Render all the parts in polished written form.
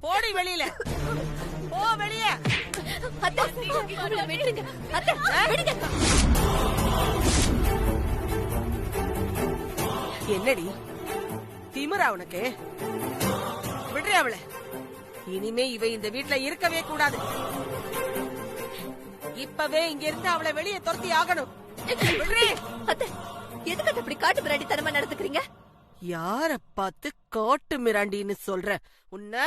போடி வெளியில, போ வெளியே. என்னடி திமிரா உனக்கு? விடுற அவளை. இனிமே இவ இந்த வீட்டுல இருக்கவே கூடாது. இப்பவே இங்க இருந்து அவளை வெளியே துரத்தி ஆகணும். எதுக்கு அப்படி காட்டு மிராண்டி தனமா நடந்துக்கிறீங்க? யார பார்த்து காட்டு மிராண்டின்னு சொல்ற உன்ன?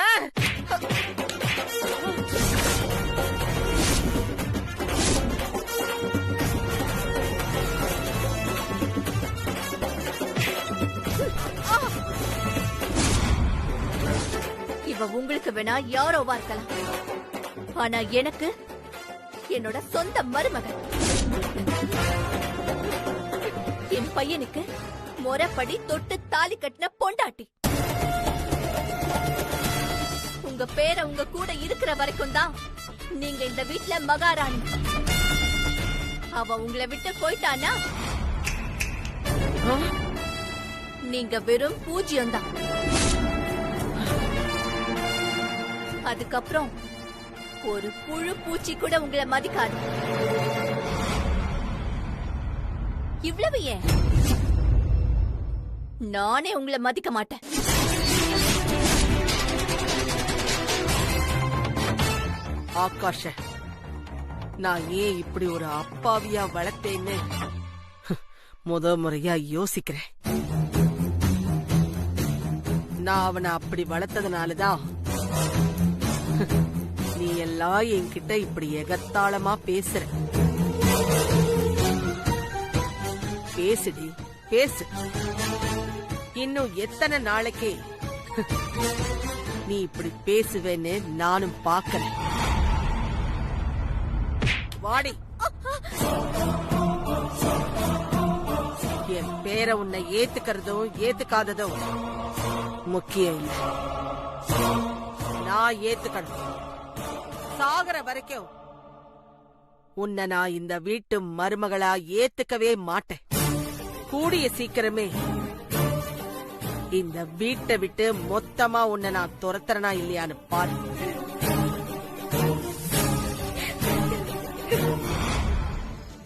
இவ உங்களுக்கு வேணா யாரோவா இருக்கலாம், ஆனா எனக்கு என்னோட சொந்த மருமகன். என் பையனுக்கு முறைப்படி தொட்டு தாலி கட்டின பொண்டாட்டி. உங்க பேரை உங்க கூட இருக்கிற வரைக்கும் தான் நீங்க இந்த வீட்டுல மகாராணி. அவ உங்களை விட்டு போயிட்டானா நீங்க வெறும் பூஜ்யம் தான். அதுக்கப்புறம் ஒரு புழு பூச்சி கூட உங்களை மதிக்காது. இவ்வளவு ஏன், நானே உங்களை மதிக்க மாட்டேன். ஆகாஷ, நான் ஏன் இப்படி ஒரு அப்பாவியா வளர்த்தேன்னு முறையா யோசிக்கிறேன். நான் அவனை அப்படி வளர்த்ததுனாலதான் நீ எல்லாம் என்கிட்ட இப்படி எகத்தாளமா பேசுற. பேசுடி, பேசு. இன்னும் எத்தனை நாளைக்கு நீ இப்படி பேசுவேன்னு நானும் பாக்கிறேன். வாடி. என் பேரை உன்னை ஏத்துக்கிறதும் ஏத்துக்காததும் முக்கியம் இல்லை. நான் ஏத்துக்கணும். சாகர வரைக்கும் உன்னை நான் இந்த வீட்டு மருமகளா ஏத்துக்கவே மாட்டேன். கூடிய சீக்கிரமே இந்த வீட்டை விட்டு மொத்தமா உன்னை நான் துரத்துறனா இல்லையான்னு பாரு.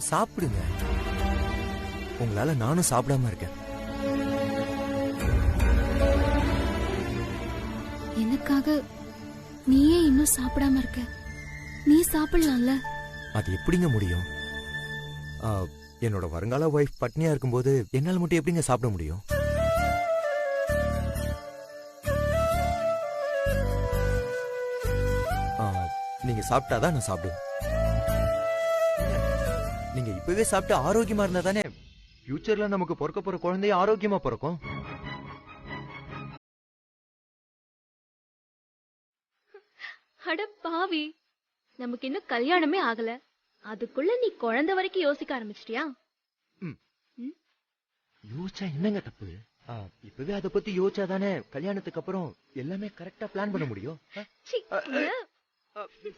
சாப்பிடுங்க. உங்களால நானும் சாப்பிடாம இருக்கேன். எனக்காக நீயே இன்னும் சாப்பிடாம இருக்க? நீ சாப்பிடலாம்ல. அது எப்படிங்க முடியும்? என்னோட வருங்கால வைஃப் பட்னியா இருக்கும்போது என்னால மட்டும் எப்படிங்க சாப்பிட முடியும்? நீங்க சாப்பிட்டாதான் நான் சாப்பிடுவேன். நீங்க இப்பவே சாப்பிட்டு ஆரோக்கியமா இருந்தா தானே ஃபியூச்சர்ல நமக்கு பிறக்க போற குழந்தைய ஆரோக்கியமா பிறக்கும். அட பாவி, நமக்கு இன்னும் கல்யாணமே ஆகல, அதுக்குள்ள நீ குழந்தை வரைக்கும் யோசிக்க ஆரம்பிச்சிட்டியா? யோசிச்சா என்னங்க தப்பு? இப்பவே அத பத்தி யோசிச்சாதானே கல்யாணத்துக்கு அப்புறம் எல்லாமே கரெக்டா பிளான் பண்ண முடியும்.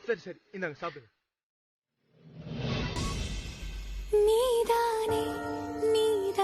சரி சரி, இந்தாங்க சாப்பிடுங்க. நீதானே நீதான்.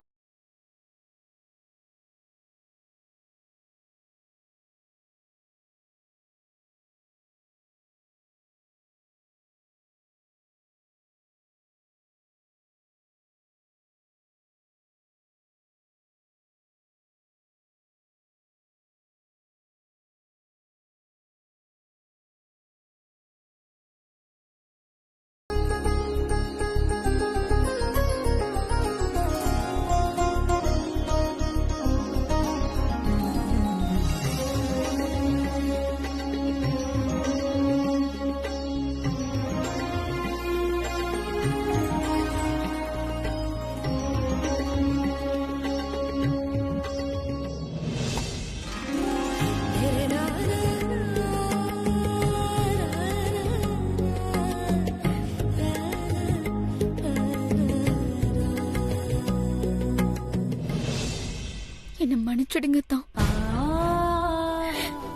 என்ன மன்னிச்சிடுங்க தான்.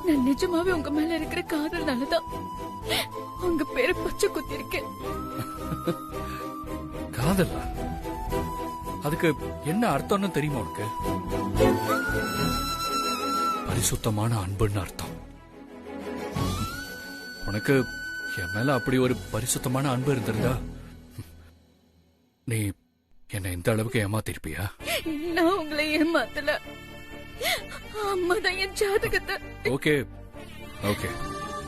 நான் நிஜமாவே உங்க மேல இருக்கிற காதல்னாலதான் உங்க பேரை பச்சை குத்தி இருக்கேன். காதலா? அதுக்கு என்ன அர்த்தம்னு தெரியுமா உனக்கு? பரிசுத்தமான அன்புன்னு அர்த்தம். உனக்கு என் மேல அப்படி ஒரு பரிசுத்தமான அன்பு இருந்திருந்தா நீ என்ன இந்த அளவுக்கு ஏமாத்திருப்பியா? நான் உங்களை ஏமாத்தல. அம்மா தான் என் ஜாதகத்தை. ஓகே ஓகே,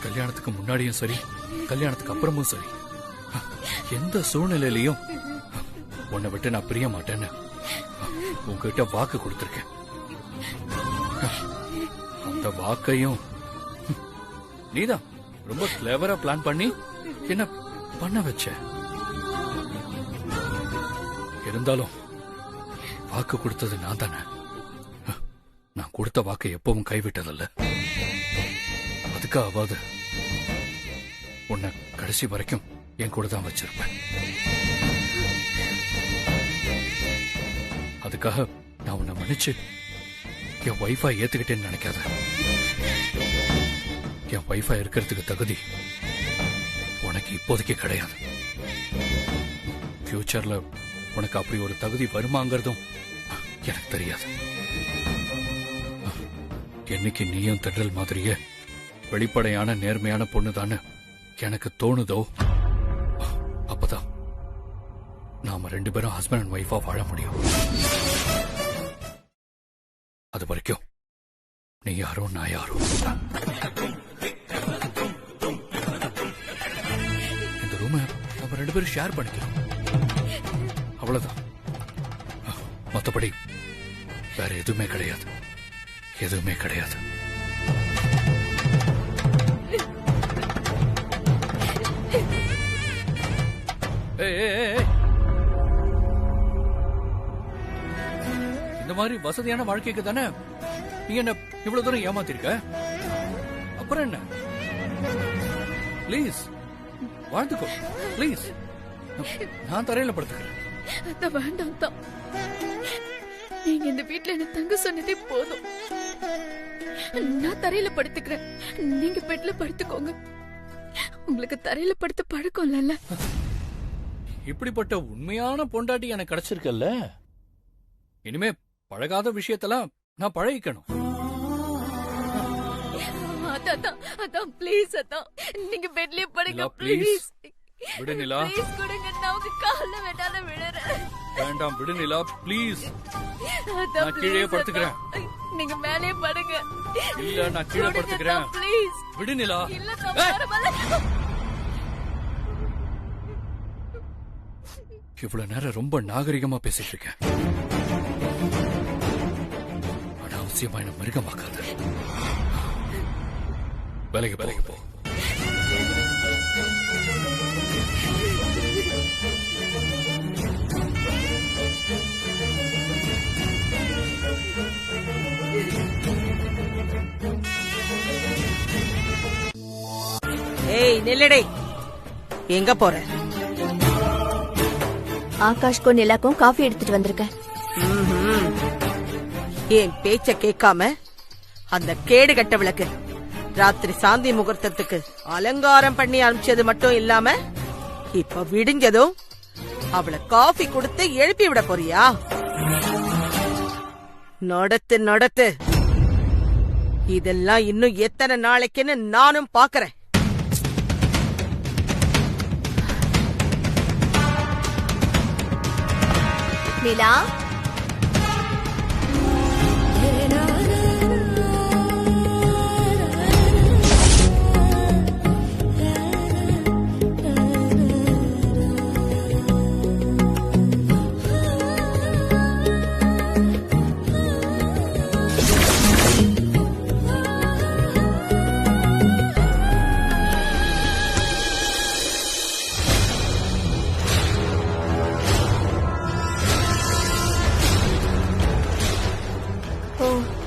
கல்யாணத்துக்கு முன்னாடியும் சரி கல்யாணத்துக்கு அப்புறமும் சரி எந்த சூழ்நிலையிலையும் உன்னை விட்டு நான் பிரிய மாட்டேன்னு உங்ககிட்ட வாக்கு கொடுத்திருக்கேன். அந்த வாக்கையும் நீதான் ரொம்ப கிளவரா பிளான் பண்ணி என்ன பண்ண வச்ச. இருந்தாலும் வாக்கு கொடுத்தது நான் தானே. நான் கொடுத்த வாக்கை எப்பவும் கைவிட்டதில்ல. அதுக்காவது உன்னை கடைசி வரைக்கும் என் கூட தான் வச்சிருப்பேன். அதுக்காக நான் உன்னை மன்னிச்சு என் வைஃபா ஏத்துக்கிட்டேன்னு நினைக்காத. என் வைஃபா இருக்கிறதுக்கு தகுதி உனக்கு இப்போதைக்கு கிடையாது. ஃபியூச்சர்ல உனக்கு அப்படி ஒரு தகுதி வருமாங்கிறதும் எனக்கு தெரியாது. என்னைக்கு நீயும் தென்றல் மாதிரியே வெளிப்படையான நேர்மையான பொண்ணுதான்னு எனக்கு தோணுதோ அப்பதான் நாம 2 பேரும் ஹஸ்பண்ட் அண்ட் ஒய்ஃபா வாழ முடியும். அது வரைக்கும் நீ யாரோ நான் யாரோ. இந்த ரூமை நம்ம 2 பேரும் ஷேர் பண்ணிக்கிறோம், அவ்வளவுதான். மற்றபடி வேற எதுவுமே கிடையாது, எதுவுமே கிடையாது. இந்த மாதிரி வசதியான வாழ்க்கைக்கு தானே நீ என்ன இவ்வளவு தூரம் ஏமாத்திருக்க. அப்புறம் என்ன, பிளீஸ் வாழ்ந்துக்கோ பிளீஸ். நான் தரையில படுத்துக்கிறேன். வேண்டாம் தான், நீங்க இந்த வீட்டுல என்ன தங்க சொன்னதே போதும். நான் தரையில படுத்துக்கிறேன், நீங்க பெட்ல படுத்துக்கோங்க. உங்களுக்கு தரையில படுத்து பழக்கம் இல்ல. இப்படிப்பட்ட உண்மையான பொண்டாட்டி எனக்கு கிடைச்சிருக்கல்ல. இனிமே பழகாத விஷயத்தெல்லாம் நான் பழகிக்கணும். அதான் ப்ளீஸ், அதான் நீங்க பெட்லயே படுங்க ப்ளீஸ். விடு நிலா, ப்ளீஸ் கொடுங்க, நான் உங்க கால்ல வேணாலும் விழுறேன். வேண்டாம் விடு நிலா ப்ளீஸ். நான் கீழே படுத்துக்கிறேன், நீங்க மேலே படுங்க. இல்ல நான் கீழே படுத்துக்கிறேன் ப்ளீஸ். விடு நிலா. இல்ல தம்பி, இவ்வளவு நேரம் ரொம்ப நாகரிகமா பேசிட்டு இருக்கேன். அனாவசியமா என்ன மிருகமாக்காத. வேலைக்கு வேலைக்கு போ. ஏய் நில்லடே, எங்க போற? ஆகாஷ்க்கும் நிலாக்கும் காஃபி எடுத்துட்டு வந்திருக்கேன். என் பேச்ச கேட்காம அந்த கேடு கட்ட விளக்கு ராத்திரி சாந்தி முகூர்த்தத்துக்கு அலங்காரம் பண்ணி அனுப்பிச்சது மட்டும் இல்லாம இப்ப விடிஞ்சதும் அவளை காஃபி கொடுத்து எழுப்பி விட போறியா? நடத்து நடத்து. இதெல்லாம் இன்னும் எத்தனை நாளைக்குன்னு நானும் பாக்குறேன். நிலா,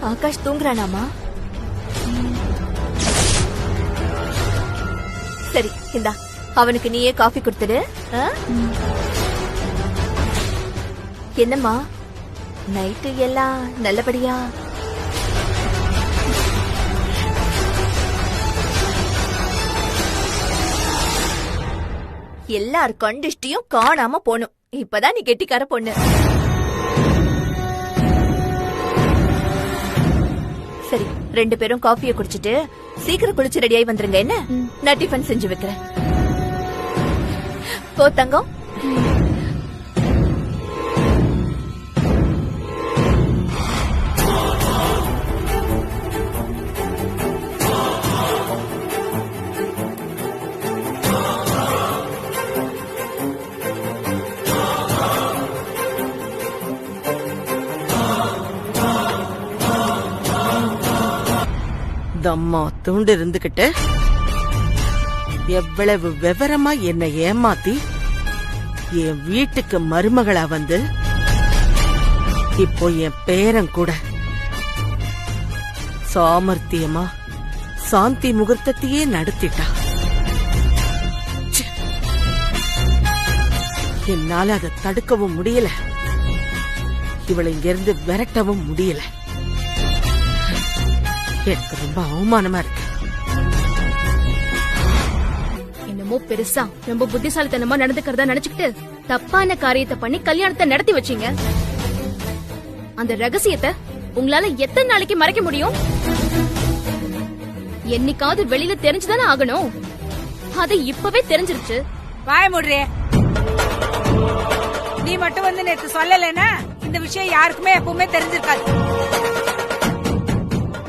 ஆகாஷ் தூங்குறானாமா? சரி இந்தா, அவனுக்கு நீயே காஃபி கொடுத்துடு. என்னம்மா நைட்டு எல்லாம் நல்லபடியா? எல்லார் கண்டிஷ்டியும் காணாம போனும். இப்பதான் நீ கெட்டிக்கார பொண்ணு. சரி, 2 பேரும் காஃபியை குடிச்சிட்டு சீக்கிரம் குளிச்சு ரெடியாயி வந்துருங்க. என்ன, நான் டிஃபன் செஞ்சு வைக்கிறேன். போ தங்கம். தம்மா தூண்டு இருந்துகிட்டு எவ்வளவு விவரமா என்னை ஏமாத்தி என் வீட்டுக்கு மருமகளா வந்து இப்போ என் பேரன் கூட சாமர்த்தியமா சாந்தி முகூர்த்தத்தையே நடத்திட்டா. ச்சே. என்னால அதை தடுக்கவும் முடியல, இவளை இங்கிருந்து விரட்டவும் முடியல. எனக்கு ரொம்ப அவமானமா இருக்கு. என்னமோ பெருசா ரொம்ப புத்திசாலித்தனமா நடந்துக்கிறதா நினைச்சுக்கிட்டு தப்பான காரியத்தை பண்ணி கல்யாணத்தை நடத்தி வச்சீங்க. அந்த ரகசியத்தை உங்களால எத்தனை நாளைக்கு மறைக்க முடியும்? என்னைக்காவது வெளியில தெரிஞ்சுதானே ஆகணும். அது இப்பவே தெரிஞ்சிருச்சு. வாய மூடுறே. நீ மட்டும் வந்து நேத்து சொல்லலைன்னா இந்த விஷயம் யாருக்குமே எப்பவுமே தெரிஞ்சிருக்காது.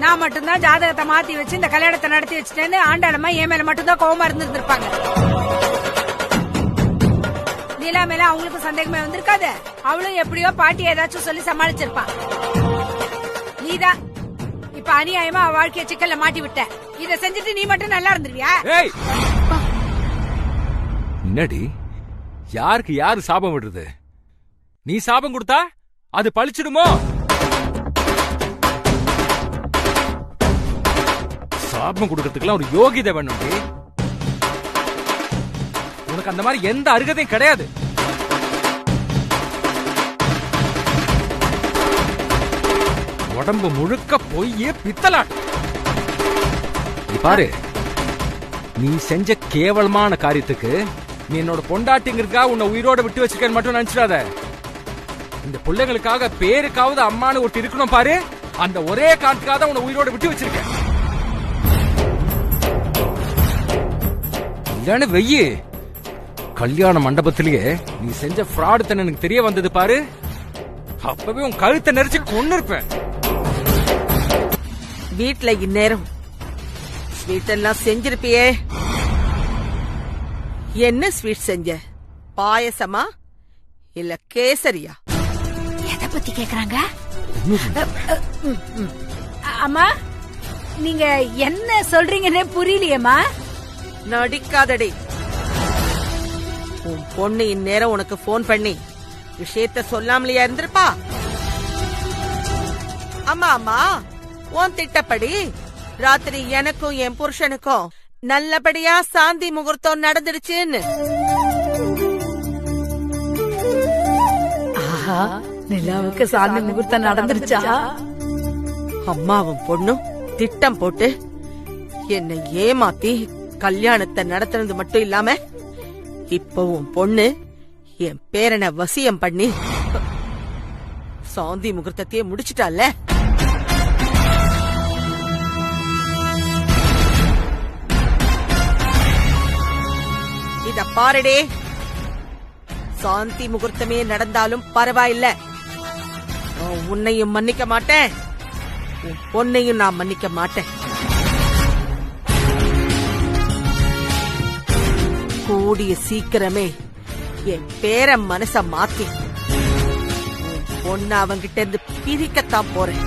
நான் மட்டும்தான் ஜாதகத்தை மாத்தி வச்சு இந்த கல்யாணத்தை நடத்தி வச்சுட்டேன்னு ஆண்டாளமா என் மேல மட்டும்தான் கோவமா இருந்திருப்பாங்க. நீலா மேல அவங்களுக்கு சந்தேகமே வந்திருக்காது. அவளும் எப்படியோ பாட்டி ஏதாச்சும் சொல்லி சமாளிச்சிருப்பான். நீதான் இப்ப அநியாயமா அவ வாழ்க்கைய சிக்கல்ல மாட்டி விட்ட. இத செஞ்சுட்டு நீ மட்டும் நல்லா இருந்துருவியா? என்னடி, யாருக்கு யாரு சாபம் விடுறது? நீ சாபம் கொடுத்தா அது பழிச்சிடுமோ? சாபம் கொடுக்கறதுக்குலாம் ஒரு யோகிதை வேணும். உனக்கு அந்த மாதிரி எந்த அருகதையும் கிடையாது. உடம்பு முழுக்க பொய்யே பித்தலாட்டம். நீ பாரு, நீ செஞ்ச கேவலமான காரியத்துக்கு நீ என்னோட பொண்டாட்டிங்கிறதுக்காக உன்னை உயிரோட விட்டு வச்சிருக்கேன்னு மட்டும் நினைச்சிடாத. இந்த பிள்ளைங்களுக்காக பேருக்காவது அம்மானு ஒருத்தர் இருக்கணும் பாரு. அந்த ஒரே காரணத்துக்காக தான் உன்னை உயிரோட விட்டு வச்சிருக்கேன். இல்லன்னு வெய்யி, கல்யாண மண்டபத்திலேயே நீ செஞ்ச ஃப்ராடு தன்னை எனக்கு தெரிய வந்தது பாரு. அப்பவே உன் கழுத்தை நெரிச்சு கொன்னு இருப்பேன். வீட்ல இந்நேரம் ஸ்வீட் எல்லாம் செஞ்சிருப்பியே. என்ன ஸ்வீட் செஞ்ச? பாயசமா இல்ல கேசரியா? எதை பத்தி கேக்குறாங்க? அம்மா, நீங்க என்ன சொல்றீங்கன்னே புரியலையேம்மா. நடிக்காதடி. உன் பொண்ணு இந்நேரம் உனக்கு போன் பண்ணி விஷயத்த சொல்லாமலையா இருந்திருப்பா? அம்மா அம்மா, உன் திட்டப்படி ராத்திரி எனக்கும் என் புருஷனுக்கும் நல்லபடியா சாந்தி முகூர்த்தம் நடந்துடுச்சுன்னு. நிலாவுக்கு சாந்தி முகூர்த்தம் நடந்துருச்சா? அம்மாவும் பொண்ணும் திட்டம் போட்டு என்னை ஏமாத்தி கல்யாணத்தை நடத்துனது மட்டும் இல்லாம இப்ப உன் பொண்ணு என் பேரனை வசியம் பண்ணி சாந்தி முகூர்த்தத்தையே முடிச்சிட்டால. இத பாருடே, சாந்தி முகூர்த்தமே நடந்தாலும் பரவாயில்ல, உன்னையும் மன்னிக்க மாட்டேன், உன் பொண்ணையும் நான் மன்னிக்க மாட்டேன். கூடிய சீக்கிரமே என் பேர மனச மாத்தி உன் பொண்ணு அவங்கிட்ட இருந்து பிரிக்கத்தான் போறேன்.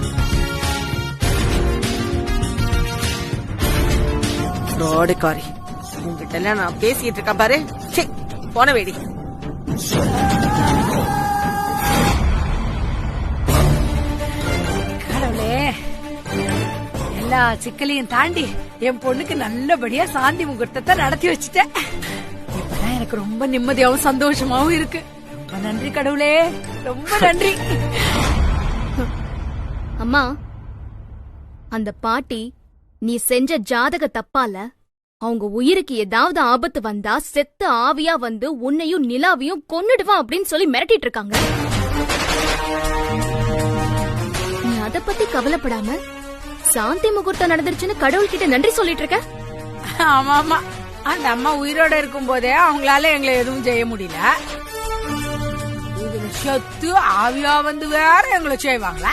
ரோடுக்காரி, உங்ககிட்ட எல்லாம் நான் பேசிட்டு இருக்கேன் பாரு. சே, போன வேடி. கடவுளே, எல்லா சிக்கலையும் தாண்டி என் பொண்ணுக்கு நல்லபடியா சாந்தி முகூர்த்தத்தை நடத்தி வச்சுட்டேன். இப்பதான் எனக்கு ரொம்ப நிம்மதியாவும் சந்தோஷமாவும் இருக்கு. ரொம்ப நன்றி கடவுளே, ரொம்ப நன்றி. அம்மா, அந்த பாட்டி நீ செஞ்ச ஜாதக தப்பால அவங்க உயிருக்கு ஏதாவது ஆபத்து வந்தா செத்து ஆவியா வந்து உன்னையும் நிலாவையும் கொன்னுடுவான் அப்படின்னு சொல்லி மிரட்டிட்டு இருக்காங்க. நீ அத பத்தி கவலைப்படாம சாந்தி முகூர்த்தம் நடந்துருச்சுன்னு கடவுள்கிட்ட நன்றி சொல்லிட்டு இருக்க? ஆமா ஆமா, அந்த அம்மா உயிரோட இருக்கும் போதே அவங்களால எங்களை எதுவும் செய்ய முடியல. இதுல சொத்து ஆவியா வந்து வேற எங்களை செய்வாங்களா?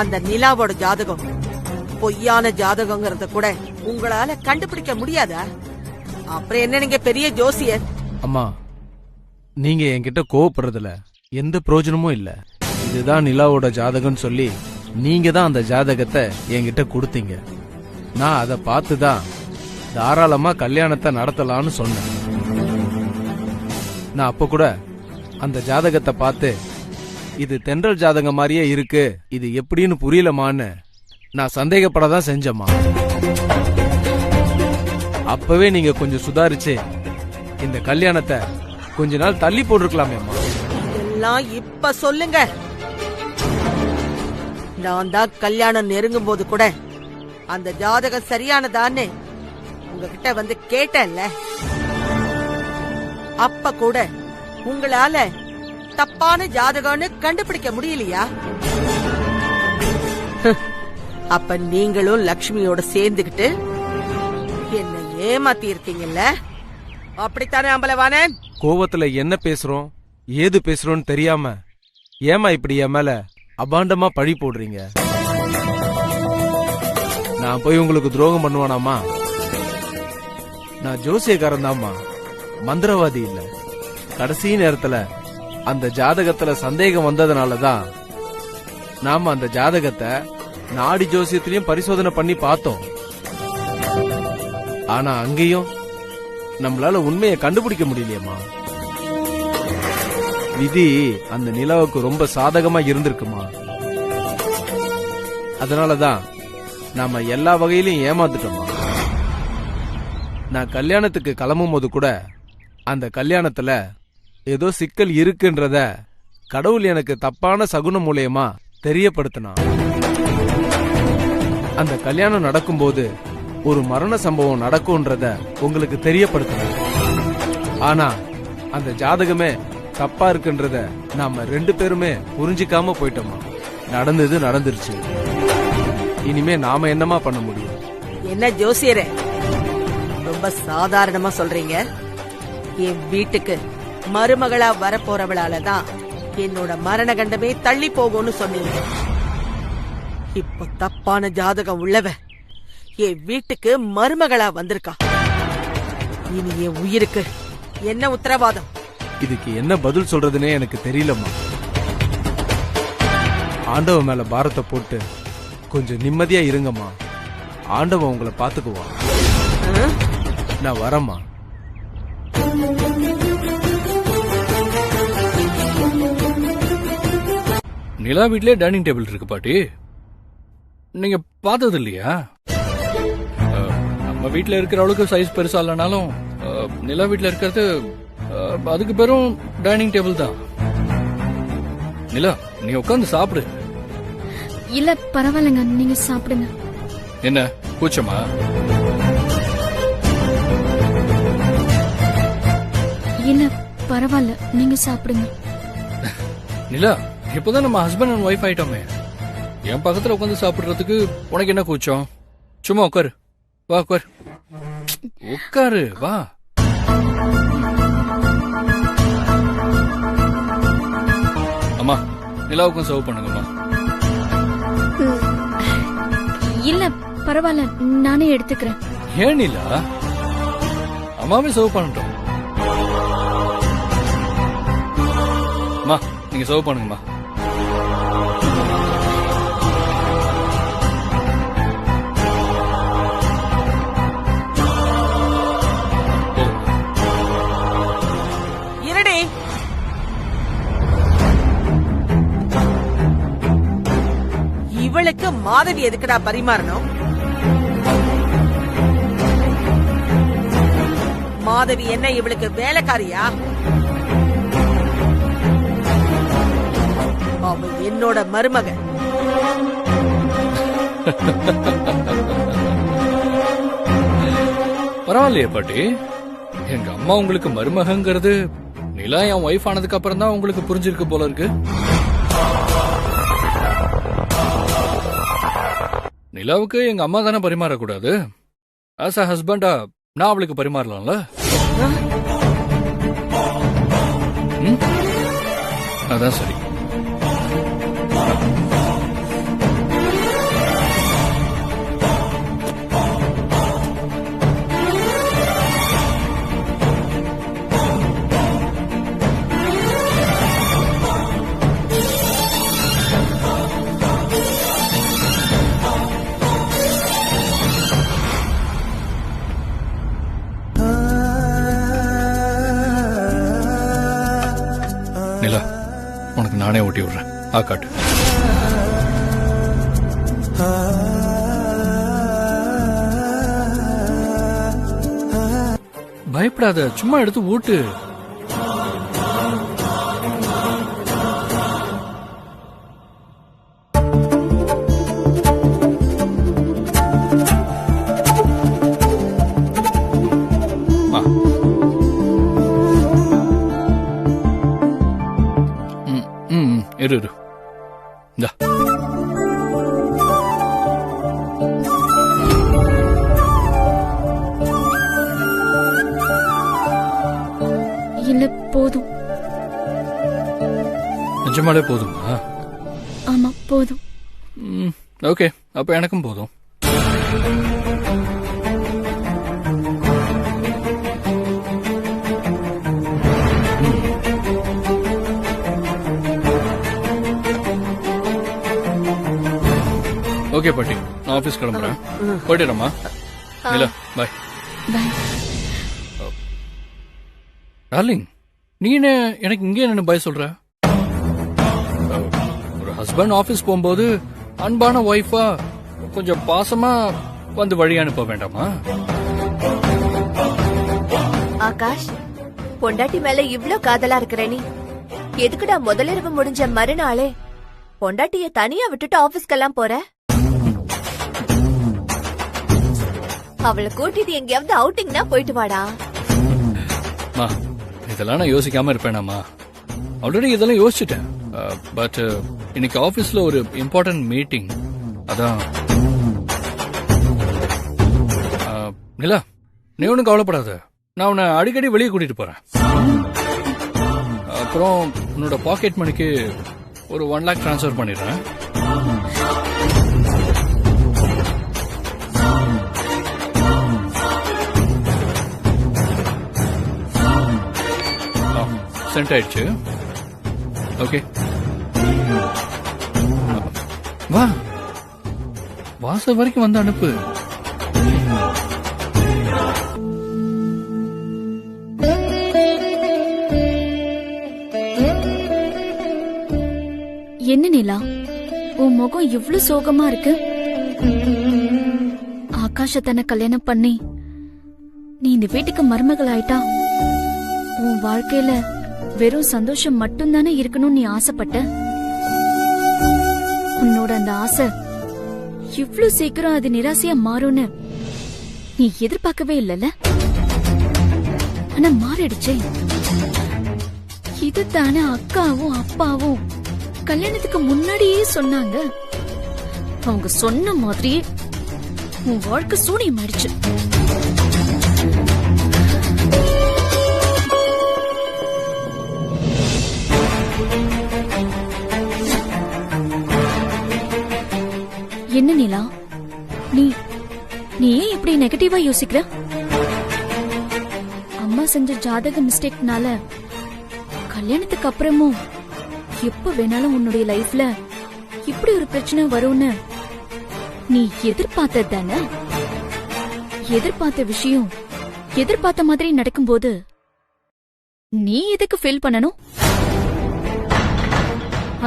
அந்த நிலாவோட ஜாதகம் பொய்யான ஜாதகங்கிறத கூட உங்களால கண்டுபிடிக்க முடியாதா? அப்புறம் என்ன நீங்க பெரிய ஜோசியர்? அம்மா, நீங்க என்கிட்ட கோவப்படுறதுல எந்த பிரயோஜனமும் இல்ல. இதுதான் நிலாவோட ஜாதகம்னு சொல்லி நீங்க தான் அந்த ஜாதகத்தை என்கிட்ட கொடுத்தீங்க. நான் அதை பார்த்துதான் தாராளமா கல்யாணத்தை நடத்தலாம்னு சொன்னேன். நான் அப்ப கூட அந்த ஜாதகத்தை பார்த்து இது தென்றல் ஜாதகம் மாதிரியே இருக்கு, இது எப்படின்னு புரியலமான்னு நான் சந்தேகப்படதான் செஞ்சேம்மா. அப்பவே நீங்க கொஞ்சம் சுதாரிச்சு இந்த கல்யாணத்தை கொஞ்ச நாள் தள்ளி போட்டிருக்கலாமேம்மா. எல்லாம் இப்ப சொல்லுங்க. நான் தான் கல்யாணம் நெருங்கும் போது கூட அந்த ஜாதகம் சரியானதான்னு உங்ககிட்ட வந்து கேட்டேன்ல. அப்ப கூட உங்களால தப்பான ஜாதகம்னு கண்டுபிடிக்க முடியலையா? அப்ப நீங்களும் லக்ஷ்மியோட சேர்ந்துகிட்டு என்ன ஏமாத்தி இருக்கீங்கல்ல, அப்படித்தானே அம்பலவாணன்? கோவத்துல என்ன பேசுறோம் ஏது பேசுறோம்னு தெரியாம ஏமா இப்படி என் மேல அபாண்டமா பழி போடுறீங்க? நான் போய் உங்களுக்கு துரோகம் பண்ணுவானாமா? நான் ஜோசியக்காரன் தான்மா, மந்திரவாதி இல்ல. கடைசி நேரத்துல அந்த ஜாதகத்துல சந்தேகம் வந்ததுனாலதான் நாம அந்த ஜாதகத்தை நாடி ஜோசியத்திலையும் பரிசோதனை பண்ணி பார்த்தோம். ஆனா அங்கேயும் நம்மளால உண்மையை கண்டுபிடிக்க முடியலையம்மா. விதி அந்த நிலாவுக்கு ரொம்ப சாதகமா இருந்திருக்குமா. அதனாலதான் நாம எல்லா வகையிலும் ஏமாந்துட்டோமா. நான் கல்யாணத்துக்கு கிளம்பும் போது கூட அந்த கல்யாணத்துல ஏதோ சிக்கல் இருக்குன்றத கடவுள் எனக்கு தப்பான சகுனம் மூலியமா தெரியப்படுத்தினான். அந்த கல்யாணம் நடக்கும்போது ஒரு மரண சம்பவம் நடக்கும்ன்றத உங்களுக்கு தெரியப்படுத்தினான். ஆனா அந்த ஜாதகமே தப்பா இருக்குன்றத நாம 2 பேருமே புரிஞ்சிக்காம போயிட்டோமா. நடந்தது நடந்துருச்சு, இனிமே நாம என்னமா பண்ண முடியும்? என்ன ஜோசியரே, ரொம்ப சாதாரணமா சொல்றீங்க. என் வீட்டுக்கு மருமகளா வரப்போறவளாலதான் என்னோட மரண கண்டமே தள்ளி போகும்னு சொன்னீங்க. இப்ப தப்பான ஜாதகம் உள்ளவ என் வீட்டுக்கு மருமகளா வந்திருக்கா. இனி என் உயிருக்கு என்ன உத்தரவாதம்? இதுக்கு என்ன பதில் சொல்றதுன்னே எனக்கு தெரியலம்மா. ஆண்டவன் மேல பாரத்தை போட்டு கொஞ்சம் நிம்மதியா இருங்கம்மா. ஆண்டவன் உங்களை பாத்துக்குவான். நான் வரேம்மா. நிலா வீட்லயே டைனிங் டேபிள் இருக்கு பாட்டி, நீங்க பார்த்தது இல்லையா? நம்ம வீட்ல இருக்கிற அளவுக்கு சைஸ் பெருசா இல்லைனாலும் நிலா வீட்ல இருக்கிறது அதுக்கு பேரும் டைனிங் டேபிள் தான். நிலா, நீ உட்காந்து சாப்பிடு. இல்ல பரவாயில்லைங்க, நீங்க சாப்பிடுங்க. என்ன கூச்சமா? இல்ல பரவாயில்ல, நீங்க சாப்பிடுங்க. நிலா, இப்பதான் நம்ம ஹஸ்பண்ட் அண்ட் ஒய்ஃப் ஆயிட்டோமே, என் பக்கத்துல உட்காந்து சாப்பிடுறதுக்கு உனக்கு என்ன கூச்சம்? சும்மா உட்காரு, வா உட்காரு, உட்காரு வா. அம்மா, நிலாவுக்கும் சர்வ் பண்ணுங்கம்மா. இல்ல பரவாயில்ல, நானே எடுத்துக்கிறேன். ஏன் நிலா, அம்மாவே சர்வ் பண்ணட்டும். அம்மா, நீங்க சர்வ் பண்ணுங்கம்மா. இருடி, இவளுக்கு மாதவி எதுக்குடா பரிமாறணும்? மாதவி என்ன இவளுக்கு வேலைக்காரியா? அவ என்னோட மருமக. பரவாயில்லையே பாட்டி, எங்க அம்மா உங்களுக்கு மருமகங்கிறது நிலா என் ஒய்ஃப் ஆனதுக்கு அப்புறம் தான் உங்களுக்கு புரிஞ்சிருக்கு போல இருக்கு. நிலாவுக்கு எங்க அம்மா தானே பரிமாறக்கூடாது. ஆஸ் அ ஹஸ்பண்டா நான் அவளுக்கு பரிமாறலாம்ல. அதான் சரி. நிலா, உனக்கு நானே ஊட்டி விடுறேன். காட்டு. பயப்படாத, சும்மா எடுத்து ஊட்டு. இரு இந்தா. இல்ல போதும். நிஜமாலே போதுமா? ஆமா போதும். ஓகே, அப்ப எனக்கும் போதும். ஓகே பாட்டி, நான் ஆபீஸ் கிளம்புறேன். போயிடுறேம்மா. நிலா பாய். பாய். டார்லிங், நீ என்ன எனக்கு இங்கே என்ன பாய் சொல்ற? ஒரு ஹஸ்பண்ட் ஆபீஸ் போகும்போது அன்பான ஒய்ஃபா கொஞ்சம் பாசமா வந்து வழி அனுப்ப வேண்டாமா? ஆகாஷ், பொண்டாட்டி மேல இவ்ளோ காதலா இருக்கிற நீ எதுக்குடா முதலிரவு முடிஞ்ச மறுநாளே பொண்டாட்டிய தனியா விட்டுட்டு ஆபீஸ்க்கெல்லாம் போற? அவளை கூட்டிட்டு எங்கேயாவது அவுட்டிங்னா போயிட்டு வாடா. இதெல்லாம் நான் யோசிக்காம இருப்பேனாமா? ஆல்ரெடி இதெல்லாம் யோசிச்சுட்டேன். பட் இன்னைக்கு ஆபீஸ்ல ஒரு இம்பார்ட்டன்ட் மீட்டிங். அதான். நிலா, நீ ஒன்னும் கவலைப்படாத. நான் உன்னை அடிக்கடி வெளியே கூட்டிட்டு போறேன். அப்புறம் உன்னோட பாக்கெட் மணிக்கு ஒரு 1 lakh டிரான்ஸ்ஃபர் பண்ணிடுறேன். சென்ட் ஆயிடுச்சு. ஓகே, வா, வாசல் வரைக்கும் வந்து அனுப்பு. என்ன நிலா, உன் முகம் இவ்ளோ சோகமா இருக்கு? ஆகாஷ தன்னை கல்யாணம் பண்ணி நீ இந்த வீட்டுக்கு மருமகள் ஆயிட்டா உன் வாழ்க்கையில வெறும் சந்தோஷம் மட்டும்தானே இருக்கணும்னு நீ ஆசைப்பட்ட. உன்னோட அந்த ஆசை இவ்ளோ சீக்கிரம் அது நிராசையா மாறும்னு நீ எதிர்பார்க்கவே இல்லல. ஆனா மாறிடுச்சே. இதுதானே அக்காவும் அப்பாவும் கல்யாணத்துக்கு முன்னாடியே சொன்னாங்க. அவங்க சொன்ன மாதிரியே உன் வாழ்க்கை சூனியமாயிடுச்சு. என்ன நிலா, நீ ஏன் இப்படி நெகட்டிவா யோசிக்கிற? அம்மா செஞ்ச ஜாதக மிஸ்டேக்னால கல்யாணத்துக்கு அப்புறமும் எப்ப வேணாலும் உன்னுடைய லைஃப்ல இப்படி ஒரு பிரச்சனை வரும்னு நீ எதிர்பார்த்தது தானே? எதிர்பார்த்த விஷயம் எதிர்பார்த்த மாதிரி நடக்கும்போது நீ எதுக்கு ஃபீல் பண்ணணும்?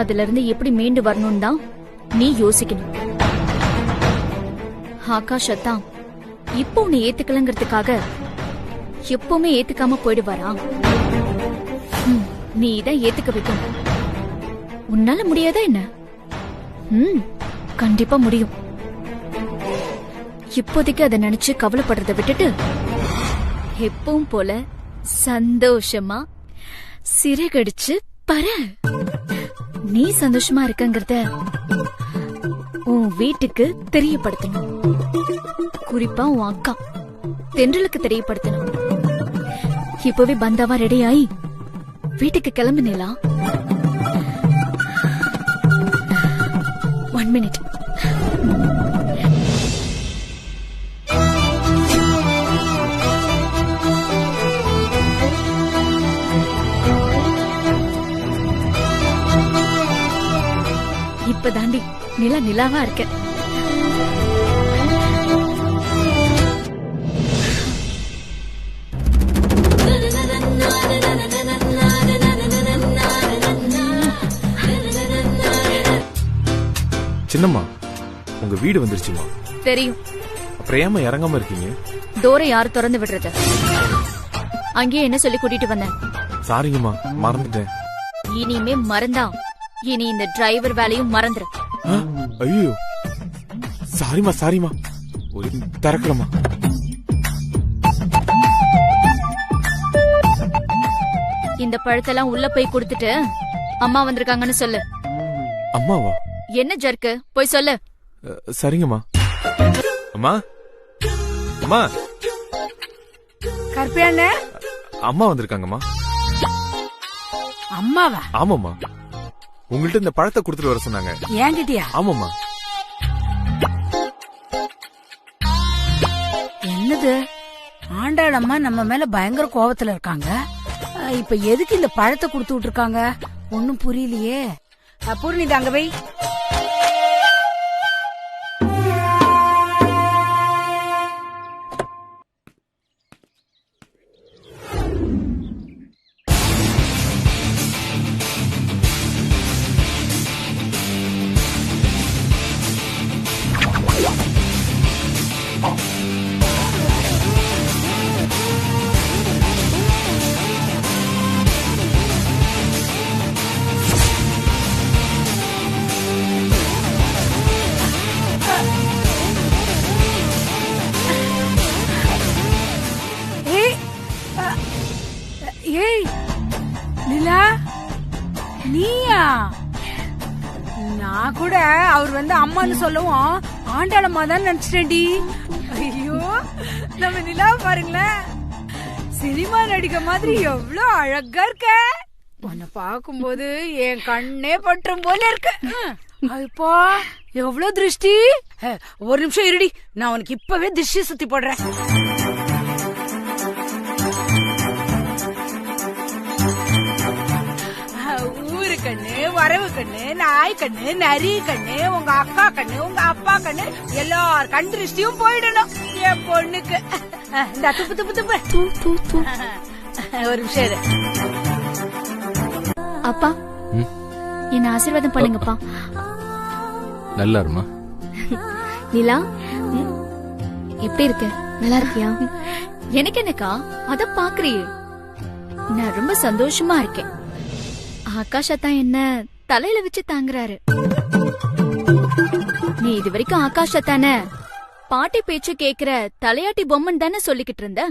அதுல இருந்து எப்படி மீண்டு வரணும் தான் நீ யோசிக்கணும். ஆகாஷத்தான் இப்போ உன்னை ஏத்துக்கலங்கிறதுக்காக எப்பவுமே ஏத்துக்காம போயிடுவாரா? நீ இதான் ஏத்துக்க வைக்கணும். உன்னால முடியாதா என்ன? கண்டிப்பா முடியும். இப்போதைக்கு அதை நினைச்சு கவலைப்படுறத விட்டுட்டு எப்பவும் போல சந்தோஷமா சிறகடிச்சு பற. நீ சந்தோஷமா இருக்கங்கிறத உன் வீட்டுக்கு தெரியப்படுத்தணும். குறிப்பா உன் அக்கா தென்றலுக்கு தெரியப்படுத்தணும். இப்பவே பந்தாவா ரெடி ஆயி வீட்டுக்கு கிளம்பு நிலா. 1 minute. இப்ப தாண்டி நிலா நிலாவா இருக்க. சின்னம்மா, உங்க வீடு வந்துருச்சுமா. தெரியும். அப்புறம் ஏமா இறங்காம இருக்கீங்க? டோரை யாரு திறந்து விடுறது? அங்கேயே என்ன சொல்லி கூட்டிட்டு வந்தேன்? சாரிங்கம்மா, மறந்துட்டேன். இனிமே மறந்தா இனி இந்த டிரைவர் வேலையும் மறந்துரு. ஐயோ, சாரிமா சாரிமா, ஒரு திறக்கலமா. இந்த பழத்தெல்லாம் உள்ள போய் கொடுத்துட்டு அம்மா வந்திருக்காங்கன்னு சொல்லு. அம்மாவா? என்ன ஜர்க்கு, போய் சொல்லு. சரிங்கம்மா. அம்மா, அம்மா, கருப்பையாண்ணே, அம்மா வந்திருக்காங்கம்மா. அம்மாவா? ஆமாம்மா, உங்கள்ட்ட இந்த பழத்தை கொடுத்துட்டு வர சொன்னாங்க. ஏங்கிட்டியா? ஆமாம்மா. என்னது, ஆண்டாளம்மா நம்ம மேல பயங்கர கோபத்துல இருக்காங்க. இப்ப எதுக்கு இந்த பழத்தை கொடுத்து விட்டுருக்காங்க? ஒன்னும் புரியலையே. பூர்ணிதா, அங்க வை. ஏய் நிலா, நீயா? நான் கூட அவர் வந்து அம்மான்னு சொல்லவும் ஆண்டாளம்மா தான் நினைச்சிட்டேன்டி. ஐயோ, நம்ம நிலா பாருங்களேன், சினிமா நடிக்க மாதிரி எவ்வளவு அழகா இருக்க. உன்னை பாக்கும்போது என் கண்ணே பற்றும் போல இருக்கு. அப்பா, எவ்வளவு திருஷ்டி. ஒரு நிமிஷம் இருடி, நான் உனக்கு இப்பவே திருஷ்டி சுத்தி போடுறேன். ஊரு கண்ணு, வரவு கண்ணு, நாய் கண்ணு, நரி கண்ணு, உங்க அக்கா கண்ணு, உங்க அப்பா கண்ணு, எல்லார் கண் திருஷ்டியும் போயிடணும் என் பொண்ணுக்கு. இந்த துப்பு துப்பு துப்பு. ஒரு நிமிஷம் இரு. அப்பா, என்ன ஆசீர்வாதம் பண்ணுங்கப்பா. நல்லா இருமா. நிலா, எப்படி இருக்க? நல்லா இருக்கியா? எனக்கு என்னக்கா, அத பாக்குறியே. நான் ரொம்ப சந்தோஷமா இருக்கேன். ஆகாஷா தான் என்ன தலையில வச்சு தாங்குறாரு. நீ இது வரைக்கும் ஆகாஷா தானே பாட்டி பேச்சு கேக்குற தலையாட்டி பொம்மன் தானே சொல்லிக்கிட்டு இருந்த.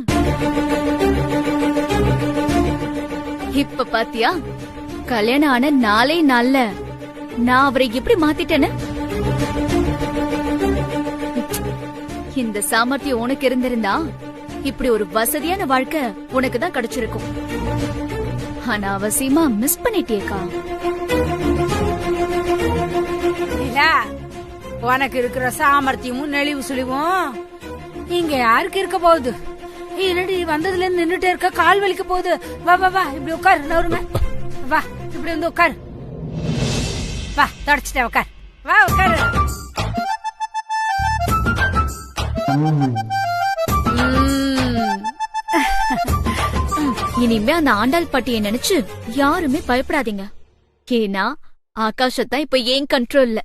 இப்ப பாத்தியா, கல்யாணம் ஆன 4 நாள்ல நான் அவரை எப்படி மாத்திட்டேன்னு. இந்த சாமர்த்தியம் உனக்கு இருந்திருந்தா இப்படி ஒரு வசதியான வாழ்க்கை உனக்கு தான் கிடைச்சிருக்கும். ஆனா அவசியமா மிஸ் பண்ணிட்டேக்கா. உனக்கு இருக்கிற சாமர்த்தியமும் நெளிவு சுழிவும் இங்க யாருக்கு இருக்க போகுது? என்னடி வந்ததுல இருந்து நின்னுட்டே இருக்க, கால் வலிக்க போகுது. வா வா வா, இப்படி உட்காரு. நவருங்க, வா, இப்படி வந்து உட்காரு. வா, தொடச்சிட்டேன், உட்காரு. வா, உட்காரு. இனிமே அந்த ஆண்டாள் பாட்டியை நினைச்சு யாருமே பயப்படாதீங்க. ஏன்னா ஆகாஷத்தான் இப்ப ஏன் கண்ட்ரோல்ல.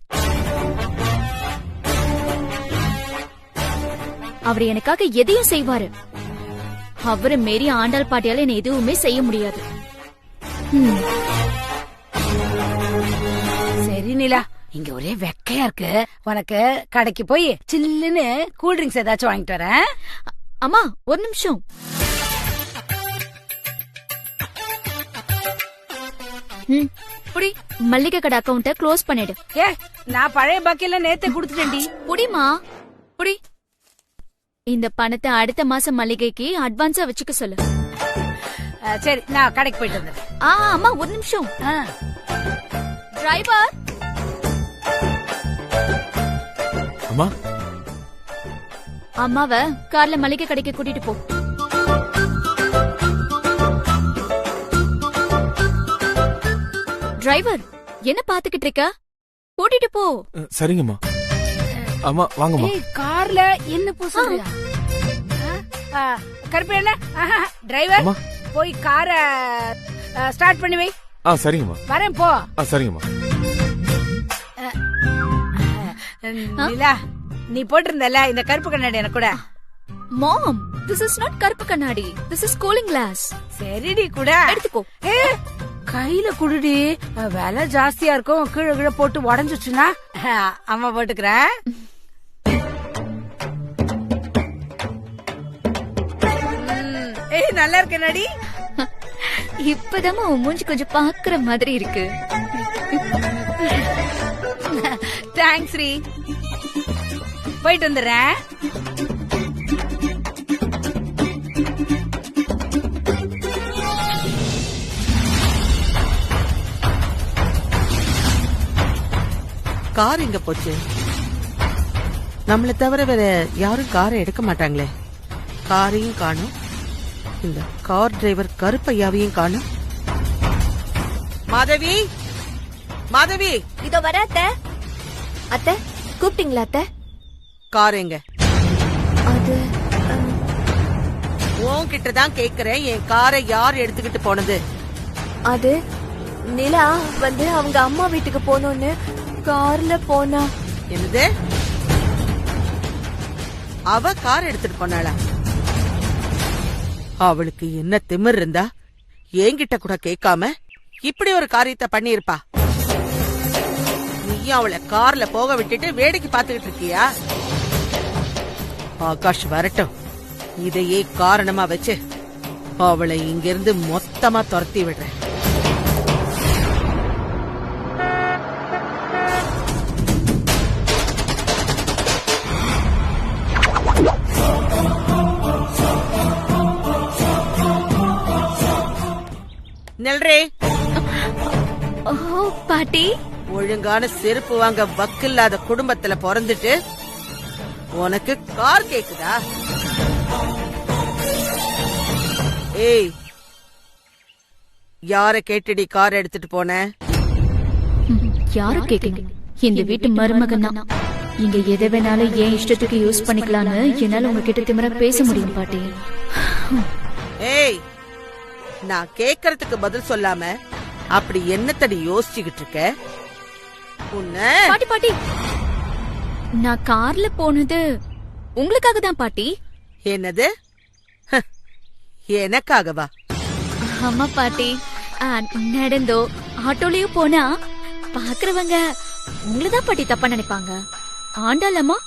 அவர் எனக்காக எதையும் செய்வாரு. அவரை மீறி ஆண்டாள் பாட்டியால என்ன எதுவுமே செய்ய முடியாது. சரி நிலா, இங்க ஒரே வெக்கையா இருக்கு. உனக்கு கடைக்கு போய் சில்லுன்னு கூல் ட்ரிங்க்ஸ் ஏதாச்சும் வாங்கிட்டு வரேன். அம்மா, ஒரு நிமிஷம். புடி மல்லிகை கடை அக்கவுண்ட க்ளோஸ் பண்ணிடு. ஏ நான் பழைய பாக்கியெல்லாம் நேத்தே குடுத்துட்டேன்டி. புடிமா. புடி. இந்த பணத்தை அடுத்த மாசம் மல்லிகைக்கு அட்வான்ஸா வச்சுக்க சொல்லு. சரி நான் கடைக்கு போயிட்டு வந்துடுறேன். அம்மா ஒரு நிமிஷம். டிரைவர். அம்மா, அம்மாவை கார்ல மளிகை கடைக்கு கூட்டிட்டு போ. டிரைவர் என்ன பாத்துக்கிட்டு இருக்க? கூட்டிட்டு போ. சரிங்கம்மா. அம்மா வாங்கம்மா. கார்ல என்ன பூசுறியா? கருப்பு என்ன டிரைவர் போய் கார ஸ்டார்ட் பண்ணி வை. சரிங்கம்மா. வரேன் போ. சரிங்கம்மா. நிலா நீ போட்டிருந்தல இந்த கருப்பு கண்ணாடி எனக்கு கூட. மாம், this is not கருப்பு கண்ணாடி. This is cooling glass. சரிடி கூட எடுத்துக்கோ. கையில குடுடி, விலை ஜாஸ்தியா இருக்கும். கீழே கீழே போட்டு உடஞ்சிச்சுன்னா அம்மா போட்டுக்கிறேன். நல்லா இருக்கு நடி. இப்பதான் உன் மூஞ்சி கொஞ்சம் பாக்குற மாதிரி இருக்கு. தேங்க்ஸ் ரீ. போயிட்டு வந்துடுறேன். கார் எங்க போச்சு? நம்மளை தவிர வேற யாரும் காரை எடுக்க மாட்டாங்களே. காரையும் காணும், இந்த கார் டிரைவர் கருப்பையாவையும் காணும். மாதவி, மாதவி. இதோ வர அத்தை. அத்தை கூப்பிட்டீங்களா அத்தை? கார் எங்க? அது உன்கிட்ட தான் கேக்குறேன். என் காரை யார் எடுத்துக்கிட்டு போனது? அது நிலா வந்து அவங்க அம்மா வீட்டுக்கு போனோன்னு கார்ல போனா. என்னது? அவ கார் எடுத்துட்டு போனாளா? அவளுக்கு என்ன திமிர் இருந்தா என்கிட்ட கூட கேட்காம இப்படி ஒரு காரியத்தை பண்ணிருப்பா. நீ அவளை கார்ல போக விட்டுட்டு வேடிக்கை பார்த்துக்கிட்டு இருக்கியா? ஆகாஷ் வரட்டும், இதையே காரணமா வச்சு அவளை இங்கிருந்து மொத்தமா துரத்தி விடுறேன். நெல்ரே. ஓ பாட்டி, ஒழுங்கான செருப்பு வாங்க வக்கில்லாத குடும்பத்துல பிறந்துட்டு உனக்கு கார் கேக்குதா? ஏய், யார கேட்டுடி கார் எடுத்துட்டு போன? யாரு கேக்குங்க? இந்த வீட்டு மருமகன் தான். இங்க எதை வேணாலும் ஏன் இஷ்டத்துக்கு யூஸ் பண்ணிக்கலான்னு என்னால உங்ககிட்ட திமிரா பேச முடியும் பாட்டி. ஏய், நான் கேக்குறதுக்கு பதில் சொல்லாம அப்படி என்னத்தடி யோசிச்சுக்கிட்டு இருக்க? உன்ன பாட்டி பாட்டி, நான் கார்ல போனது உங்களுக்காக தான் பாட்டி. என்னது? எனக்காகவா? ஆமா பாட்டி. நடந்தோ ஆட்டோலயும் போனா பாக்குறவங்க உங்களதான் பாட்டி தப்பா நினைப்பாங்க. ஆண்டாளம்மா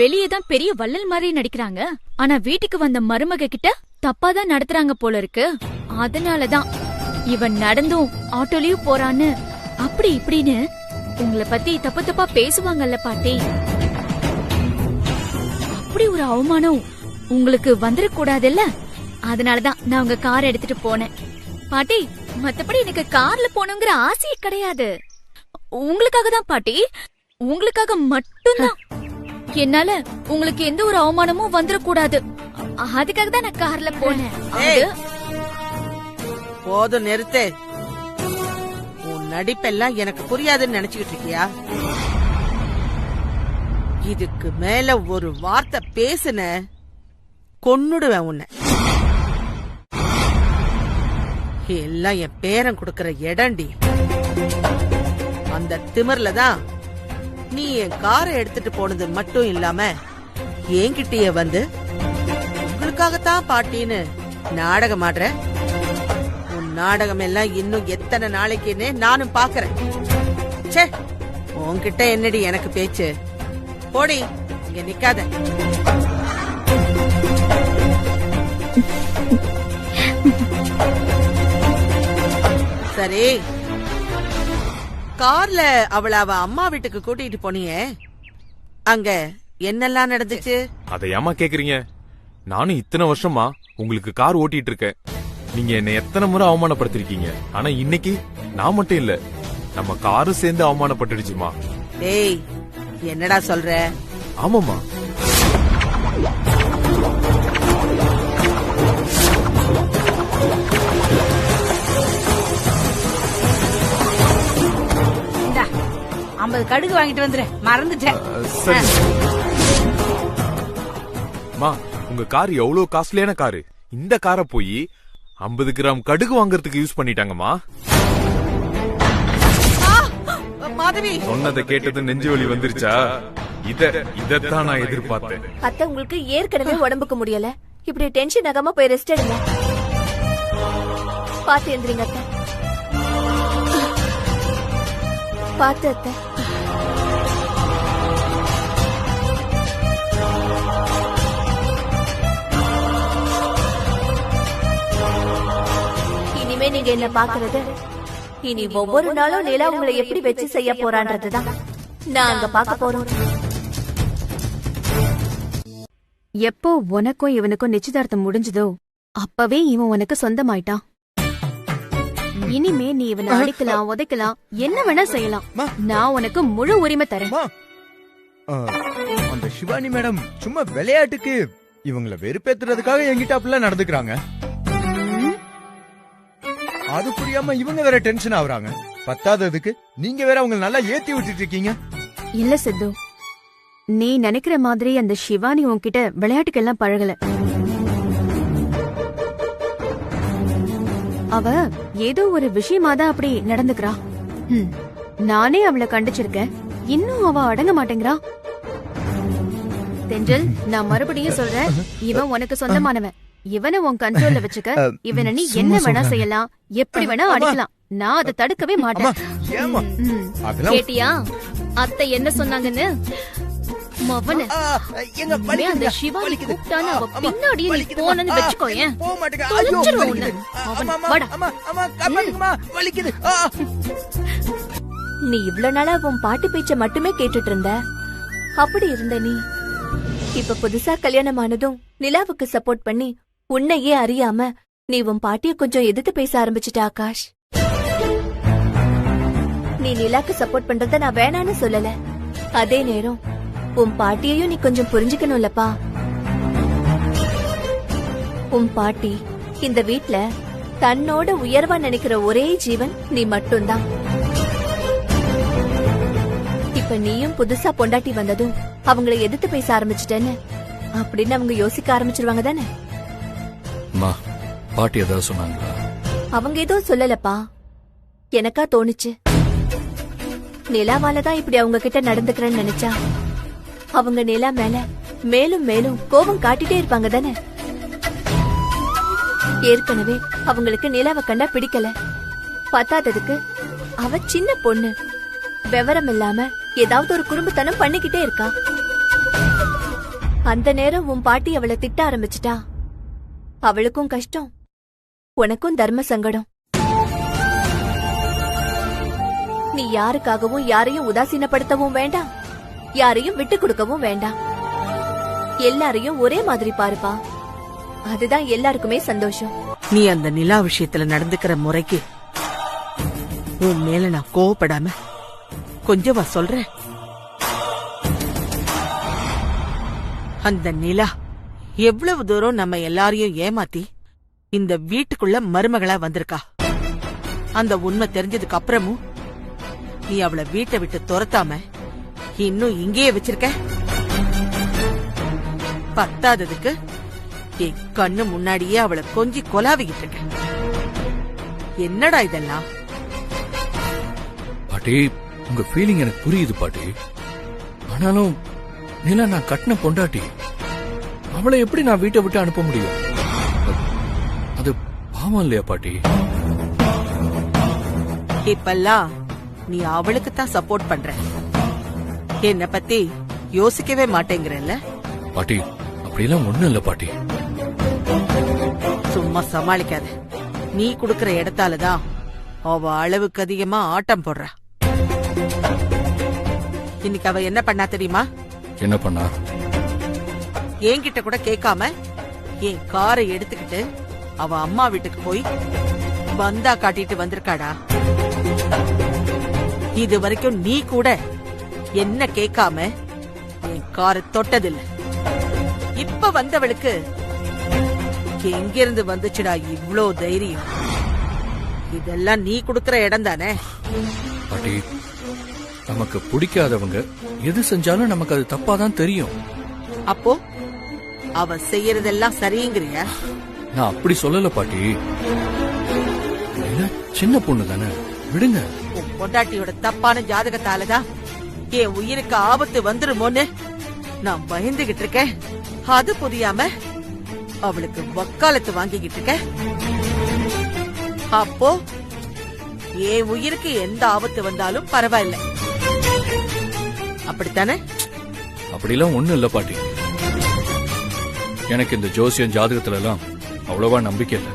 வெளியே தான் பெரிய வள்ளல் மாதிரி நடிக்கிறாங்க, ஆனா வீட்டுக்கு வந்த மருமக கிட்ட தப்பாதான் நடத்துறாங்க போல இருக்கு. அதனாலதான் இவன் நடந்தும் ஆட்டோலயும் போறான்னு அப்படி இப்படின்னு உங்களை பத்தி தப்பு தப்பா பேசுவாங்கல்ல பாட்டி. அப்படி ஒரு அவமானம் உங்களுக்கு வந்துடக்கூடாதுல்ல, அதனாலதான் நான் உங்க கார் எடுத்துட்டு போனேன் பாட்டி. மத்தபடி எனக்கு கார்ல போகணுங்கிற ஆசையே கிடையாது. உங்களுக்காக தான் பாட்டி, உங்களுக்காக மட்டும்தான். என்னால உங்களுக்கு எந்த ஒரு அவமானமும் வந்துடக்கூடாது, அதுக்காக தான் நான் கார்ல போனேன். போதும், நிறுத்து. உன் நடிப்பெல்லாம் எனக்கு புரியாதுன்னு நினைச்சுக்கிட்டு இருக்கியா? இதுக்கு மேல ஒரு வார்த்தை பேசுன கொன்னுடுவேன் உன்னை. எல்லாம் என் பேரன் கொடுக்கற இடண்டி. அந்த திமிர்ல தான் நீ என் காரை எடுத்துட்டு போனது மட்டும் இல்லாம என்கிட்டயே வந்து உங்களுக்காகத்தான் பாட்டின்னு நாடகம் ஆடுற. உன் நாடகம் எல்லாம் இன்னும் எத்தனை நாளைக்குன்னு நானும் பாக்குறேன். சே, உன்கிட்ட என்னடி எனக்கு பேச்சு? போடி, இங்க நிக்காத. சரி, கார்ல அவள அவ அம்மா வீட்டுக்கு கூட்டிட்டு போனியே, அங்க என்னெல்லாம் நடந்துச்சு? அதை ஏமா கேக்குறீங்க? நானும் இத்தனை வருஷமா உங்களுக்கு கார் ஓட்டிட்டு இருக்கேன். நீங்க என்ன எத்தனை முறை அவமானப்படுத்திருக்கீங்க. ஆனா இன்னைக்கு நான் மட்டும் இல்ல, நம்ம காரும் சேர்ந்து அவமானப்பட்டுடுச்சுமா. டேய், என்னடா சொல்ற? ஆமாமா. இந்தா 50 கடுகு வாங்கிட்டு வந்துரு, மறந்துட்டேன். சரி மா, உங்க கார் எவ்வளவு காஸ்ட்லியான காரு. இந்த காரை போய் 50 கிராம் கடுகு வாங்குறதுக்கு யூஸ் பண்ணிட்டாங்கம்மா. மாதவி, சொன்னதை கேட்டது நெஞ்சு வலி வந்துருச்சா? இதத்தான் நான் எதிர்பார்த்தேன். அத்தை, உங்களுக்கு ஏற்கனவே உடம்புக்கு முடியல, இப்படி டென்ஷன் ஆகாம போய் ரெஸ்ட் எடுங்க. பாத்து எந்திரிங்க அத்தை. பாத்து அத்தை. இனிமே நீங்க என்ன பாக்குறது, இனி ஒவ்வொரு நாளும் நிலா உங்களை எப்படி வச்சு செய்ய போறான்றதுதான் நான் அங்க பாக்க போறோம். எப்போ உனக்கும் இவனுக்கும் நிச்சயதார்த்தம் முடிஞ்சதோ அப்பவே இவன் உனக்கு சொந்தமாயிட்டான். இனிமே நீ இவனை அடிக்கலாம், உதைக்கலாம், என்ன வேணா செய்யலாம். நான் உனக்கு முழு உரிமை தரேன். அந்த சிவானி மேடம் சும்மா விளையாட்டுக்கு இவங்களை வெறுப்பேத்துறதுக்காக என்கிட்ட அப்படிலாம் நடந்துக்கிறாங்க. அது புரியாம இவங்க வேற டென்ஷன் ஆகுறாங்க. பத்தாததுக்கு நீங்க வேற அவங்க நல்லா ஏத்தி விட்டுட்டு இருக்கீங்க. இல்ல சித்து, நீ நினைக்கிற மாதிரி அந்த சிவானி உன்கிட்ட விளையாட்டுக்கெல்லாம் பழகல. அவ ஏதோ ஒரு விஷயமாதான் அப்படி நடந்துக்கிறா. நானே அவளை கண்டிச்சிருக்கேன், இன்னும் அவ அடங்க மாட்டேங்கிறா. தென்றல், நான் மறுபடியும் சொல்றேன், இவன் உனக்கு சொந்தமானவன். இவனை உன் கண்ட்ரோல்ல வச்சுக்க. இவனை நீ என்ன வேணா செய்யலாம், எப்படி வேணா அடிக்கலாம். நான் அதை தடுக்கவே மாட்டேன். கேட்டியா அத்தை என்ன சொன்னாங்கன்னு? மவன அந்த சிவானி கூப்பிட்டான்னு அவ பின்னாடியே நீ போனன்னு வச்சுக்கோயேன். நீ இவ்வளவு நாளா உன் பாட்டு பேச்ச மட்டுமே கேட்டுட்டு இருந்த. அப்படி இருந்த நீ இப்ப புதுசா கல்யாணம் ஆனதும் நிலாவுக்கு சப்போர்ட் பண்ணி உன்னையே அறியாம நீ உன் பாட்டிய கொஞ்சம் எதிர்த்து பேச ஆரம்பிச்சிட்ட ஆகாஷ். நீ நிலாக்கு சப்போர்ட் பண்றத நான் வேணான்னு சொல்லல. அதே நேரம் உன் பாட்டியையும் நீ கொஞ்சம் புரிஞ்சுக்கணும்லப்பா. உன் பாட்டி இந்த வீட்ல தன்னோட உயர்வா நினைக்கிற ஒரே ஜீவன் நீ மட்டும்தான். இப்ப நீயும் புதுசா பொண்டாட்டி வந்ததும் அவங்களை எதிர்த்து பேச ஆரம்பிச்சிட்டேன்னு அப்படின்னு அவங்க யோசிக்க ஆரம்பிச்சிருவாங்க தானே? பாட்டி ஏதாவது சொன்னாங்களா? அவங்க எதுவும் சொல்லலப்பா, எனக்கா தோணுச்சு. நிலாவாலதான் இப்படி அவங்க கிட்ட நடந்துக்கிறேன்னு நினைச்சா அவங்க நிலா மேல மேலும் மேலும் கோபம் காட்டிட்டே இருப்பாங்க தானே? ஏற்கனவே அவங்களுக்கு நிலாவை கண்டா பிடிக்கல. பத்தாததுக்கு அவ சின்ன பொண்ணு, விவரம் இல்லாம ஏதாவது ஒரு குறும்புத்தனம் பண்ணிக்கிட்டே இருக்கா. அந்த நேரம் உன் பாட்டி அவளை திட்ட ஆரம்பிச்சிட்டா. அவளுக்கும் கஷ்டம், உனக்கும் தர்ம சங்கடம். நீ யாருக்காகவும் யாரையும் உதாசீனப்படுத்தவும் வேண்டாம், யாரையும் விட்டு கொடுக்கவும் வேண்டாம். எல்லாரையும் ஒரே மாதிரி பாருப்பா, அதுதான் எல்லாருக்குமே சந்தோஷம். நீ அந்த நிலா விஷயத்துல நடந்துக்கிற முறைக்கு உன் மேல நான் கோவப்படாம கொஞ்சமா சொல்றேன். அந்த நிலா எவ்வளவு தூரம் நம்ம எல்லாரையும் ஏமாத்தி இந்த வீட்டுக்குள்ள மருமகளா வந்திருக்கா. அந்த உண்மை தெரிஞ்சதுக்கு அப்புறமும் நீ அவளை வீட்டை விட்டு துரத்தாம இன்னும் இங்கேயே வச்சிருக்க. பத்தாததுக்கு என் கண்ணு முன்னாடியே அவளை கொஞ்சி கொலாவிக்கிட்டு இருக்க. என்னடா இதெல்லாம்? பாட்டி, உங்க ஃபீலிங் எனக்கு புரியுது பாட்டி. ஆனாலும் நிலா நான் கட்டின பொண்டாட்டி, அவளை எப்படி நான் வீட்டை விட்டு அனுப்ப முடியும்? அது பாவம் இல்லையா பாட்டி? இப்பெல்லாம் நீ அவளுக்கு தான் சப்போர்ட் பண்ற, என்ன பத்தி யோசிக்கவே மாட்டேங்கிறல்ல பாட்டி? அப்படியெல்லாம் ஒண்ணும் இல்ல பாட்டி. சும்மா சமாளிக்காத. நீ குடுக்கற இடத்தாலதான் அவ அளவுக்கு அதிகமா ஆட்டம் போடுறா. இன்னைக்கு அவ என்ன பண்ணா தெரியுமா? என்ன பண்ணா? என்கிட்ட கூட கேட்காம என் காரை எடுத்துக்கிட்டு அவ அம்மா வீட்டுக்கு போய் பந்தா காட்டிட்டு வந்திருக்காடா. இது வரைக்கும் நீ கூட என்ன கேட்காம என் காரை தொட்டதில்லை. இப்ப வந்தவளுக்கு எங்கிருந்து வந்துச்சுடா இவ்ளோ தைரியம்? இதெல்லாம் நீ குடுக்கற இடம் தானே? பாட்டி, நமக்கு பிடிக்காதவங்க எது செஞ்சாலும் நமக்கு அது தப்பாதான் தெரியும். அப்போ அவ செய்யறதெல்லாம் சரிங்கிறிய? நான் அப்படி சொல்லல பாட்டி. சின்ன பொண்ணு தானே, விடுங்க. உன் பொண்டாட்டியோட தப்பான ஜாதகத்தாலதான் என் உயிருக்கு ஆபத்து வந்துருமோன்னு நான் பயந்துகிட்டு இருக்கேன். அது புரியாம அவளுக்கு வக்காலத்து வாங்கிக்கிட்டு இருக்க. அப்போ என் உயிருக்கு எந்த ஆபத்து வந்தாலும் பரவாயில்ல, அப்படித்தானே? அப்படிலாம் ஒண்ணும் இல்ல பாட்டி. எனக்கு இந்த ஜோசியம் ஜாதகத்துல எல்லாம் அவ்வளவா நம்பிக்கை இல்ல.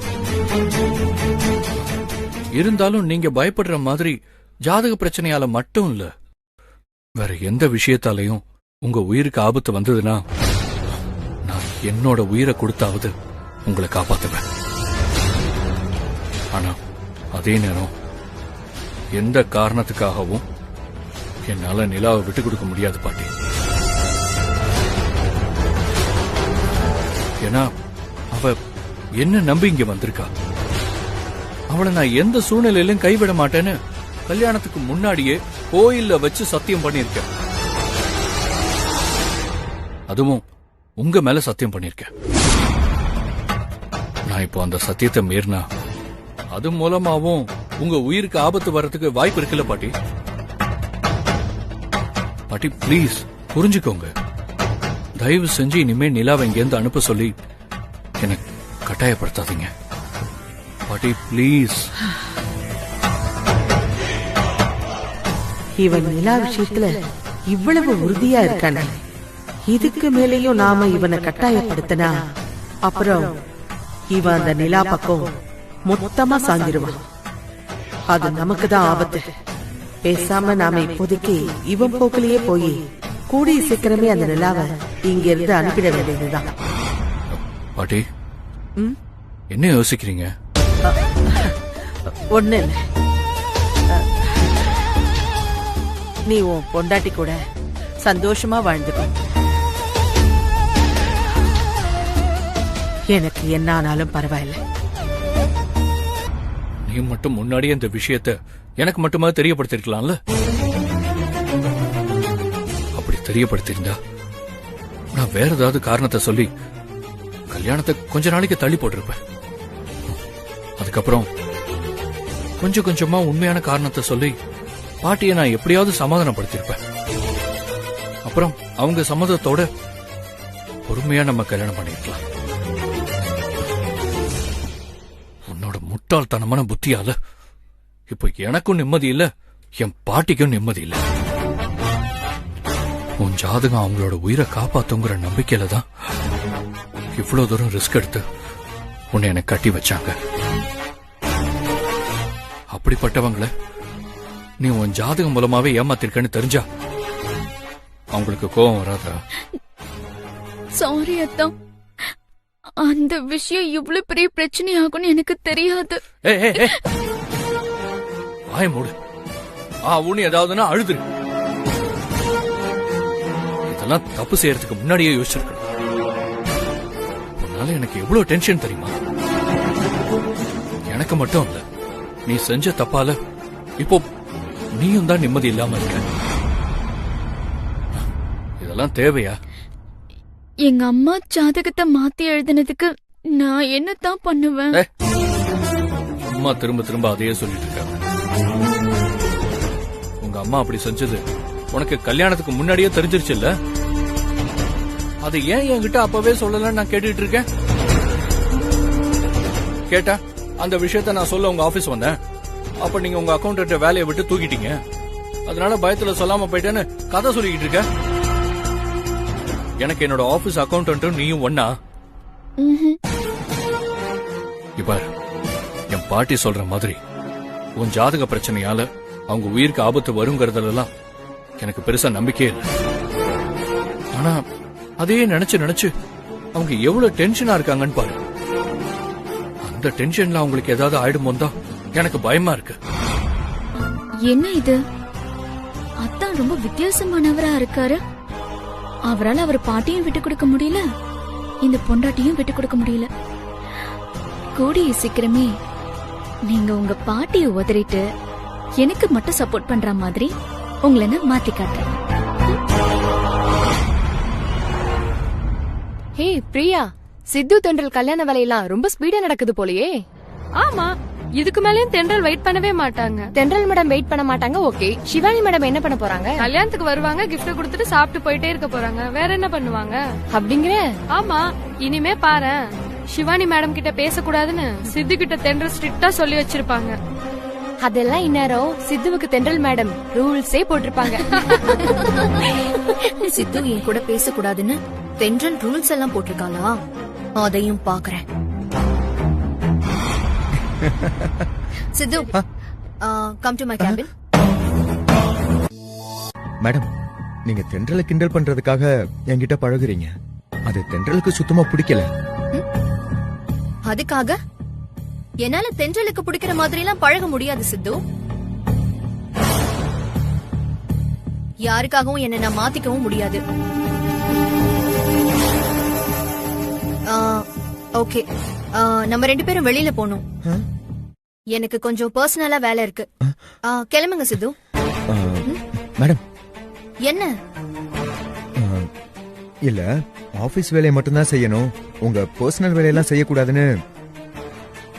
இருந்தாலும் நீங்க பயப்படுற மாதிரி ஜாதக பிரச்சனையால மட்டும் இல்ல, வேற எந்த விஷயத்தாலையும் உங்க உயிருக்கு ஆபத்து வந்ததுன்னா நான் என்னோட உயிரை கொடுத்தாவது உங்களை காப்பாத்துவேன். ஆனா அதே நேரம் எந்த காரணத்துக்காகவும் என்னால நிலாவை விட்டு கொடுக்க முடியாது பாட்டி. ஏன்னா அவ என்ன நம்பி இங்க வந்திருக்கா. அவளை நான் எந்த சூழ்நிலையிலும் கைவிட மாட்டேன்னு கல்யாணத்துக்கு முன்னாடியே கோயில்ல வச்சு சத்தியம் பண்ணிருக்கேன். அதுவும் உங்க மேல சத்தியம் பண்ணிருக்கேன். நான் இப்போ அந்த சத்தியத்தை மீறினா அது மூலமாவும் உங்க உயிருக்கு ஆபத்து வர்றதுக்கு வாய்ப்பு இருக்குல்ல பாட்டி. பாட்டி பிளீஸ் புரிஞ்சுக்கோங்க. தயவு செஞ்சு இனிமே நிலாவை இங்கேருந்து அனுப்ப சொல்லி எனக்கு கட்டாயப்படுத்தாதீங்க பாட்டி, பிளீஸ். இவன் நிலா விஷயத்துல இவ்வளவு உறுதியா இருக்கானே, இதுக்கு மேலேயும் நாம இவனை கட்டாயப்படுத்தினா அப்புறம் இவன் அந்த நிலா பக்கம் மொத்தமா சாஞ்சிருவான். அது நமக்கு தான் ஆபத்து. பேசாம நாம இப்போதைக்கு இவன் போக்கிலேயே போய் கூடிய சீக்கிரமே அந்த நிலாவை இங்க இருந்து அனுப்பிட வேண்டியதுதான். பாட்டி, என்ன யோசிக்கிறீங்க? ஒண்ணு இல்ல, நீ உன் பொண்டாட்டி கூட சந்தோஷமா வாழ்ந்துக்க. எனக்கு என்ன ஆனாலும் பரவாயில்ல. நீ மட்டும் முன்னாடியே இந்த விஷயத்தை எனக்கு மட்டுமா தெரியப்படுத்திருக்கலாம்ல? அப்படி தெரியப்படுத்திருந்தா நான் வேற ஏதாவது காரணத்தை சொல்லி கல்யாணத்தை கொஞ்ச நாளைக்கு தள்ளி போட்டிருப்பேன். அதுக்கப்புறம் கொஞ்சம் கொஞ்சமா உண்மையான காரணத்தை சொல்லி பாட்டியை நான் எப்படியாவது சமாதானப்படுத்திருப்பேன். அப்புறம் அவங்க சம்மதத்தோட பொறுமையா நம்ம கல்யாணம் பண்ணிருக்கலாம். உன்னோட முட்டாள்தனமான புத்தியால இப்ப எனக்கும் நிம்மதி இல்ல, என் பாட்டிக்கும் நிம்மதி இல்ல. உன் ஜாதகம் அவங்களோட உயிரை காப்பாத்துங்கிற நம்பிக்கையில தான் இவ்வளவு தூரம் ரிஸ்க் எடுத்து உன்னை எனக்கு கட்டி வச்சாங்க. அப்படிப்பட்டவங்கள நீ உன் ஜாதகம் மூலமாவே ஏமாத்திருக்கன்னு தெரிஞ்சா அவங்களுக்கு கோபம் வராதா? சாரி அத்தா, அந்த விஷயம் இவ்வளவு பெரிய பிரச்சனை ஆகும்னு எனக்கு தெரியாது. வாய மூடு. உன்னு ஏதாவதுன்னா அழுதுரு. இதெல்லாம் தப்பு செய்யறதுக்கு முன்னாடியே யோசிச்சிருக்கணும். உன்னால எனக்கு எவ்வளவு டென்ஷன் தெரியுமா? எனக்கு மட்டும் இல்ல, நீ செஞ்ச தப்பால இப்போ நீயும் தான் நிம்மதி இல்லாம இருக்க. இதெல்லாம் தேவையா? எங்க அம்மா ஜாதகத்தை மாத்தி எழுதினதுக்கு நான் என்னத்தான் பண்ணுவேன்? அம்மா திரும்ப திரும்ப அதையே சொல்லிட்டு இருக்காங்க. உங்க அம்மா அப்படி செஞ்சது உனக்கு கல்யாணத்துக்கு முன்னாடியே தெரிஞ்சிருச்சு இல்ல? அது ஏன் என்கிட்ட அப்பவே சொல்லலன்னு நான் கேட்டுட்டு இருக்கேன். கேட்டா அந்த விஷயத்த நான் சொல்ல உங்க ஆபீஸ் வந்தேன். அப்ப நீங்க உங்க அக்கௌண்ட் வேலையை விட்டு தூக்கிட்டீங்க. அதனால பயத்துல சொல்லாம போயிட்டேன்னு கதை சொல்லிக்கிட்டு இருக்க. எனக்கு என்னோட ஆபீஸ் அக்கௌண்ட் நீயும் ஒன்னா? இப்ப என் பாட்டி சொல்ற மாதிரி உன் ஜாதக பிரச்சனையால அவங்க உயிருக்கு ஆபத்து வருங்கிறதுலாம் எனக்கு பெருசா நம்பிக்கையே இல்லை. ஆனா அதையே நினைச்சு அவங்க எவ்வளவு டென்ஷனா இருக்காங்கன்னு பாரு. அந்த டென்ஷன்ல அவங்களுக்கு ஏதாவது ஆயிடுமோன்னு தான் எனக்கு பயமா இருக்கு. என்ன இது? அத்தான் ரொம்ப வித்தியாசமானவரா இருக்காரு. அவரால் அவர் பாட்டியும் விட்டு கொடுக்க முடியல, இந்த பொண்டாட்டியும் விட்டு கொடுக்க முடியல. கூடிய சீக்கிரமே நீங்க உங்க பாட்டிய உதறிட்டு எனக்கு மட்டும் சப்போர்ட் பண்ற மாதிரி உங்களை நான் மாத்தி காட்டுறேன். ஹே பிரியா, சித்து தென்றல் கல்யாண வேலையெல்லாம் ரொம்ப ஸ்பீடா நடக்குது போலயே. ஆமா, இதுக்கு மேலயும் தென்றல் வெயிட் பண்ணவே மாட்டாங்க. தென்றல் மேடம் வெயிட் பண்ண மாட்டாங்க. ஓகே, சிவானி மேடம் என்ன பண்ண போறாங்க? கல்யாணத்துக்கு வருவாங்க, கிஃப்ட் கொடுத்துட்டு சாப்பிட்டு போயிட்டே இருக்க போறாங்க. வேற என்ன பண்ணுவாங்க அப்படிங்கிற? ஆமா, இனிமே பாரு, சிவானி மேடம் கிட்ட பேசக்கூடாதுன்னு சித்து கிட்ட தென்றல் ஸ்ட்ரிக்ட்டா சொல்லி வச்சிருப்பாங்க. அதெல்லாம் இந்நேரம் சித்துவுக்கு தென்றல் மேடம் ரூல்ஸே போட்டிருப்பாங்க. சித்து என் கூட பேசக்கூடாதுன்னு தென்றல் ரூல்ஸ் எல்லாம் போட்டிருக்காளா? அதையும் பாக்குறேன். Sidhu, come to my cabin. Madam, நீங்க தென்றலை கிண்டல் பண்றதுக்காக என்கிட்ட பழகுறீங்க. அது தென்றலுக்கு சுத்தமா பிடிக்கல. அதுக்காக என்னால தென்றலுக்கு பிடிக்கிற மாதிரி எல்லாம் பழக முடியாது சித்து. யாருக்காகவும் என்ன நான் மாத்திக்கவும் முடியாது. ஓகே, நம்ம 2 பேரும் வெளியில போகணும். எனக்கு கொஞ்சம் பர்சனலா வேலை இருக்கு. கிளம்புங்க சித்து. மேடம், என்ன? இல்ல, ஆபீஸ் வேலையை மட்டும்தான் செய்யணும், உங்க பர்சனல் வேலையெல்லாம் செய்யக்கூடாதுன்னு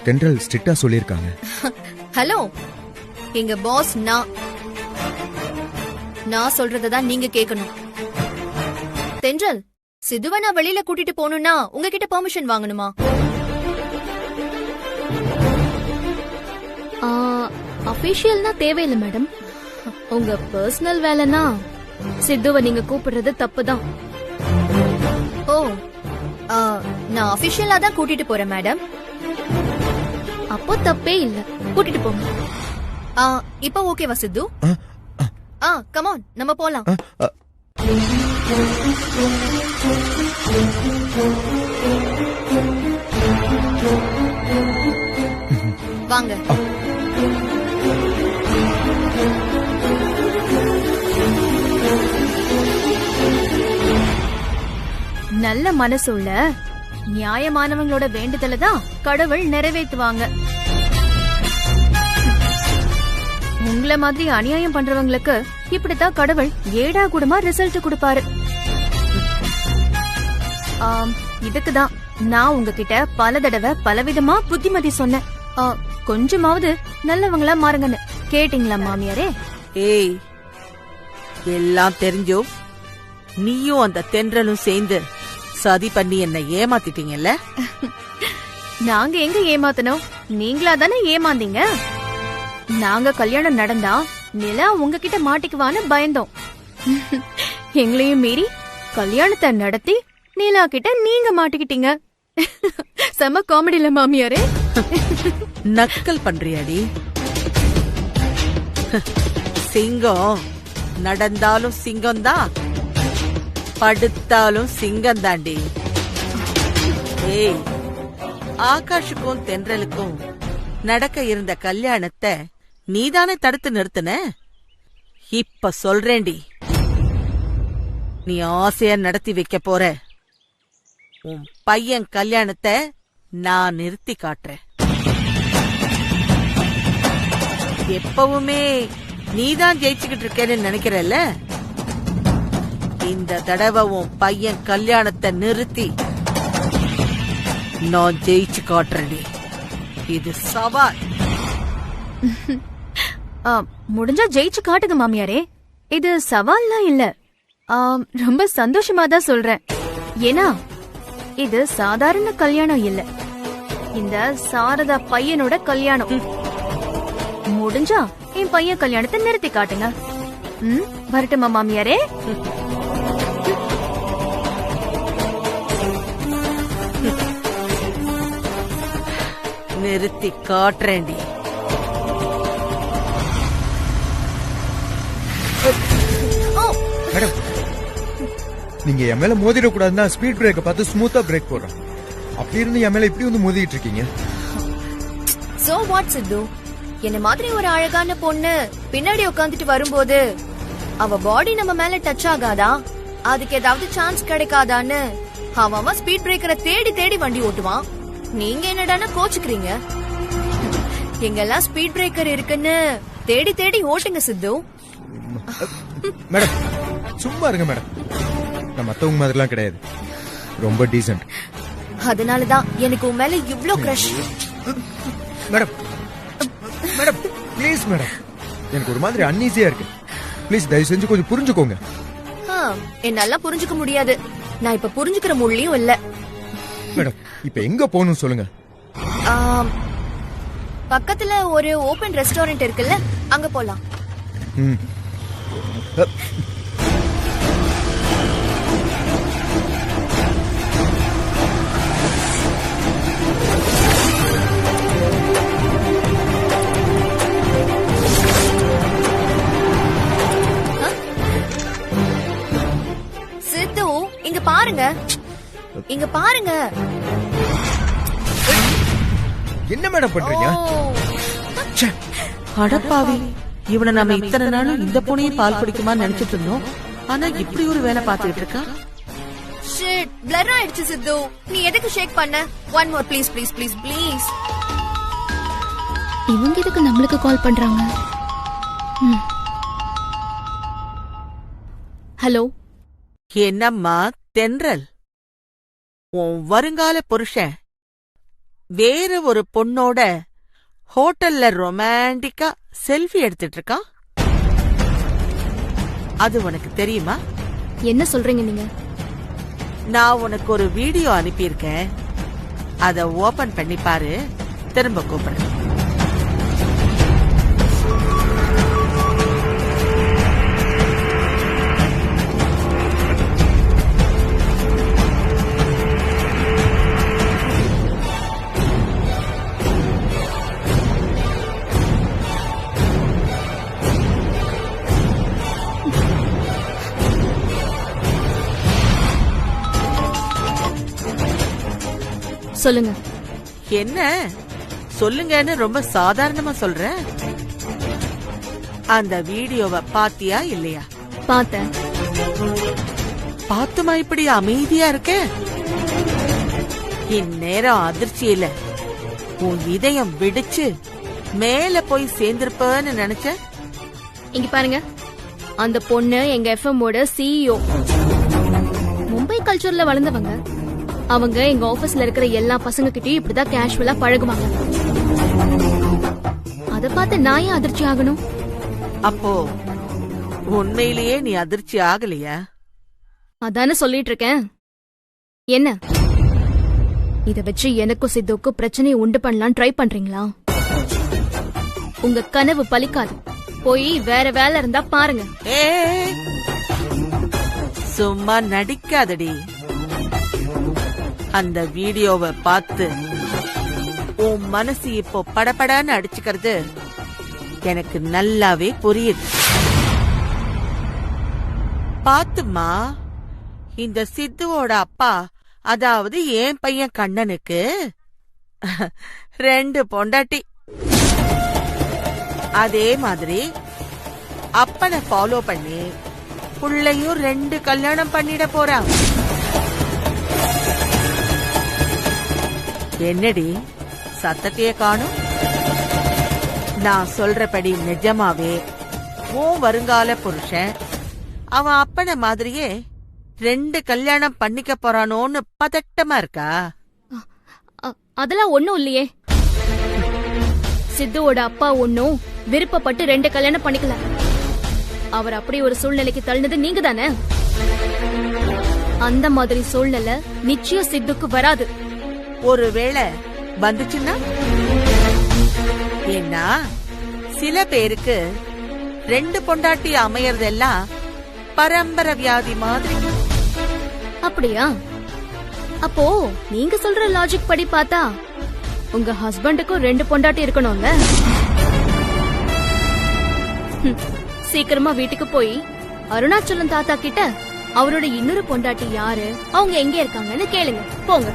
தென்றல் ஸ்ட்ரிக்ட்டா சொல்லிருக்காங்க. ஹலோ, எங்க பாஸ் நான் சொல்றதான் நீங்க கேட்கணும். தென்றல், சித்துவை நான் வெளியில கூட்டிட்டு போகணும்னா உங்ககிட்ட பெர்மிஷன் வாங்கணுமா? அபிஷியல்னா தேவையில்லை மேடம். உங்க பர்சனல் வேலைனா சித்துவை நீங்க கூப்பிடுறது தப்புதான். ஓ, நான் அபிஷியலா தான் கூட்டிட்டு போறேன் மேடம். அப்போ தப்பே இல்ல, கூட்டிட்டு போங்க. இப்போ ஓகேவா சித்து? கம் ஆன், நம்ம போலாம். வாங்க. நல்ல மனசுள்ள நியாயமானவங்களோட வேண்டுதலை தான் கடவுள் நிறைவேற்றுவாங்க. உங்கள மாதிரி அநியாயம் பண்றவங்களுக்கு இப்படித்தான் கடவுள் ஏடா கூடமா ரிசல்ட் கொடுப்பாரு. இதுக்குதான் நான் உங்ககிட்ட பல தடவை பலவிதமா புத்திமதி சொன்னேன். கொஞ்சமாவது நல்லவங்களா மாறுங்கன்னு. கேட்டீங்களா மாமியாரே? ஏய், எல்லாம் தெரிஞ்சோ நீயும் அந்த தென்றலும் சேர்ந்து சதி பண்ணி என்ன ஏமாத்திட்டீங்கல்ல? நாங்க எங்க ஏமாத்தனோம், நீங்களா தானே ஏமாந்தீங்க. நாங்க கல்யாணம் நடந்தா நிலா உங்ககிட்ட மாட்டிக்குவான்னு பயந்தோம். எங்களையும் மீறி கல்யாணத்தை நடத்தி நிலா கிட்ட நீங்க மாட்டிக்கிட்டீங்க. செம காமெடியில மாமியாரே. நக்கல் பண்றியாடி? சிங்கம் நடந்தாலும் சிங்கம் தான், படுத்தாலும் சிங்கம் தாண்டி. ஏய், ஆகாஷுக்கும் தென்றலுக்கும் நடக்க இருந்த கல்யாணத்தை நீதானே தடுத்து நிறுத்தின. இப்ப சொல்றேன்டி, நீ ஆசையா நடத்தி வைக்க போற உன் பையன் கல்யாணத்தை நான் நிறுத்தி காட்டுறேன். எப்பவுமே நீதான் ஜெயிச்சுக்கிட்டு இருக்கேன்னு நினைக்கிறல்ல, இந்த தடவை உன் பையன் கல்யாணத்தை நிறுத்தி நான் ஜெயிச்சு காட்டுறேன். இது சவால். முடிஞ்சா ஜெயிச்சு காட்டுங்க மாமியாரே. இது சவால்லாம் இல்ல, ரொம்ப சந்தோஷமா தான் சொல்றேன். ஏன்னா இது சாதாரண கல்யாணம் இல்ல, இந்த சாரதா பையனோட கல்யாணம். முடிஞ்சா என் பையன் கல்யாணத்தை நிறுத்தி காட்டுங்க. வரட்டுமா மாமியாரே? நிறுத்தி காட்டுறேன்டி. மேடம் நீங்க என் மேல மோதிடக்கூடாதுன்னா ஸ்பீட் பிரேக்கை பார்த்து ஸ்மூத்தா பிரேக் போடுறேன். அப்படி இருந்து என் மேல இப்படி வந்து மோதிட்டு இருக்கீங்க. சோ வாட் சித்து, என்ன மாதிரி ஒரு அழகான பொண்ணு பின்னாடி உட்காந்துட்டு வரும்போது அவ பாடி நம்ம மேல டச் ஆகாதா, அதுக்கு ஏதாவது சான்ஸ் கிடைக்காதான்னு அவன் ஸ்பீட் பிரேக்கரை தேடி தேடி வண்டி ஓட்டுவான். நீங்க என்னடானா கோச்சுக்கிறீங்க. எங்கெல்லாம் ஸ்பீட் பிரேக்கர் இருக்குன்னு தேடி தேடி ஓட்டுங்க சித்து. மேடம் சும்மா இருங்க மேடம், நான் மத்தவங்க மாதிரிலாம் கிடையாது, ரொம்ப டீசென்ட். அதனாலதான் எனக்கு உன் மேல இவ்ளோ crush. Madam madam please madam, எனக்கு ஒரு மாதிரி அன்ஈஸியா இருக்கு. ப்ளீஸ் தயவு செஞ்சு கொஞ்சம் புரிஞ்சுக்கோங்க. என்னால புரிஞ்சுக்க முடியாது. நான் இப்ப புரிஞ்சுக்கிற முடியும் இல்ல. மேடம் இப்ப எங்க போகணும் சொல்லுங்க. பக்கத்துல ஒரு ஓபன் ரெஸ்டாரண்ட் இருக்குல்ல, அங்க போலாம். சித்து இங்க பாருங்க, இங்க பாருங்க. என்ன மேடம் பண்றீங்க? அடப்பாவி, இவனை நம்ம இத்தனை நாளும் இந்த பொண்ணையும் பால் குடிக்குமான்னு நினைச்சிட்டு இருந்தோம். ஆனா இப்படி ஒரு வேலை பார்த்துட்டு இருக்கா. ஷிட், பிளர் ஆயிடுச்சு சித்து. நீ எதுக்கு ஷேக் பண்ண? One more please please please please. இவங்க எதுக்கு நம்மளுக்கு கால் பண்றாங்க? ஹலோ, என்னம்மா தென்றல், உன் வருங்கால புருஷன் வேற ஒரு பொண்ணோட ஹோட்டல்ல ரொமான்டிக்கா செல்ஃபி எடுத்துட்டு இருக்கான். அது உனக்கு தெரியுமா? என்ன சொல்றீங்க நீங்க? நான் உனக்கு ஒரு வீடியோ அனுப்பியிருக்கேன், அத ஓபன் பண்ணி பாரு. திரும்ப கூப்பிடு. சொல்லுங்க. என்ன சொல்லுங்கன்னு ரொம்ப சாதாரணமா சொல்ற. அந்த வீடியோவை பாத்தியா இல்லையா? பார்த்தேன். பாத்துமா இப்படி அமைதியா இருக்க? இந்நேரம் அதிர்ச்சியில உன் இதயம் வெடிச்சு மேல போய் சேர்ந்திருப்பன்னு நினைச்ச. இங்க பாருங்க, அந்த பொண்ணு எங்க எஃப்எம் ஓட சிஇஓ. மும்பை கல்ச்சர்ல வளர்ந்தவங்க. அவங்க எங்க ஆபீஸ்ல இருக்கிற எல்லா பசங்க கிட்டயும் இப்படிதான் கேஷுவலா பழகுவாங்க. அத பார்த்து நான் ஏன் அதிர்ச்சி ஆகணும்? அப்போ உண்மையிலேயே நீ அதிர்ச்சி ஆகலையா? அதானே சொல்லிட்டு இருக்கேன். என்ன இத வச்சு எனக்கும் சித்துக்கும் பிரச்சனையை உண்டு பண்ணலாம் ட்ரை பண்றீங்களா? உங்க கனவு பலிக்காது. போய் வேற வேலை இருந்தா பாருங்க. சும்மா நடிக்காதடி. அந்த வீடியோவை பார்த்து உன் மனசு இப்போ படபடன்னு அடிச்சுக்கிறது எனக்கு நல்லாவே புரியுது. பாத்துமா, இந்த சித்துவோட அப்பா, அதாவது என் பையன் கண்ணனுக்கு 2 பொண்டாட்டி. அதே மாதிரி அப்பனை ஃபாலோ பண்ணி புள்ளையும் 2 கல்யாணம் பண்ணிட போறான். என்னடி சத்தத்தையே காணும்? நான் சொல்றபடி நிஜமாவே உன் வருங்கால புருஷன் அவன் அப்பன மாதிரியே 2 கல்யாணம் பண்ணிக்க போறானோன்னு பதட்டமா இருக்கா? அதெல்லாம் ஒண்ணும் இல்லையே. சித்துவோட அப்பா ஒன்னும் விருப்பப்பட்டு 2 கல்யாணம் பண்ணிக்கல. அவர் அப்படி ஒரு சூழ்நிலைக்கு தள்ளினது நீங்க தானே. அந்த மாதிரி சூழ்நிலை நிச்சயம் சித்துக்கு வராது. ஒருவேளை வந்துச்சுன்னா? ஏன்னா சில பேருக்கு 2 பொண்டாட்டி அமையறதெல்லாம் பரம்பரை வியாதி மாதிரி. அப்படியா? அப்போ நீங்க சொல்ற லாஜிக் படி பார்த்தா உங்க ஹஸ்பண்டுக்கும் 2 பொண்டாட்டி இருக்கணும்ல. சீக்கிரமா வீட்டுக்கு போய் அருணாச்சலம் தாத்தா கிட்ட அவரோட இன்னொரு பொண்டாட்டி யாரு, அவங்க எங்க இருக்காங்கன்னு கேளுங்க. போங்க.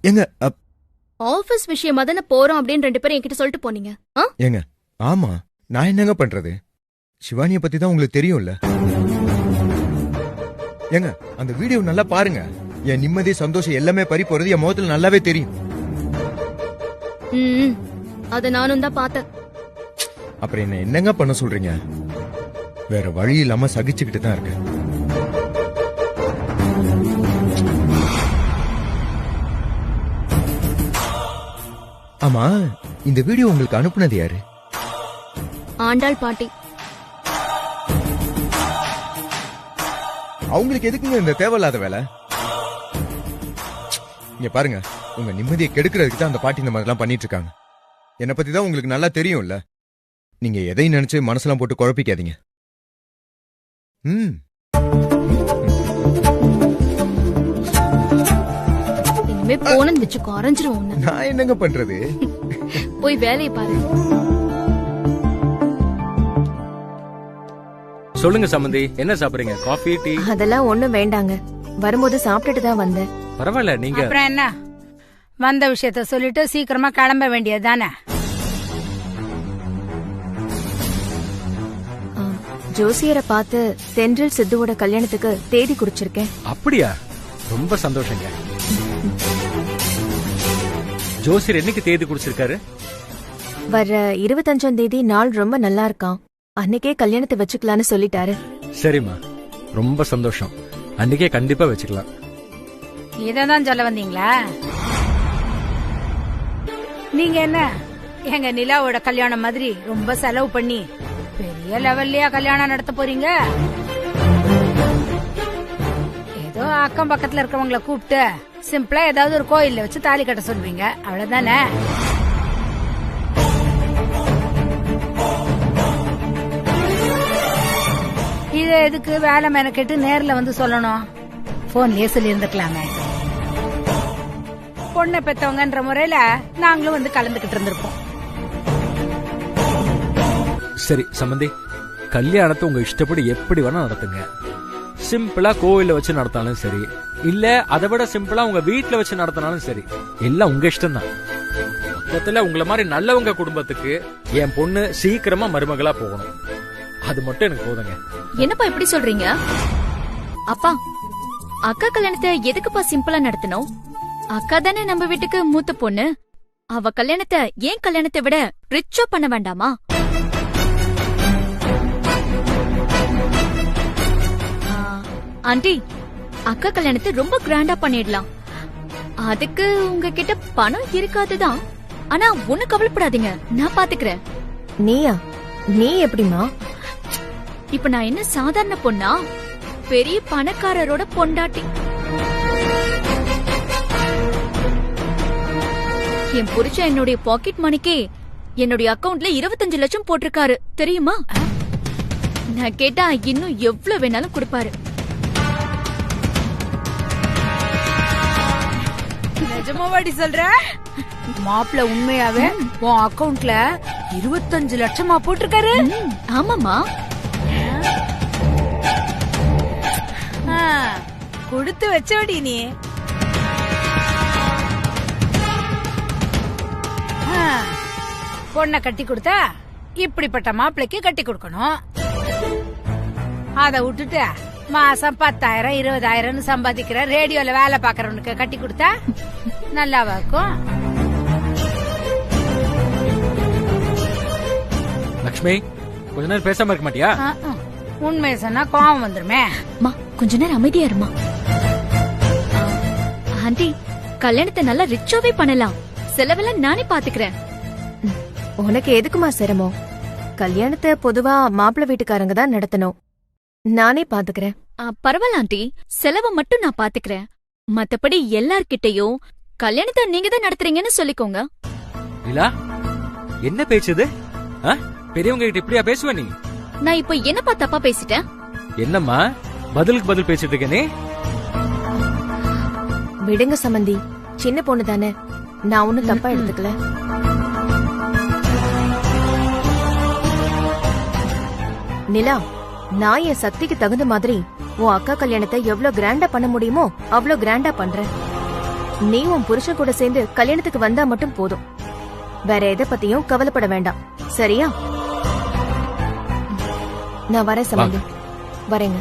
எங்க ஆபீஸ் விஷயமா தானே போறோம் அப்படின்னு 2 பேரும் என்கிட்ட சொல்லிட்டு போனீங்க. ஏங்க ஆமா, நான் என்னங்க பண்றது? சிவானிய பத்தி தான் உங்களுக்கு தெரியும்ல. ஏங்க அந்த வீடியோ நல்லா பாருங்க. என் நிம்மதி சந்தோஷம் எல்லாமே பறி போறது என் முகத்துல நல்லாவே தெரியும். அத நானும் தான் பார்த்தேன். அப்புறம் என்ன என்னங்க பண்ண சொல்றீங்க? வேற வழி இல்லாம சகிச்சுக்கிட்டு தான் இருக்கேன். ஆமா, இந்த வீடியோ உங்களுக்கு அனுப்புனது யாரு? ஆண்டாள் பாட்டி. அவங்களுக்கு எதுக்குங்க இந்த தேவையில்லாத வேலை? இங்க பாருங்க, உங்க நிம்மதியை கெடுக்கிறதுக்கு தான் அந்த பாட்டி இந்த மாதிரிலாம் பண்ணிட்டு இருக்காங்க. என்னை பத்தி தான் உங்களுக்கு நல்லா தெரியும்ல. நீங்க எதையும் நினைச்சு மனசெல்லாம் போட்டு குழப்பிக்காதீங்க. இனிமே போனன்னு வச்சுக்கோ, அரைஞ்சிரும். நான் என்னங்க பண்றது? போய் வேலையை பாரு. சொல்லுங்க சம்பந்தி, என்ன சாப்பிடுறீங்க? Coffee, tea? அதெல்லாம் ஒண்ணும் வேண்டாங்க. வரும்போது சாப்பிட்டுட்டு தான் வந்தேன். பரவாயில்ல, நீங்க அப்புறம் என்ன, வந்த விஷயத்த சொல்லிட்டு சீக்கிரமா கிளம்ப வேண்டியது தானே? ஜோசியரை பார்த்து தென்றல் சித்துவோட கல்யாணத்துக்கு தேதி குறிச்சிருக்கேன். அப்படியா? ரொம்ப சந்தோஷங்க. ஜோசியர் என்னைக்கு தேதி குறிச்சிருக்காரு? வர 25ஆம் தேதி நாள் ரொம்ப நல்லா இருக்கான். அன்னைக்கே கல்யாணத்தை வச்சுக்கலான்னு சொல்லிட்டாரு. சரிம்மா, ரொம்ப சந்தோஷம். அன்னைக்கே கண்டிப்பா வச்சுக்கலாம். இததான் சொல்ல வந்தீங்களா? நீங்க என்ன எங்க நிலாவோட கல்யாணம் மாதிரி ரொம்ப செலவு பண்ணி பெரிய லெவல்லயா கல்யாணம் நடத்த போறீங்க? ஏதோ அக்கம் பக்கத்துல இருக்கிறவங்கள கூப்பிட்டு சிம்பிளா ஏதாவது ஒரு கோயில்ல வச்சு தாலி கட்ட சொல்வீங்க, அவ்வளவுதானே? இத எதுக்கு வேலை மெனக்கெட்டு நேர்ல வந்து சொல்லணும்? போன்லயே சொல்லி இருந்துக்கலாமே. பொண்ணை பெத்தவங்கன்ற முறையில நாங்களும் வந்து கலந்துகிட்டு இருந்திருப்போம். சரி சம்பந்தி, கல்யாணத்தை உங்க இஷ்டப்படி எப்படி வேணா நடத்துங்க. சிம்பிளா கோவில வச்சு நடத்தாலும் சரி, இல்ல அதை விட சிம்பிளா உங்க வீட்டுல வச்சு நடத்தினாலும் சரி, எல்லாம் உங்க இஷ்டம் தான். மொத்தத்துல உங்களை மாதிரி நல்லவங்க குடும்பத்துக்கு என் பொண்ணு சீக்கிரமா மருமகளா போகணும். அது மட்டும் எனக்கு போதுங்க. என்னப்பா இப்படி சொல்றீங்க? அப்பா, அக்கா கல்யாணத்தை எதுக்குப்பா சிம்பிளா நடத்தணும்? அக்கா தானே நம்ம வீட்டுக்கு மூத்த பொண்ணு. அவ கல்யாணத்தை ஏன் கல்யாணத்தை விட ரிச்சா பண்ண வேண்டாமா? ஆண்டி, அக்கா கல்யாணத்தை ரொம்ப கிராண்டா பண்ணிடலாம். அதுக்கு உங்ககிட்ட பணம் இருக்காதுதான். ஆனா ஒண்ணு கவலைப்படாதீங்க, நான் பாத்துக்கிறேன். நீயா? நீ எப்படிமா? இப்ப நான் என்ன சாதாரண பொண்ணா? பெரிய பணக்காரரோட பொண்டாட்டி. என் புருஷன் என்னுடைய பாக்கெட் மணிக்கே என்னுடைய அக்கவுண்ட்ல 25 லட்சம் போட்டிருக்காரு, தெரியுமா? நான் கேட்டா இன்னும் எவ்வளவு வேணாலும் கொடுப்பாரு. நிஜமாவாடி சொல்ற? மாப்பிள்ள உண்மையாவே உன் அக்கவுண்ட்ல 25 லட்சமா போட்டிருக்காரு? ஆமாமா. கொடுத்து வச்சோடி நீ. பொண்ண கட்டி கொடுத்தா இப்படிப்பட்ட மாப்பிள்ளைக்கு கட்டி கொடுக்கணும். அத விட்டுட்டு மாசம் 10,000 20,000 சம்பாதிக்கிற ரேடியோல வேலை பாக்குறவனுக்கு கட்டி கொடுத்தா நல்லாவா இருக்கும்? லக்ஷ்மி, கொஞ்ச நேரம் பேசாம இருக்க மாட்டியா? உண்மையை சொன்னா கோவம் வந்துருமே. கொஞ்ச நேரம் அமைதியா இருமா. ஆண்டி, கல்யாணத்தை நல்லா ரிச்சாவே பண்ணலாம். செலவெல்லாம் நானே பாத்துக்கிறேன். உனக்கு எதுக்குமா சிரமம்? கல்யாணத்தை பொதுவா மாப்பிள்ளை வீட்டுக்காரங்க தான் நடத்தணும். நானே பாத்துக்கிறேன். பரவாயில்ல ஆண்டி, செலவை மட்டும் நான் பாத்துக்கிறேன். மத்தபடி எல்லார்கிட்டயும் கல்யாணத்தை நீங்க தான் நடத்துறீங்கன்னு சொல்லிக்கோங்க. நிலா, என்ன பேச்சுது? பெரியவங்க கிட்ட இப்படியா பேசுவ நீ? நான் இப்ப என்னப்பா தப்பா பேசிட்டேன்? என்னம்மா, பதிலுக்கு பதில் பேசிட்டு இருக்கேனே. விடுங்க சம்பந்தி, சின்ன பொண்ணு தானே, நான் ஒண்ணும் தப்பா எடுத்துக்கல. நிலா, நான் என் சக்திக்கு தகுந்த மாதிரி உன் அக்கா கல்யாணத்தை எவ்வளவு கிராண்டா பண்ண முடியுமோ அவ்வளவு கிராண்டா பண்றேன். நீ உன் புருஷன் கூட சேர்ந்து கல்யாணத்துக்கு வந்தா மட்டும் போதும். வேற எதை பத்தியும் கவலைப்பட வேண்டாம், சரியா? நான் வரேன் சம்பந்தி, வரேங்க.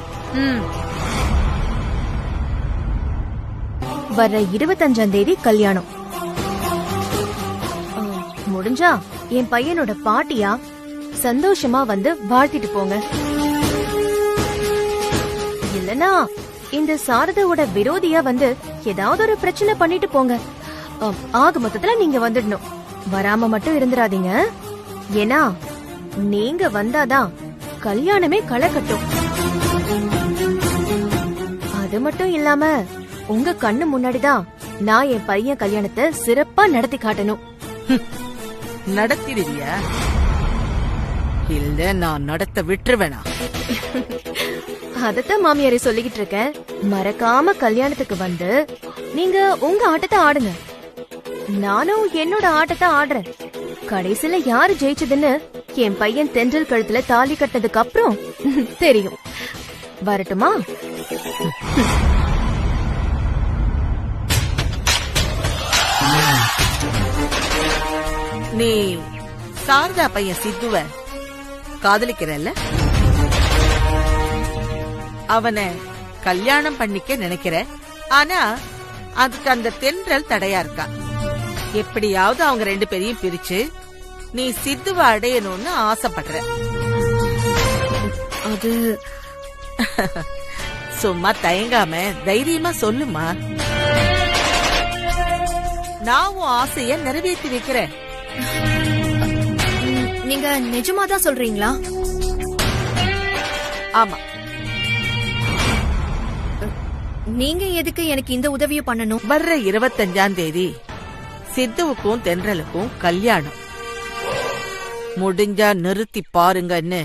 வர்ற 25ஆம் தேதி கல்யாணம். முடிஞ்சா என் பையனோட பாட்டியா சந்தோஷமா வந்து வாழ்த்திட்டு போங்க. இல்லனா இந்த சாரதாவோட விரோதியா வந்து ஏதாவது ஒரு பிரச்சனை பண்ணிட்டு போங்க. ஆக மொத்தத்துல நீங்க வந்துடணும், வராம மட்டும் இருந்துராதீங்க. ஏன்னா நீங்க வந்தாதான் கல்யாணமே களை கட்டும். அது மட்டும் இல்லாம உங்க கண்ணு முன்னாடிதான் நான் என் பையன் கல்யாணத்தை சிறப்பா நடத்தி காட்டணும். நடத்திடுவியா? இல்ல நான் நடத்த விட்டுருவேனா? அதத்தான் மாமியாரே சொல்லிக்கிட்டு இருக்கேன். மறக்காம கல்யாணத்துக்கு வந்து நீங்க உங்க ஆட்டத்தை ஆடுங்க, நானும் என்னோட ஆட்டத்தை ஆடுறேன். கடைசில யாரு ஜெயிச்சதுன்னு என் பையன் தென்றல் கழுத்துல தாலி கட்டதுக்கு அப்புறம் தெரியும். வரட்டுமா? நீ சாரதா பையன் சித்துவ காதலிக்கிறல்ல? அவனை கல்யாணம் பண்ணிக்க நினைக்கிற, ஆனா அதுக்கு அந்த தென்றல் தடையா இருக்கா. எப்படியாவது அவங்க 2 பேரையும் பிரிச்சு நீ சித்துவ அடையணும்னு ஆசைப்படுற. அது சும்மா தயங்காம தைரியமா சொல்லுமா. நான் உன் ஆசைய நிறைவேற்றி வைக்கிறேன். நீங்க நிஜமாதான் சொல்றீங்களா? ஆமா. நீங்க எதுக்கு எனக்கு இந்த உதவியை பண்ணணும்? வர்ற 25ஆம் தேதி சித்துவுக்கும் தென்றலுக்கும் கல்யாணம். முடிஞ்சா நிறுத்தி பாருங்கன்னு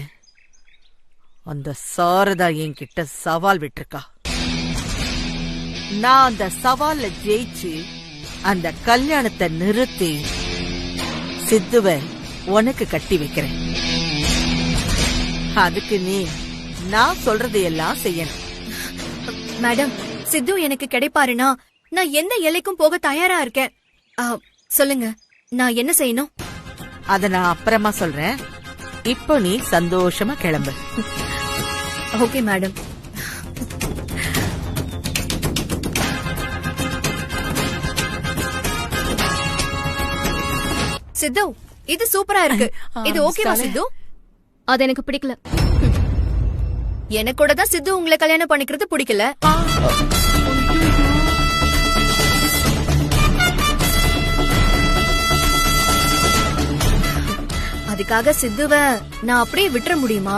அந்த சாரதா என்கிட்ட சவால் விட்டுருக்கா. நான் அந்த சவால்ல ஜெயிச்சு அந்த கல்யாணத்தை நிறுத்தி சித்துவ உனக்கு கட்டி வைக்கிறேன். அதுக்கு நீ நான் சொல்றதையெல்லாம் செய்யணும். மேடம், சித்து எனக்கு கிடைப்பாருன்னா நான் எந்த எல்லைக்கும் போக தயாரா இருக்கேன். சொல்லுங்க, நான் என்ன செய்யணும்? அத நான் அப்புறமா சொல்றேன். இப்போ நீ சந்தோஷமா கிளம்பு. Okay madam. சித்து, இது சூப்பரா இருக்கு. இது ஓகேவா சித்து? அது எனக்கு பிடிக்கல. எனக்கு கூட தான் சித்து உங்களை கல்யாணம் பண்ணிக்கிறது பிடிக்கல. அதுக்காக சித்துவ நான் அப்படியே விட்டுற முடியுமா?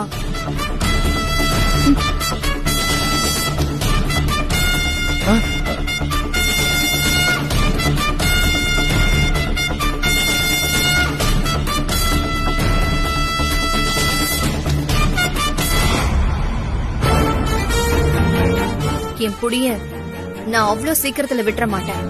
என் புடிய நான் அவ்வளவு சீக்கிரத்துல விட்டுற மாட்டேன்.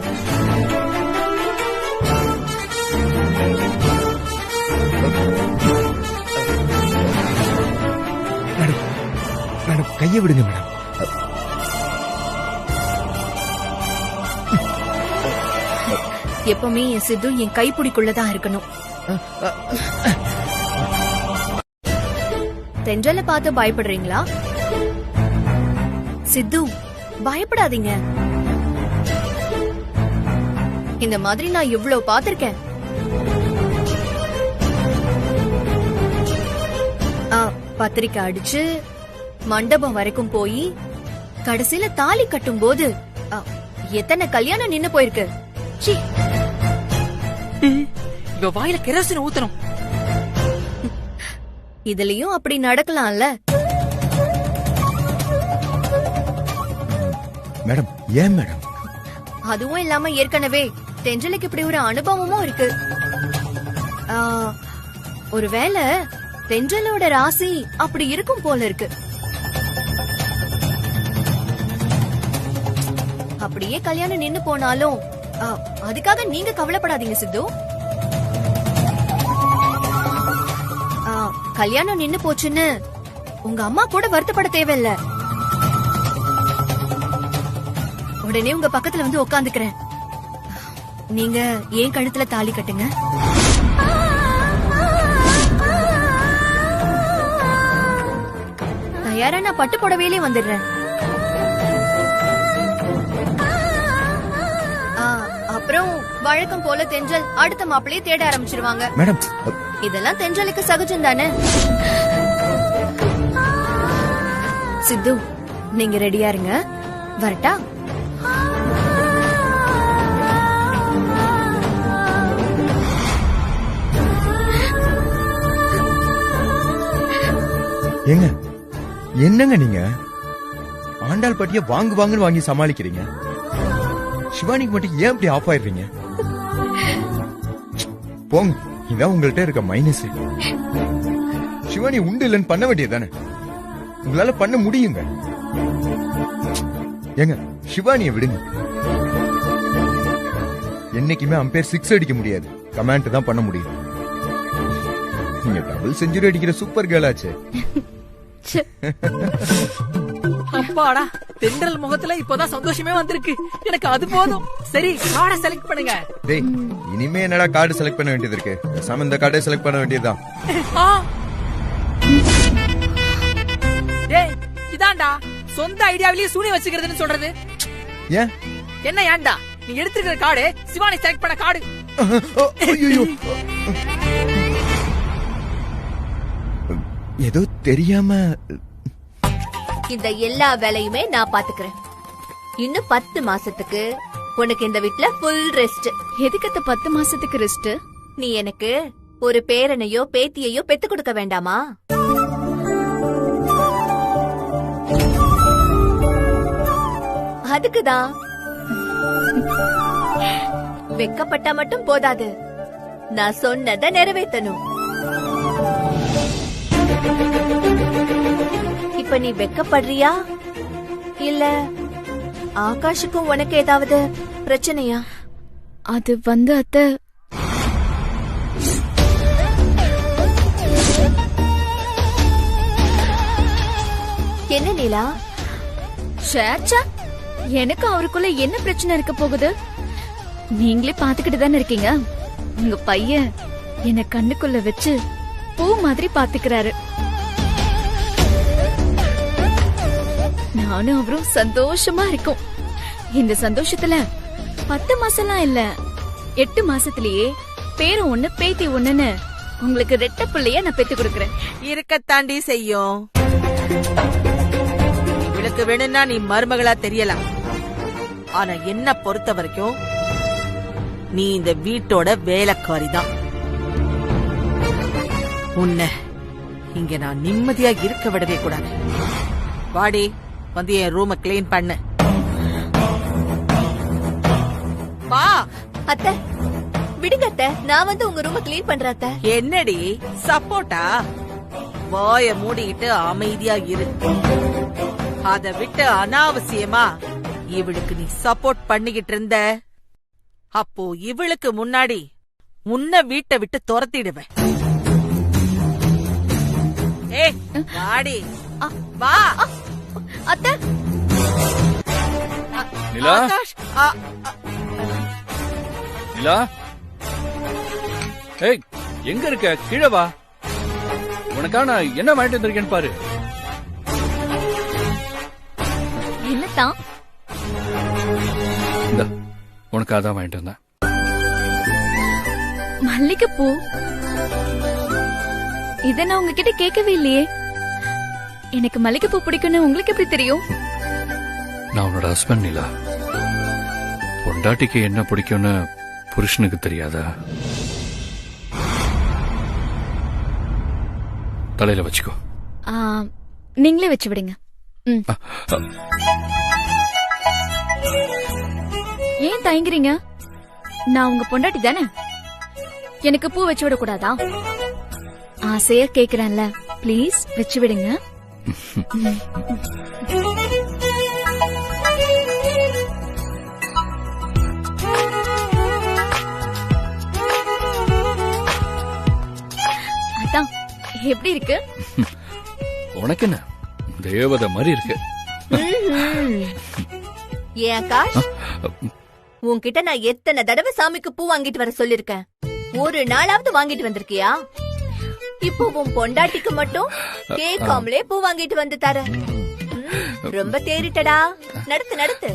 மேடம், கையை விடுங்க மேடம். எப்பவுமே என் சித்து என் கைப்பிடிக்குள்ளதான் இருக்கணும். தென்றலை பார்த்து பயப்படுறீங்களா? சித்து, பயப்படாதீங்க. இந்த மாதிரி நான் இவ்வளவு பாத்திருக்கேன். பத்திரிக்கை அடிச்சு மண்டபம் வரைக்கும் போய் கடைசியில தாலி கட்டும் போது எத்தனை கல்யாணம் நின்னு போயிருக்கு. இவ வாயில கெரோசின் ஊத்தணும். இதுலயும் அப்படி நடக்கலாம்ல. மேடம், ஏன் மேடம்? அதுவும் இல்லாம ஏற்கனவே தென்றலுக்கு இப்படி ஒரு அனுபவமும் இருக்கு. ஒருவேளை தென்றலோட ராசி அப்படி இருக்கும் போல இருக்கு. அப்படியே கல்யாணம் நின்னு போனாலும் அதுக்காக நீங்க கவலைப்படாதீங்க சித்து. கல்யாணம் நின்னு போச்சுன்னு உங்க அம்மா கூட வருத்தப்பட தேவையில்ல. உடனே உங்க பக்கத்துல வந்து உட்காந்துக்கிறேன். நீங்க ஏன் கழுத்துல தாலி கட்டுங்க. தயாரா நான் பட்டு புடவையிலே வந்துடுறேன். அப்புறம் வழக்கம் போல தென்றல் அடுத்த மாப்பிள்ளையை தேட ஆரம்பிச்சிருவாங்க. மேடம், இதெல்லாம் தென்றலுக்கு சகஜம் தானே. சித்து, நீங்க ரெடியா இருங்க. வரட்டா? ஏங்க, என்னங்க நீங்க ஆண்டாள் பாட்டிய வாங்குன்னு வாங்கி சமாளிக்கிறீங்க. சிவானிக்கு மட்டும் ஏன் அப்படி ஆஃப் ஆயிடுறீங்க? போங்க, இதான் உங்கள்ட்ட இருக்க மைனஸ். சிவானி உண்டு இல்லைன்னு பண்ண வேண்டியதானே. உங்களால பண்ண முடியுங்க. ஏங்க, சிவானிய விடுங்க. என்னைக்குமே அம்பேர் 6 அடிக்க முடியாது, கமாண்ட் தான் பண்ண முடியும். நீங்க டபுள் செஞ்சுரி அடிக்கிற சூப்பர் கேர்ள் ஆச்சு. அப்பாடா, தென்றல் முகத்துல இப்பதான் சந்தோஷமே வந்திருக்கு. எனக்கு அது போதும். சரி, கார்டை செலக்ட் பண்ணுங்க. டேய், இனிமே என்னடா கார்டு செலக்ட் பண்ண வேண்டியது இருக்கு? பேசாம இந்த கார்டை செலக்ட் பண்ண வேண்டியதுதான். டேய், இதான்டா சொந்த ஐடியாவிலேயே சூனி வச்சுக்கிறதுன்னு சொல்றது. ஏன் என்ன ஏன்டா? நீ எடுத்துக்கிற கார்டு சிவானி செலக்ட் பண்ண கார்டு. ஏதோ தெரியாம. இந்த எல்லா வேலையுமே நான் பாத்துக்கிறேன். இன்னும் 10 மாசத்துக்கு உனக்கு இந்த வீட்ல ஃபுல் ரெஸ்ட். எதுக்கு 10 மாசத்துக்கு ரெஸ்ட்? நீ எனக்கு ஒரு பேரனையோ பேத்தியையோ பெத்து கொடுக்க வேண்டாமா? அதுக்குதான். வெக்கப்பட்டா மட்டும் போதாது, நான் சொன்னதை நிறைவேற்றணும். இப்ப நீ வெக்கப்படுறியா இல்ல ஆகாஷுக்கும் உனக்கு ஏதாவது பிரச்சனையா? அது வந்து அத்தை, என்ன நீலா? ஷேர்ச்சா, எனக்கு அவருக்குள்ள என்ன பிரச்சனை இருக்க போகுது? நீங்களே பாத்துக்கிட்டு தானே இருக்கீங்க. உங்க பையன் என்ன கண்ணுக்குள்ள வச்சு பூ மாதிரி பாத்துக்கிறாரு. நானும் அவரும் சந்தோஷமா இருக்கோம். இந்த சந்தோஷத்துல 10 மாசம்லாம் இல்ல, 8 மாசத்திலேயே பேரும் ஒண்ணு பேத்தி ஒண்ணுன்னு உங்களுக்கு ரெட்ட பிள்ளைய நான் பெத்து கொடுக்கறேன். இருக்கத்தாண்டி செய்யும். இவளுக்கு வேணும்னா நீ மருமகளா தெரியலாம். ஆனா என்ன பொறுத்த வரைக்கும் நீ இந்த வீட்டோட வேலைக்காரி தான். உன்னை இங்க நான் நிம்மதியா இருக்க விடவே கூடாது. வாடி, வந்து என் ரூம கிளீன் பண்ணு. வா. அத்தை விடுங்க அத்தை, நான் வந்து உங்க ரூம கிளீன் பண்றேன் அத்தை. என்னடி சப்போட்டா? வாய மூடிக்கிட்டு அமைதியா இரு. அத விட்டு அனாவசியமா இவளுக்கு நீ சப்போர்ட் பண்ணிக்கிட்டு இருந்த, அப்போ இவளுக்கு முன்னாடி உன்னை வீட்டை விட்டு துரத்திடுவேன். ஏய் வாடி, வா. அத்தை, நிலா, ஆகாஷ், நிலா, ஏய் எங்க இருக்க? கீழே வா. உனக்கா நான் என்ன வாங்கிட்டு வந்திருக்கேன்னு பாரு. என்னத்தான்? உனக்காக தான் வாங்கிட்டு வந்தேன். மல்லிகைப்பூ. இத நான் உங்ககிட்ட கேட்கவே இல்லையே. எனக்கு மல்லிகைப்பூ பிடிக்கும்னு உங்களுக்கு எப்படி தெரியும்? நான் உன்னோட ஹஸ்பண்ட் நிலா. பொண்டாட்டிக்கு என்ன பிடிக்கும்னு புருஷனுக்கு தெரியாதா? தலையில வச்சுக்கோ. நீங்களே வச்சு விடுங்க. ஏன் தயங்குறீங்க? நான் உங்க பொண்டாட்டி தானே. எனக்கு பூ வச்சு விட கூடாதா? ஆசையா கேக்குறேன்ல, ப்ளீஸ் வச்சு விடுங்க. எப்படி இருக்கு? உனக்கு என்ன தேவதை மாதிரி இருக்கு. ஏன் ஆகாஷ், உன்கிட்ட நான் எத்தனை தடவை சாமிக்கு பூ வாங்கிட்டு வர சொல்லிருக்கேன், ஒரு நாளாவது வாங்கிட்டு வந்திருக்கியா? இப்போ உன் பொண்டாட்டிக்கு மட்டும் கேட்காமலே பூ வாங்கிட்டு வந்து தர. ரொம்ப தேறிட்டடா. நடத்து நடத்து.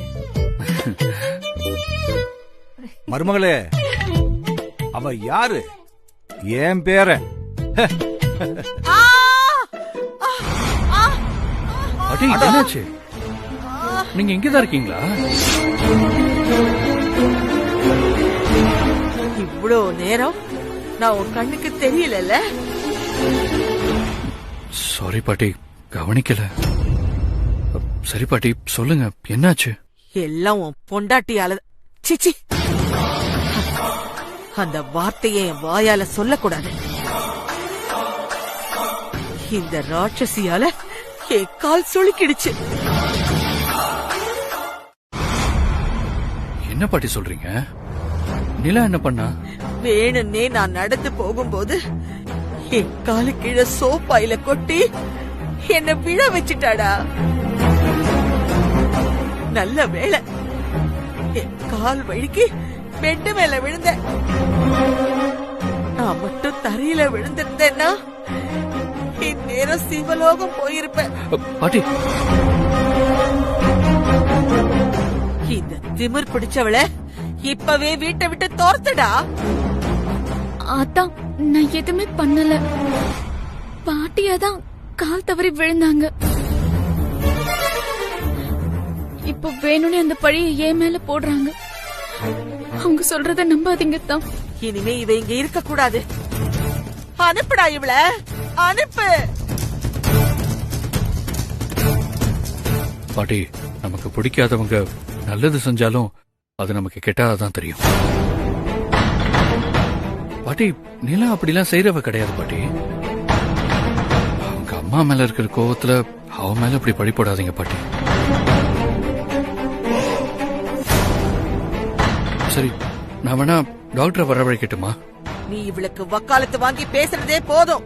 மருமகளே, அவ யாரு? ஏன் பேரன். அடி, என்னாச்சு? நீங்க இங்கதான் இருக்கீங்களா? இவ்வளோ நேரம் நான் உன் கண்ணுக்கு தெரியல. சாரி பாட்டி, கவனிக்கல. சரி பாட்டி, சொல்லுங்க, என்னாச்சு? எல்லாம் உன் பொண்டாட்டியால. சிச்சி, அந்த வார்த்தையை என் வாயால சொல்லக்கூடாது. இந்த ராட்சசியால என் கால் சுளுக்கிடுச்சு. என்ன பாட்டி சொல்றீங்க? நிலா என்ன பண்ணா? வேணுன்னே நான் நடந்து போகும்போது என் காலு கீழே சோப்பாயில கொட்டி என்ன விழ வச்சுட்டாடா. நல்ல வேளை என் கால் வழிக்கு பெட்டு மேல விழுந்த. நான் மட்டும் தரையில விழுந்திருந்தேன்னா இந்நேரம் சிவலோகம் போயிருப்பேன். பாட்டி, இந்த திமிர் பிடிச்சவள இப்பவே வீட்டை விட்டு தோர்த்தடா. அதான் நான் எதுவுமே பண்ணல. பாட்டியாதான் கால் தவறி விழுந்தாங்க. இப்போ வேணும்னே அந்த பழியை ஏன் மேல போடுறாங்க. அவங்க சொல்றத நம்பாதீங்க தான். இனிமே இவ இங்க இருக்க கூடாது. அனுப்புடா இவள, அனுப்பு. பாட்டி, நமக்கு பிடிக்காதவங்க நல்லது செஞ்சாலும் அது நமக்கு கெட்டாதான் தெரியும். பாட்டி, நிலா அப்படிலாம் செய்யறவ கிடையாது பாட்டி. அவங்க அம்மா மேல இருக்கிற கோவத்துல அவ மேல அப்படி பழி போடாதீங்க பாட்டி. சரி, நான் வேணா டாக்டரை வரவழைக்கட்டுமா? நீ இவளுக்கு வக்காலத்து வாங்கி பேசுறதே போதும்.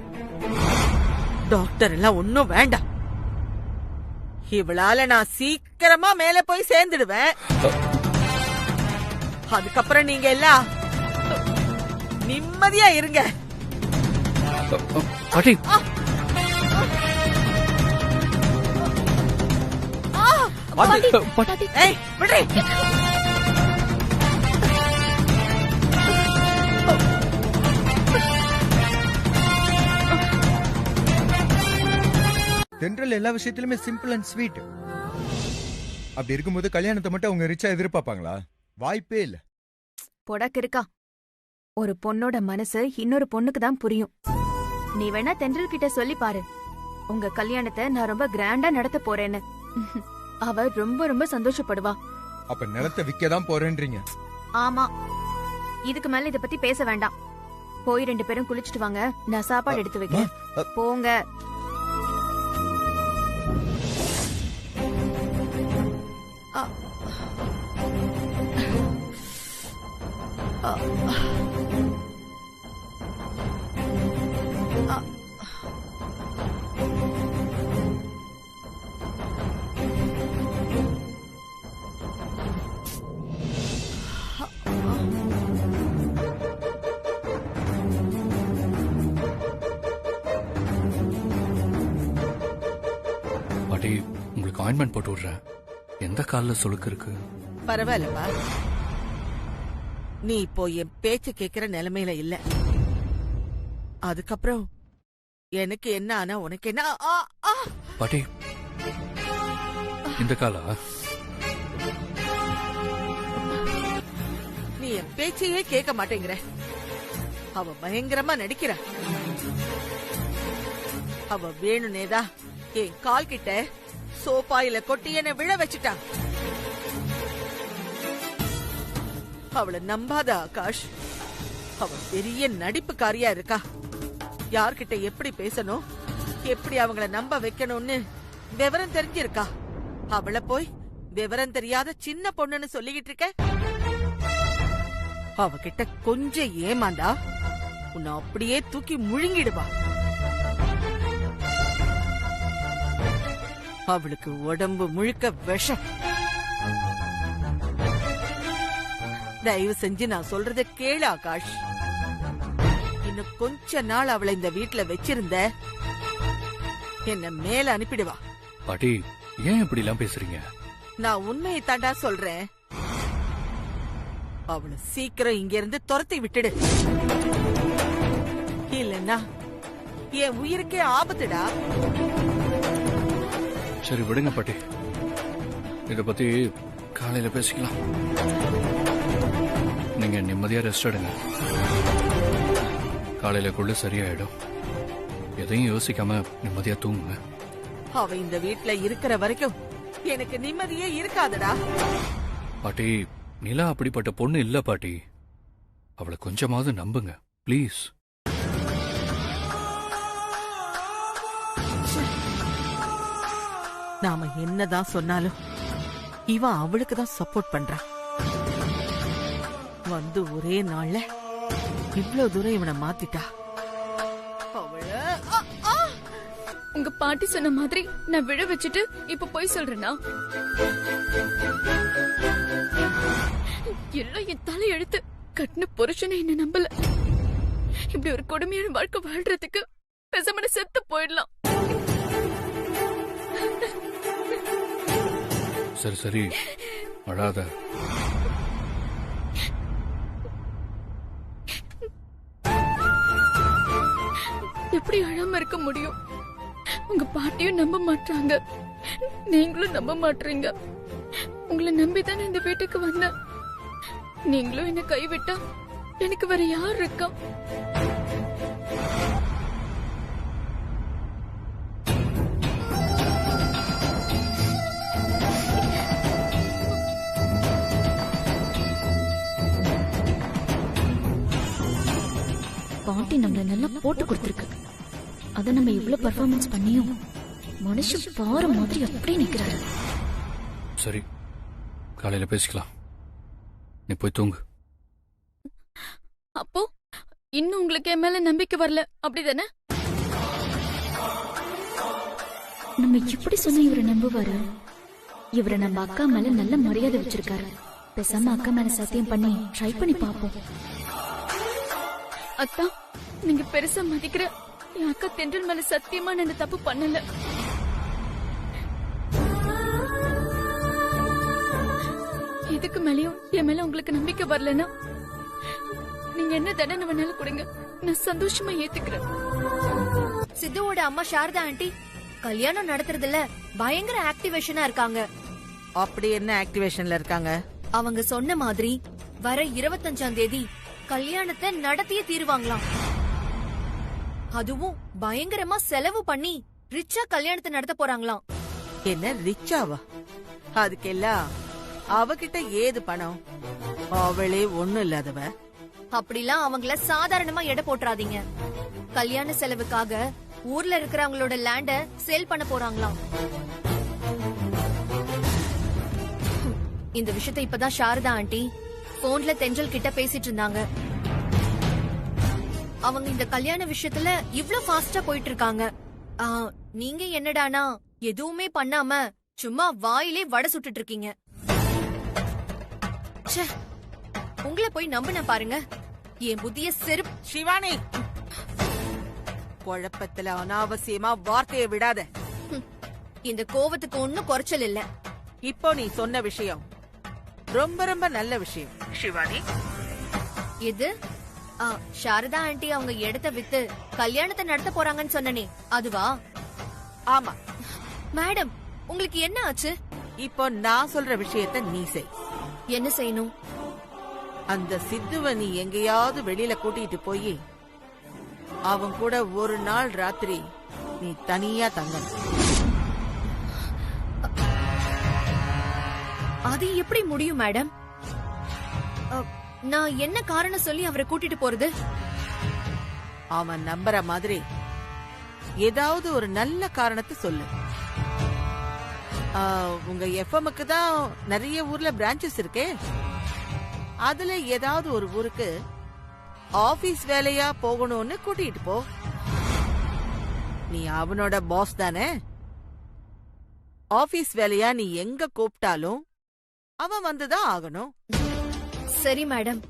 டாக்டர் எல்லாம் ஒன்னும் வேண்டாம். இவளால நான் சீக்கிரமா மேல போய் சேர்ந்துடுவேன். அதுக்கப்புறம் நீங்க எல்லாம் நிம்மதியா இருங்க. பாட்டி, பாட்டி, ஏய், விடுறி. தென்றல் எல்லா விஷயத்திலுமே சிம்பிள் அண்ட் ஸ்வீட். அப்படி இருக்கும்போது கல்யாணத்தை மட்டும் அவங்க ரிச்சா எதிர்பார்ப்பாங்களா? வாய்ப்பே இல்ல. பொடக்கு இருக்கா. ஒரு பொண்ணோட மனசு இன்னொரு பொண்ணுக்கு தான் புரியும். நீ வேணா தென்றல் கிட்ட சொல்லி பாரு, உங்க கல்யாணத்தை நான் ரொம்ப கிராண்டா நடத்த போறேன்னு. அவ ரொம்ப ரொம்ப சந்தோஷப்படுவா. அப்ப நிலத்தை விக்கதான் போறேன்றீங்க? ஆமா. இதுக்கு மேல இத பத்தி பேச வேண்டாம். போய் 2 பேரும் குளிச்சிட்டு வாங்க, நான் சாப்பாடு எடுத்து வைக்கிறேன். போங்க. பாட்டி, உங்களுக்கு ஆயின்மெண்ட் போட்டு விடுறேன். எந்த காலில் சுளுக்கு இருக்கு? பரவாயில்லப்பா, நீ இப்போ என் பேச்சு கேக்குற நிலைமையில இல்ல. அதுக்கப்புறம் எனக்கு என்ன ஆனா உனக்கு என்ன? பாட்டி, இந்த காலா? நீ என் பேச்சையே கேட்க மாட்டேங்கிற. அவ பயங்கரமா நடிக்கிற. அவ வேணுனேதா என் கால் கிட்ட சோப்பாயில கொட்டி என்ன விழ வச்சுட்டா. அவளை நம்பாத ஆகாஷ். அவ பெரிய நடிப்புக்காரியா இருக்கா. யார்கிட்ட எப்படி பேசணும், எப்படி அவங்கள நம்ப வைக்கணும்னு விவரம் தெரிஞ்சிருக்கா. அவளை போய் விவரம் தெரியாத சின்ன பொண்ணுன்னு சொல்லிக்கிட்டு இருக்க. அவகிட்ட கொஞ்சம் ஏமாந்தா உன்னை அப்படியே தூக்கி முழுங்கிடுவா. அவளுக்கு உடம்பு முழுக்க விஷம். தயவு செஞ்சு நான் சொல்றத கேளு ஆகாஷ். இன்னும் கொஞ்ச நாள் அவளை இந்த வீட்டுல வச்சிருந்த என்ன மேல அனுப்பிடுவா. பாட்டி ஏன் இப்படி எல்லாம் பேசுறீங்க? நான் உண்மையை தாண்டா சொல்றேன். அவளை சீக்கிரம் இங்க இருந்து துரத்தி விட்டுடு. இல்லன்னா என் உயிருக்கே ஆபத்துடா. சரி விடுங்க பாட்டி, இத பத்தி காலையில பேசிக்கலாம். நீங்க நிம்மதியா ரெஸ்ட் எடுங்க. காலையிலக்குள்ள சரியாயிடும். எதையும் யோசிக்காம நிம்மதியா தூங்குங்க. அவ இந்த வீட்டுல இருக்கிற வரைக்கும் எனக்கு நிம்மதியே இருக்காதுடா. பாட்டி நிலா அப்படிப்பட்ட பொண்ணு இல்ல பாட்டி. அவளை கொஞ்சமாவது நம்புங்க ப்ளீஸ். நாம என்னதான் சொன்னாலும் இவன் அவளுக்கு தான் சப்போர்ட் பண்றான். வந்து ஒரே நாள்ல இவ்வளவு தூரம் இவனை மாத்திட்டா. உங்க பாட்டி சொன்ன மாதிரி நான் விழ வச்சுட்டு இப்ப போய் சொல்றேனா? எல்லாம் என் தலை எழுத்து. கட்டின புருஷனை என்ன நம்பல. இப்படி ஒரு கொடுமையான வாழ்க்கை வாழ்றதுக்கு பேசாம செத்து போயிடலாம். சரி சரி அழாத. எப்படி அழாம இருக்க முடியும்? உங்க பாட்டியும் நம்ப மாட்டாங்க, நீங்களும் நம்ப மாட்டீங்க. உங்களை நம்பிதானே இந்த வீட்டுக்கு வந்தேன். நீங்களும் என்ன கைவிட்டா எனக்கு வேற யார் இருக்கா? பாட்டி நம்மள நல்லா போட்டு கொடுத்திருக்கு. அத நம்ம இவ்வளவு பெர்ஃபார்மன்ஸ் பண்ணியும் மனுஷன் பாற மாதிரி அப்படியே நிக்கிறாரு. சரி காலையில பேசிக்கலாம். நீ போய் தூங்கு. அப்போ இன்னும் உங்களுக்கு என் மேல நம்பிக்கை வரல அப்படிதானே? நம்ம எப்படி சொன்ன இவரை நம்புவாரு? இவரை நம்ம அக்கா மேல நல்ல மரியாதை வச்சிருக்காரு. பேசாம அக்கா மேல சத்தியம் பண்ணி ட்ரை பண்ணி பாப்போம். அத்தா, நீங்க பெருசா மதிக்கிற என் அக்கா தென்றல் மேல சத்தியமா நான் இந்த தப்பு பண்ணல. இதுக்கு மேலயும் என் மேல உங்களுக்கு நம்பிக்கை வரலன்னா நீங்க என்ன தண்டனை வேணாலும் கொடுங்க, நான் சந்தோஷமா ஏத்துக்கிறேன். சித்துவோட அம்மா சாரதா ஆண்டி கல்யாணம் நடத்துறதுல பயங்கர ஆக்டிவேஷனா இருக்காங்க. அப்படி என்ன ஆக்டிவேஷன்ல இருக்காங்க? அவங்க சொன்ன மாதிரி வர 25ஆம் தேதி கல்யாணத்தை நடத்தியே தீருவாங்களாம். அதுவும் பயங்கரமா செலவு பண்ணி ரிச்சா கல்யாணத்தை நடத்த போறாங்களாம். என்ன ரிச்சாவா? அதுக்கெல்லாம் அவகிட்ட ஏது பணம்? அவளே ஒண்ணும் இல்லாதவ. அப்படிலாம் அவங்கள சாதாரணமா எடை போட்டுறாதீங்க. கல்யாண செலவுக்காக ஊர்ல இருக்கிறவங்களோட லேண்ட சேல் பண்ண போறாங்களாம். இந்த விஷயத்தை இப்பதான் சாரதா ஆண்டி போன்ல தென்றல் கிட்ட பேசிட்டு இருந்தாங்க. அவங்க இந்த கல்யாண விஷயத்துல இவ்ளோ ஃபாஸ்டா போயிட்டு இருக்காங்க. நீங்க என்னடானா எதுவுமே பண்ணாம சும்மா வாயிலே வடை சுட்டுட்டு இருக்கீங்க. உங்களை போய் நம்பின பாருங்க, என் புத்திய செருப்பு. சிவானி, குழப்பத்துல அனாவசியமா வார்த்தையை விடாத. இந்த கோவத்துக்கு ஒன்னும் குறைச்சல் இல்ல. இப்போ நீ சொன்ன விஷயம் ரொம்ப ரொம்ப நல்ல விஷயம் சிவானி. எது? சாரதா ஆண்டி அவங்க இடத்த வித்து கல்யாணத்தை நடத்த போறாங்கன்னு சொன்னனே அதுவா? ஆமா மேடம், உங்களுக்கு என்ன ஆச்சு? இப்போ நான் சொல்ற விஷயத்த நீ செய். என்ன செய்யணும்? அந்த சித்துவ நீ எங்கேயாவது வெளியில கூட்டிட்டு போய் அவன் கூட ஒரு நாள் ராத்திரி நீ தனியா தங்கணும். அது எப்படி முடியும் மேடம்? நான் என்ன காரணம் சொல்லி அவரை கூட்டிட்டு போறது? அவன் நம்புற மாதிரி ஏதாவது ஒரு நல்ல காரணத்தை சொல்லு. உங்க எஃப்எம்க்கு தான் நிறைய ஊர்ல பிரான்ச்சஸ் இருக்கே, அதுல ஏதாவது ஒரு ஊருக்கு ஆபீஸ் வேலையா போகணும்னு கூட்டிட்டு போ. நீ அவனோட பாஸ் தானே? ஆபீஸ் வேலையா நீ எங்க கூப்பிட்டாலும் அவன் வந்துதான் ஆகணும். சரி மேடம்,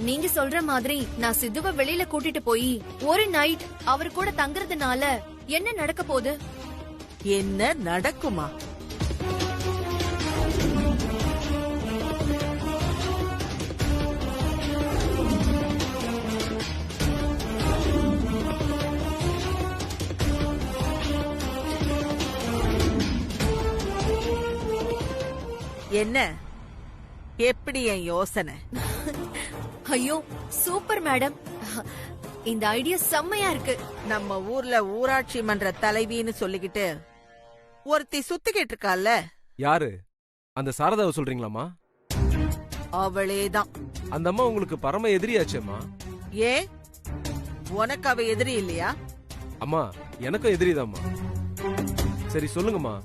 நீங்க சொல்ற மாதிரி நான் சித்துவ வெளியில கூட்டிட்டு போய் ஒரு நைட் அவர் கூட தங்குறதுனால என்ன நடக்க போகுது? என்ன நடக்குமா? என்ன எப்படி என் யோசனை? ஐயோ சூப்பர் மேடம், இந்த ஐடியா செம்மையா இருக்கு. நம்ம ஊர்ல ஊராட்சி மன்ற தலைவின்னு சொல்லிக்கிட்டு ஒருத்தி சுத்திக்கிட்டு இருக்கால, யாரு? அந்த சாரதாவை சொல்றீங்களாமா? அவளேதான். அந்த அம்மா உங்களுக்கு பரம எதிரியாச்சேம்மா. ஏன் உனக்கு அவ எதிரி இல்லையா? அம்மா எனக்கும் எதிரிதாம்மா. சரி சொல்லுங்கம்மா,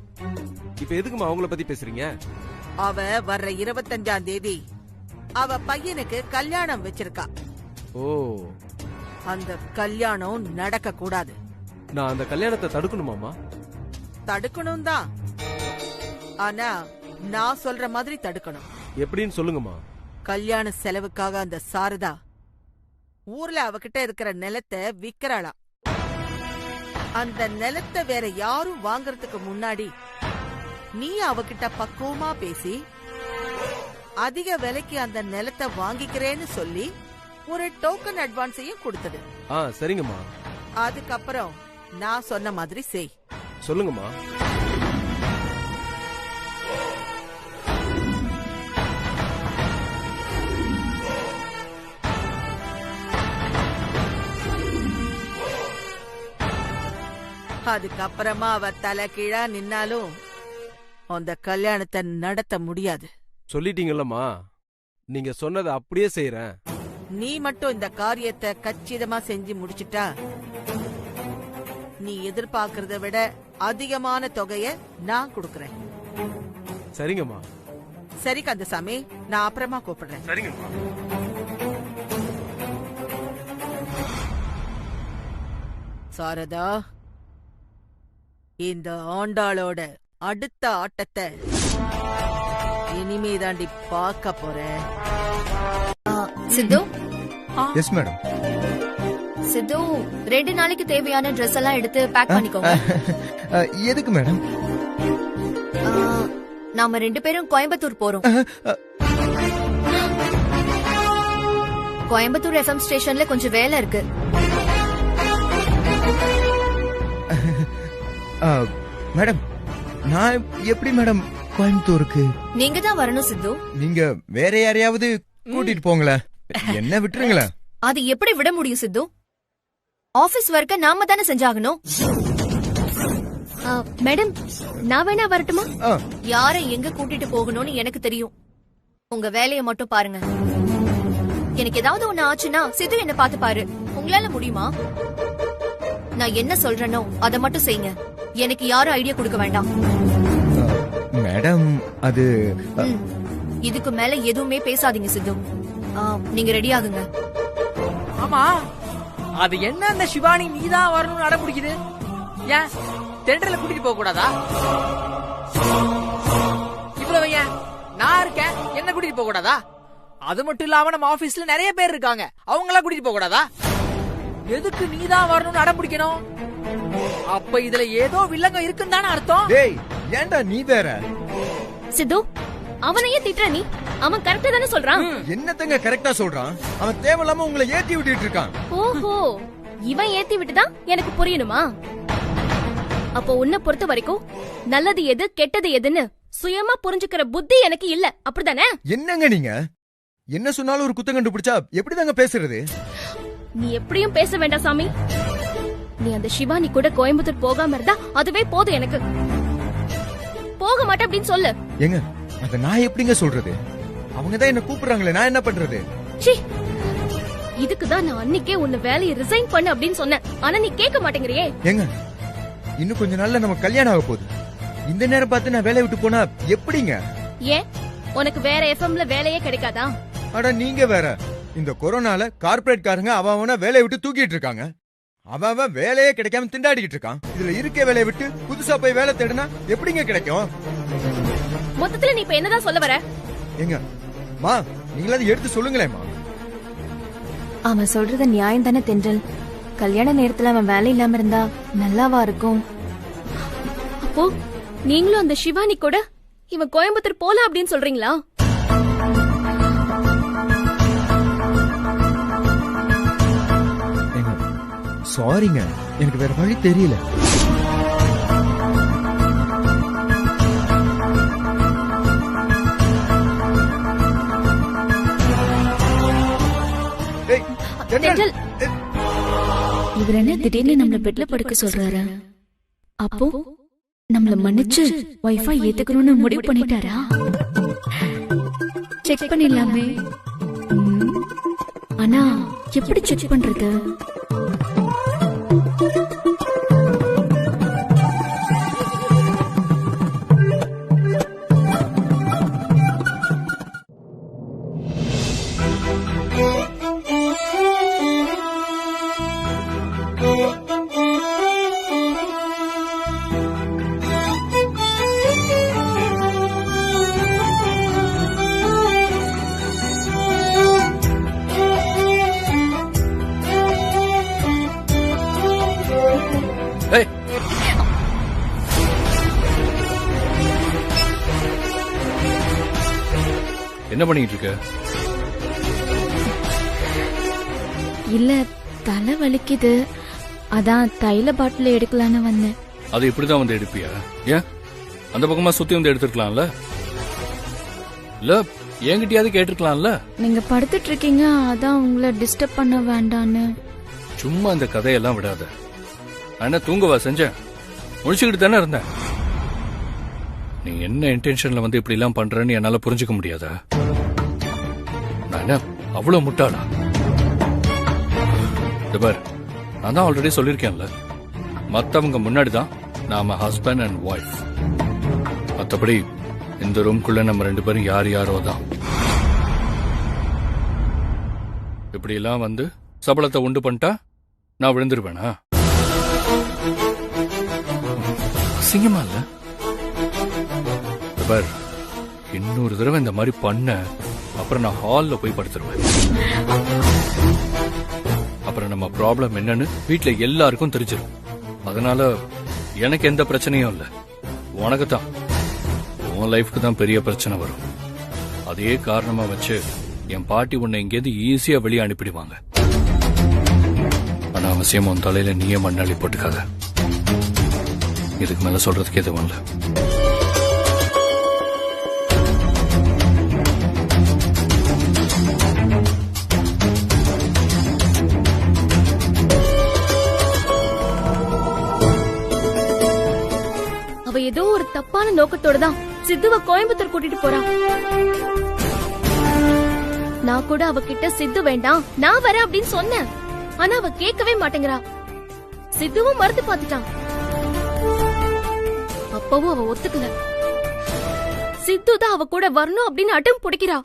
இப்ப எதுக்குமா அவங்கள பத்தி பேசுறீங்க? அவ வர்ற 25ஆம் தேதி அவ பையனுக்கு கல்யாணம் வச்சிருக்கா. ஓ, அந்த கல்யாணம் நடக்க கூடாது. நான் அந்த கல்யாணத்தை தடுக்கணுமாமா? தடுக்கணும் தான், ஆனா நான் சொல்ற மாதிரி தடுக்கணும். எப்படின்னு சொல்லுங்கம்மா. கல்யாண செலவுக்காக அந்த சாரதா ஊர்ல அவகிட்ட இருக்கிற நிலத்தை விக்கிறாளா. அந்த நிலத்தை வேற யாரும் வாங்கறதுக்கு முன்னாடி நீ அவகிட்ட பக்குவமா பேசி அதிக விலைக்கு அந்த நிலத்தை வாங்கிக்கிறேன்னு சொல்லி ஒரு டோக்கன் அட்வான்ஸையும் கொடுத்தது. சரிங்கம்மா. அதுக்கப்புறம் நான் சொன்ன மாதிரி செய். சொல்லுங்கம்மா. அதுக்கப்புறமா அவ தலை கீழா நின்னாலும் அந்த கல்யாணத்தை நடத்த முடியாது. சொல்லிட்டீங்கல்லம்மா, நீங்க சொன்னதை அப்படியே செய்யறேன். நீ மட்டும் இந்த காரியத்தை கச்சிதமா செஞ்சு முடிச்சிட்டா நீ எதிர்பார்க்கறத விட அதிகமான தொகைய நான் கொடுக்கறேன். சரிங்கம்மா. சரி கந்தசாமி, நான் அப்புறமா கூப்பிடுறேன். சரிங்கம்மா. சாரதா, இந்த ஆண்டாளோட அடுத்த ஆட்டத்தை இனிமேதாண்டி பார்க்க போறேன். சித்து. Yes madam. சித்து, 2 நாளைக்கு தேவையான ட்ரெஸ் எல்லாம் எடுத்து பேக் பண்ணிக்கோங்க. எதுக்கு மேடம்? நாம 2 பேரும் கோயம்புத்தூர் போறோம். கோயம்புத்தூர் FM ஸ்டேஷன்ல கொஞ்சம் வேலை இருக்கு. மேடம், நான் எப்படி மேடம் கோயம்புத்தூருக்கு? நீங்க தான் வரணும் சித்து. நீங்க வேற யாரையாவது கூட்டிட்டு போங்களேன், என்ன விட்டுருங்களேன். அது எப்படி விட முடியும் சித்து? ஆபீஸ் ஒர்க்க நாம தானே செஞ்சாகணும். மேடம், நான் வேணா வரட்டுமா? யாரை எங்க கூட்டிட்டு போகணும்னு எனக்கு தெரியும். உங்க வேலையை மட்டும் பாருங்க. எனக்கு ஏதாவது ஒண்ணு ஆச்சுன்னா சித்து என்ன பார்த்து பாரு. உங்களால முடியுமா? நான் என்ன சொல்றேனோ அதை மட்டும் செய்யுங்க. எனக்கு யாரும் ஐடியா கொடுக்க வேண்டாம். மேடம், அது இதுக்கு மேல எதுவுமே பேசாதீங்க சித்து. நீங்க ரெடி ஆகுங்க. ஆமா, அது என்ன அந்த சிவானி நீதான் வரணும்னு அடம் பிடிக்குது? ஏன் டெண்டர்ல கூட்டிட்டு போக கூடாதா? இவ்வளவு ஏன் நான் இருக்கேன், என்ன கூட்டிட்டு போக கூடாதா? அது மட்டும் இல்லாம நம்ம ஆபீஸ்ல நிறைய பேர் இருக்காங்க, அவங்களா கூட்டிட்டு போக கூடாதா? எதுக்கு நீதான் வரணும்னு அடம் பிடிக்கணும்? அப்ப இதுல ஏதோ வில்லங்க இருக்குன்னு தானே அர்த்தம். டேய், ஏன்டா நீ வேற? சித்து, அவனையே திட்டுற நீ? அவன் கரெக்டா தானே சொல்றான். என்னத்தங்க கரெக்டா சொல்றான்? அவன் தேவையில்லாம உங்களை ஏத்தி விட்டுட்டு இருக்கான். ஓஹோ, இவன் ஏத்தி விட்டுதான் எனக்கு புரியணுமா? அப்போ உன்னை பொறுத்த வரைக்கும் நல்லது எது கெட்டது எதுன்னு சுயமா புரிஞ்சுக்கிற புத்தி எனக்கு இல்ல, அப்படிதானே? என்னங்க நீங்க என்ன சொன்னாலும் ஒரு குத்தம் கண்டுபிடிச்சா எப்படிதாங்க பேசுறது? நீ எப்படியும் பேச வேண்டாம் சாமி. நீ அந்த சிவானி கூட கோயம்புத்தூர் போகாம இருந்தா அதுவே போதும் எனக்கு. போக மாட்டேன் அப்படின்னு சொல்லு. ஏங்க, அத நான் எப்படிங்க சொல்றது? அவங்கதான் என்ன கூப்பிடுறாங்களே, நான் என்ன பண்றது? இதுக்குதான் நான் அன்னைக்கே உன்னை வேலையை ரிசைன் பண்ணு அப்படின்னு சொன்னேன். ஆனா நீ கேட்க மாட்டேங்கிறியே. ஏங்க, இன்னும் கொஞ்ச நாள்ல நம்ம கல்யாணம் ஆக போகுது. இந்த நேரம் பார்த்து நான் வேலையை விட்டு போனா எப்படிங்க? ஏன் உனக்கு வேற எஃப்எம்ல வேலையே கிடைக்காதா? அட நீங்க வேற, இந்த கொரோனால கார்ப்பரேட் காரங்க அவன வேலையை விட்டு தூக்கிட்டு இருக்காங்க. அவன் வேலையே கிடைக்காம திண்டாடிக்கிட்டு இருக்கான். இதுல இருக்க வேலையை விட்டு புதுசா போய் வேலை தேடுனா எப்படிங்க கிடைக்கும்? மொத்தத்துல நீ இப்ப என்னதான் சொல்ல வர? ஏங்க மா, நீங்களாவது எடுத்து சொல்லுங்களேம்மா. அவன் சொல்றது நியாயம் தானே தென்றல். கல்யாண நேரத்துல அவன் வேலை இல்லாம இருந்தா நல்லாவா இருக்கும்? அப்போ நீங்களும் அந்த சிவானி கூட இவன் கோயம்புத்தூர் போலாம் அப்படின்னு சொல்றீங்களா? சாரிங்க, எனக்கு வேற வழி தெரியல. இவர் என்ன திடீர்னு நம்மள பெட்ல படுக்க சொல்றாரு? அப்போ நம்மள மன்னிச்சு வைஃபை ஏத்துக்கணும்னு முடிவு பண்ணிட்டாரா? செக் பண்ணிடலாமே. ஆனா எப்படி செக் பண்றது? என்ன பண்ணிட்டு இருக்க? இல்ல, தலை வலிக்குது, அதான் தைல பாட்டில் எடுக்கலான்னு வந்தேன். அது இப்படிதான் வந்து எடுப்பியா? ஏன் அந்த பக்கமா சுத்தி வந்து எடுத்துருக்கலாம்ல? இல்ல என்கிட்டயாவது கேட்டிருக்கலாம்ல? நீங்க படுத்துட்டு இருக்கீங்க, அதான் உங்களை டிஸ்டர்ப் பண்ண வேண்டான்னு. சும்மா இந்த கதையெல்லாம் விடாத. என்ன தூங்கவா செஞ்சேன்? முடிச்சுக்கிட்டு தானே இருந்தேன். நீ என்ன இன்டென்ஷன்ல வந்து இப்படி எல்லாம் பண்றன்னு என்னால புரிஞ்சுக்க முடியாதா? நான் என்ன அவ்வளவு முட்டாளா? பார், நான் தான் ஆல்ரெடி சொல்லிருக்கேன்ல, மத்தவங்க முன்னாடி தான் நாம ஹஸ்பண்ட் அண்ட் ஒய்ஃப். மத்தபடி இந்த ரூம்குள்ள நம்ம 2 பேரும் யாரோ தான். இப்படி எல்லாம் வந்து சபலத்தை உண்டு பண்ணிட்டா நான் விழுந்துருவேனா? அசிங்கமா இல்ல? பார், இன்னொரு தடவை இந்த மாதிரி பண்ண அப்புறம் நான் ஹால்ல போய் படுத்துருவேன். அப்புறம் நம்ம ப்ராப்ளம் என்னன்னு வீட்டுல எல்லாருக்கும் தெரிஞ்சிடும். அதனால எனக்கு எந்த பிரச்சனையும் இல்ல, உனக்கு தான், உன் லைஃப்க்கு தான் பெரிய பிரச்சனை வரும். அதே காரணமா வச்சு என் பாட்டி உன்னை இங்கேருந்து ஈஸியா வெளியே அனுப்பிடுவாங்க. ஆனா அவசியம் உன் தலையில நீயே மண்ணாளி போட்டுக்காத. இதுக்கு மேல சொல்றதுக்கு எதுவும் இல்ல. அவ ஏதோ ஒரு தப்பான நோக்கத்தோட தான் சித்துவ கோயம்புத்தூர் கூட்டிட்டு போறா. நான் கூட அவகிட்ட சித்து வேண்டாம், நான் வரேன் அப்படின்னு சொன்னேன். ஆனா அவ கேட்கவே மாட்டேங்கிறா. சித்துவும் மறுத்து பாத்துட்டான். அப்பவும் அவ ஒத்துக்கல. சித்து தான் அவ கூட வரணும் அப்படின்னு அடம் பிடிக்கிறா.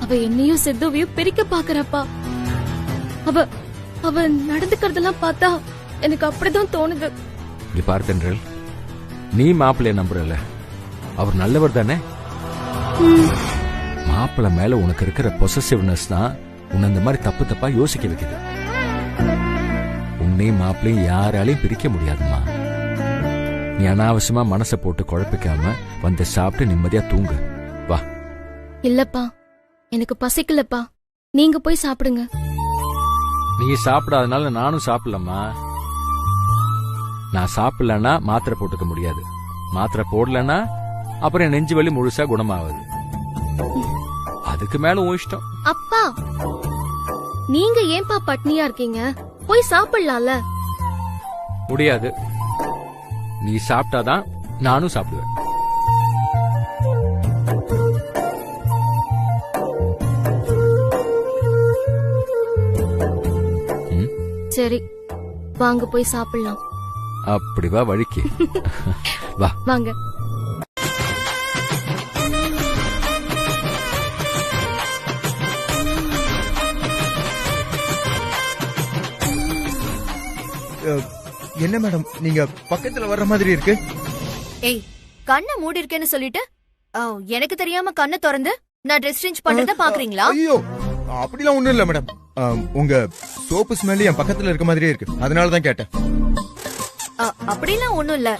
அவ என்னையும் சித்துவையும் பிரிக்க பாக்குறப்பா. அவ அவ நடந்துக்கிறதெல்லாம் பார்த்தா எனக்கு அப்படிதான் தோணுது. இப்படி பாரு தென்றல், நீ மாப்பிள்ளைய நம்புறல, அவர் நல்லவர் தானே? மாப்பிள்ளை மேல உனக்கு இருக்கிற பொசசிவ்னஸ் தான் உன்னை இந்த மாதிரி தப்பு தப்பா யோசிக்க வைக்குது. உன்னையும் மாப்பிள்ளையும் யாராலையும் பிரிக்க முடியாதுமா. நீ அனாவசியமா மனசை போட்டு குழப்பிக்காம வந்து சாப்பிட்டு நிம்மதியா தூங்கு. வா. இல்லப்பா, எனக்கு பசிக்கலப்பா, நீங்க போய் சாப்பிடுங்க. நீ சாப்பிடாதனால நானும் சாப்பிடலம்மா. நான் சாப்பிடலன்னா மாத்திரை போட்டுக்க முடியாது. மாத்திரை போடலன்னா அப்புறம் என் நெஞ்சு வலி முழுசா குணமாகுது. அதுக்கு மேல உன் இஷ்டம். அப்பா, நீங்க ஏன்பா பட்னியா இருக்கீங்க? போய் சாப்பிடலாம்ல. முடியாது. நீ சாப்பிட்டாதான் நானும் சாப்பிடுவேன். சரி, வாங்க போய் சாப்பிடலாம். அப்படி வா வழிக்கு. வா வாங்க. என்ன மேடம் நீங்க பக்கத்துல வர்ற மாதிரி இருக்கு? ஏய், கண்ணை மூடி இருக்கேன்னு சொல்லிட்டு எனக்கு தெரியாம கண்ணை திறந்து நான் ட்ரெஸ் சேஞ்ச் பண்றத பாக்குறீங்களா? ஐயோ, அப்படிலாம் ஒண்ணும் இல்ல மேடம். உங்க சோப்பு ஸ்மெல் என் பக்கத்துல இருக்க மாதிரியே இருக்கு, அதனாலதான் கேட்டேன். அப்படிலாம் ஒண்ணும் இல்ல,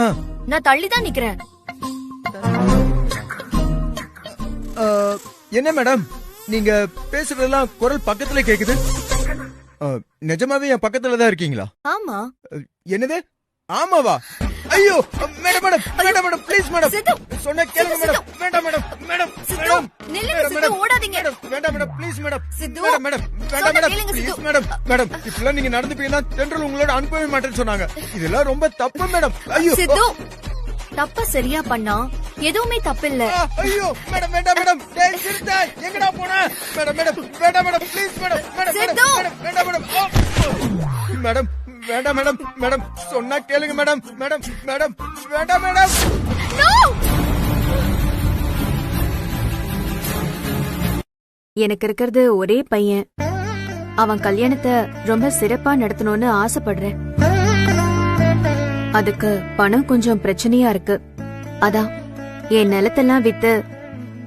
நான் தள்ளி தான் நிக்கிறேன். என்ன மேடம் நீங்க பேசுறதெல்லாம் குரல் பக்கத்துல கேக்குது? நிஜமாவே என் பக்கத்துல தான் இருக்கீங்களா? ஆமா. என்னது ஆமாவா? ஐயோ madam madam madam madam please madam சொன்ன கேளுங்க மேடம். வேண்டாம் மேடம் மேடம் மேடம் நில்லுங்க, ஓடாதீங்க. வேண்டாம் madam please madam. Siddhu, madam madam வேண்டாம் மேடம் ப்ளீஸ் மேடம். மேடம் இப்பெல்லாம் நீங்க நடந்துப்பீங்கன்னா தென்றல் உங்களோட அனுப்பவே மாட்டேன்னு சொன்னாங்க. இதெல்லாம் ரொம்ப தப்பு மேடம். ஐயோ சித்து, தப்ப சரியா பண்ணா எதுவுமே தப்பில்ல. ஐயோ மேடம் வேண்டாம் மேடம். டேய் சிறுத்தை எங்கடா போன? மேடம் மேடம் வேண்டாம் madam please madam. Madam madam வேண்டாம் மேடம். மேடம் வேண்டாம் மேடம். மேடம் சொன்னா கேளுங்க மேடம். மேடம் மேடம் வேண்டாம் மேடம். எனக்கு இருக்கிறது ஒரே பையன். அவன் கல்யாணத்தை ரொம்ப சிறப்பா நடத்தணும்னு ஆசைப்படுறேன். அதுக்கு பணம் கொஞ்சம் பிரச்சனையா இருக்கு. அதான் என் நிலத்தெல்லாம் வித்து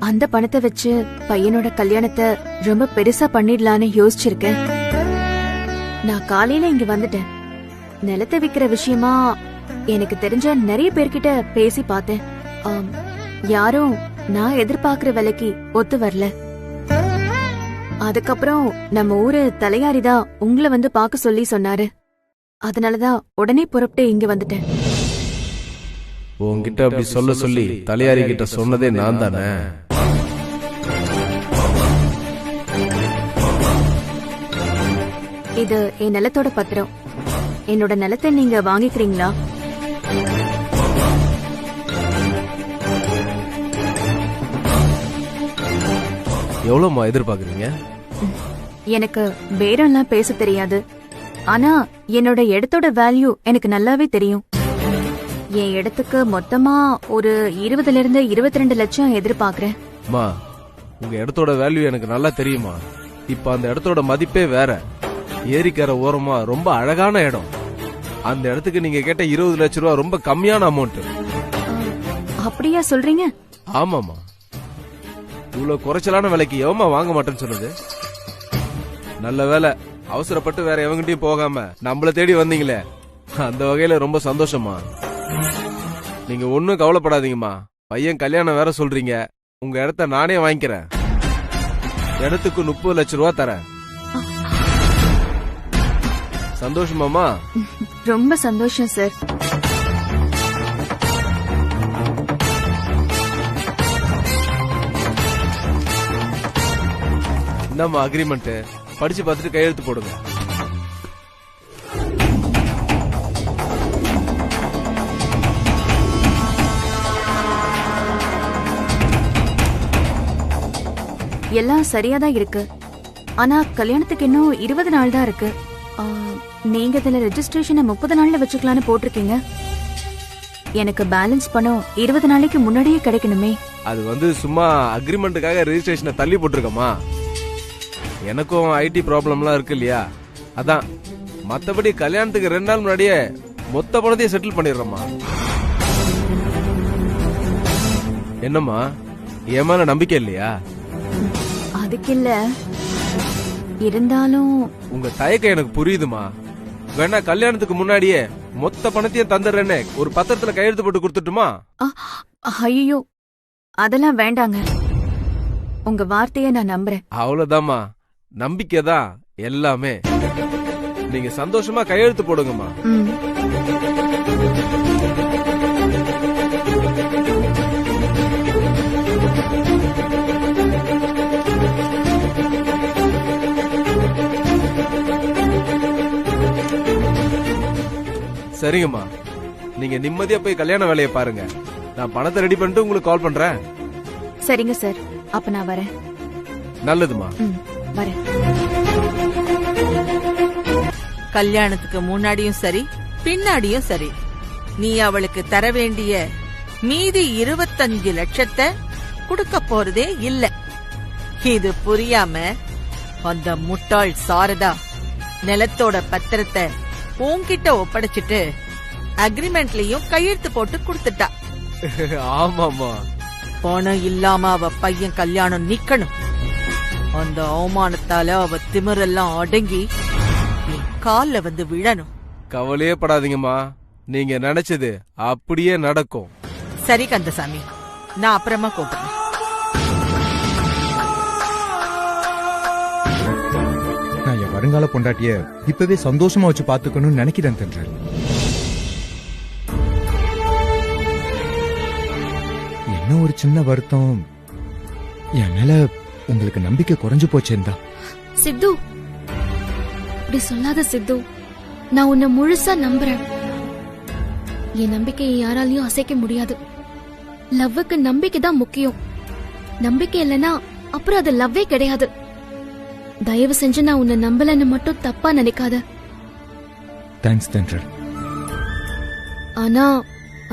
அந்த பணத்தை வச்சு பையனோட கல்யாணத்தை ரொம்ப பெருசா பண்ணிடலான்னு யோசிச்சிருக்கேன். நான் காலையில இங்க வந்துட்டேன். நிலத்தை விக்கிற விஷயமா எனக்கு தெரிஞ்ச நிறைய பேர்கிட்ட பேசி பார்த்தேன். யாரும் நான் எதிர்பார்க்கிற விலைக்கு ஒத்து வரல. அதுக்கப்புறம் நம்ம ஊரு தலையாரிதான் உங்களை வந்து பார்க்க சொல்லி சொன்னாரு. அதனாலதான் உடனே புறப்பட்டு இங்க வந்துட்டேன். உன்கிட்ட அப்படி சொல்ல சொல்லி தலையாரி கிட்ட சொன்னதே நான் தானே. இது என் நிலத்தோட பத்திரம். என்னோட நிலத்தை நீங்க வாங்கிக்கிறீங்களா? எவ்வளவுமா எதிர்பார்க்கறீங்க? எனக்கு பேரம்லாம் பேச தெரியாது. ஆனா என்னோட இடத்தோட வேல்யூ எனக்கு நல்லாவே தெரியும். என் இடத்துக்கு மொத்தமா ஒரு 20 இருந்து 22 லட்சம் எதிர்பார்க்கறேன். மா, உங்க இடத்தோட வேல்யூ எனக்கு நல்லா தெரியுமா. இப்ப அந்த இடத்தோட மதிப்பே வேற. ஏரிக்கரை ஓரமா ரொம்ப அழகான இடம். அந்த இடத்துக்கு நீங்க கேட்ட 20 லட்சம் ரூபாய் ரொம்ப கம்மியான அமௌண்ட். அப்படியா சொல்றீங்க? ஆமாமா, இவ்வளவு குறைச்சலான விலைக்கு எவமா வாங்க மாட்டேன்னு சொன்னது? நல்ல வேலை அவசரப்பட்டு வேற எவங்கிட்டையும் போகாம நம்மள தேடி வந்தீங்களே, அந்த வகையில ரொம்ப சந்தோஷமா. நீங்க ஒன்னும் கவலைப்படாதீங்கம்மா. பையன் கல்யாணம் வேற சொல்றீங்க. உங்க இடத்த நானே வாங்கிக்கிறேன். இடத்துக்கு 30 லட்சம் ரூபாய் தரேன். சந்தோஷமாமா? ரொம்ப சந்தோஷம் சார். இந்தாம்மா அக்ரிமெண்ட். படிச்சு பார்த்துட்டு கையெழுத்து போடுங்க. எல்லாம் சரியாதான் இருக்கு. ஆனா கல்யாணத்துக்கு இன்னும் 20 நாள் தான் இருக்கு. நீங்க இதுல ரெஜிஸ்ட்ரேஷனை 30 நாள்ல வச்சுக்கலான்னு போட்டிருக்கீங்க. எனக்கு பேலன்ஸ் பணம் 20 நாளைக்கு முன்னாடியே கிடைக்கணுமே. அது சும்மா அக்ரிமெண்ட்டுக்காக ரெஜிஸ்ட்ரேஷனை தள்ளி போட்டிருக்கமா. எனக்கும் ஐடி ப்ராப்ளம்லாம் இருக்கு இல்லையா, அதான். மத்தபடி கல்யாணத்துக்கு 2 நாள் முன்னாடியே மொத்த பணத்தையும் செட்டில் பண்ணிடுறோமா. என்னம்மா, என் மேல நம்பிக்கை இல்லையா? அதுக்கு இல்ல, இருந்தாலும் உங்க தயக்கம் எனக்கு புரியுதுமா. வேணா கல்யாணத்துக்கு முன்னாடியே மொத்த பணத்தையும் தந்துடுறேன்னு ஒரு பத்திரத்துல கையெழுத்து போட்டு கொடுத்துட்டுமா? ஐயோ, அதெல்லாம் வேண்டாங்க. உங்க வார்த்தையை நான் நம்புறேன். அவ்வளவுதாம்மா, நம்பிக்கைதான் எல்லாமே. நீங்க சந்தோஷமா கையெழுத்து போடுங்கம்மா. சரிங்கம்மா, நீங்க நிம்மதியா போய் கல்யாண வேலையை பாருங்க. நான் பணத்தை ரெடி பண்ணிட்டு உங்களுக்கு கால் பண்றேன். சரிங்க சார், அப்ப நான் வரேன். நல்லதுமா, வரேன். கல்யாணத்துக்கு முன்னாடியும் சரி பின்னாடியும் சரி நீ அவளுக்கு தர வேண்டிய மீதி 25 லட்சத்தை கொடுக்க போறதே இல்ல. இது புரியாம அந்த முட்டாள் சாரதா நிலத்தோட பத்திரத்தை உன்கிட்ட ஒப்படைச்சிட்டு அக்ரிமெண்ட்லயும் கையெழுத்து போட்டு கொடுத்துட்டா. ஆமாமா. பணம் இல்லாம அவ பையன் கல்யாணம் நிக்கணும். அந்த அவமானத்தால அவ திமிரெல்லாம் அடங்கி என் கால்ல வந்து விழணும். கவலையே படாதீங்கம்மா, நீங்க நினைச்சது அப்படியே நடக்கும். சரி கந்தசாமி, நான் அப்புறமா கூப்பிடுறேன். நான் என் வருங்கால பொண்டாட்டிய இப்பவே சந்தோஷமா வச்சு பாத்துக்கணும்னு நினைக்கிறேன் தென்றல். என்ன ஒரு சின்ன வருத்தம், என் மேல உங்களுக்கு நம்பிக்கை குறைஞ்சு போச்சேந்தா. சித்து, இப்படி சொல்லாத சித்து. நான் உன்னை முழுசா நம்புறேன். என் நம்பிக்கையை யாராலையும் அசைக்க முடியாது. லவ்வுக்கு நம்பிக்கை தான் முக்கியம். நம்பிக்கை இல்லைன்னா அப்புறம் அது லவ்வே கிடையாது. தயவு செஞ்சு நான் உன்னை நம்பலன்னு மட்டும் தப்பா நினைக்காத. தேங்க்ஸ் தென்றல். ஆனா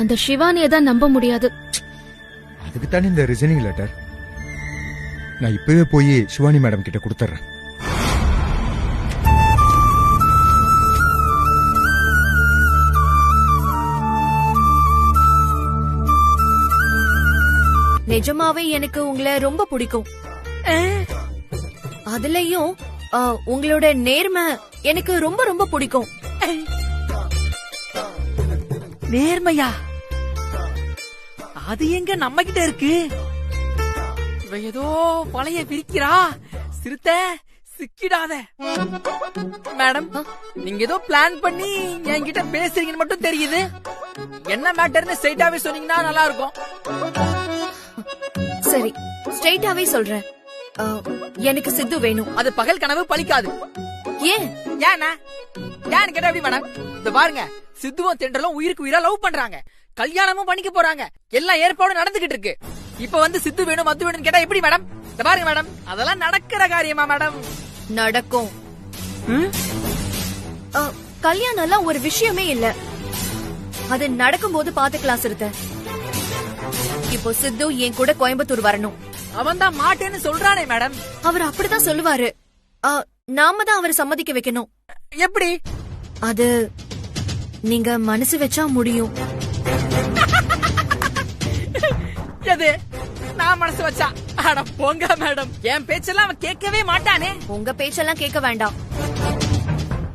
அந்த சிவானியை தான் நம்ப முடியாது. அதுக்கு தானே இந்த ரிசனிங் லெட்டர். நான் இப்பவே போய் சிவானி மேடம் கிட்ட கொடுத்துறேன். நிஜமாவே எனக்கு உங்களை ரொம்ப பிடிக்கும். அதுலயும் உங்களோட நேர்மை எனக்கு ரொம்ப ரொம்ப பிடிக்கும். நேர்மையா? அது எங்க நம்ம கிட்ட இருக்கு? இவ ஏதோ பழைய விரிக்கிறா. சிறுத்த சிக்கிடாத. மேடம், நீங்க ஏதோ பிளான் பண்ணி என்கிட்ட பேசுறீங்கன்னு மட்டும் தெரியுது. என்ன மேட்டர்னு ஸ்ட்ரைட்டாவே சொன்னீங்கன்னா நல்லா இருக்கும். சரி, ஸ்ட்ரைட்டாவே சொல்றேன். எனக்கு சித்து வேணும். அது பகல் கனவு பலிக்காது. ஏன்? ஏன்னா ஏன்னு கேட்டா எப்படி மேடம்? இந்த பாருங்க, சித்துவும் தென்றலும் உயிருக்கு உயிரா லவ் பண்றாங்க, கல்யாணமும் பண்ணிக்க போறாங்க, எல்லா ஏற்பாடும் நடந்துகிட்டு இருக்கு. இப்ப வந்து சித்து வேணும் மத்து வேணும்னு கேட்டா எப்படி மேடம்? இந்த பாருங்க மேடம், அதெல்லாம் நடக்கிற காரியமா மேடம்? நடக்கும். கல்யாணம் எல்லாம் ஒரு விஷயமே இல்ல. அது நடக்கும்போது பாத்துக்கலாம் சிறுத்தை. இப்போ சித்து என் கூட கோயம்புத்தூர் வரணும். அவன் தான் மாட்டேன்னு சொல்றானே மேடம். அவர் அப்படிதான் சொல்லுவாரு. நாம தான் அவரை சம்மதிக்க வைக்கணும். எப்படி? அது நீங்க மனசு வச்சா முடியும். எது? நான் மனசு வச்சா? அட போங்க மேடம், என் பேச்செல்லாம் அவன் கேட்கவே மாட்டானே. உங்க பேச்செல்லாம் கேட்க வேண்டாம்.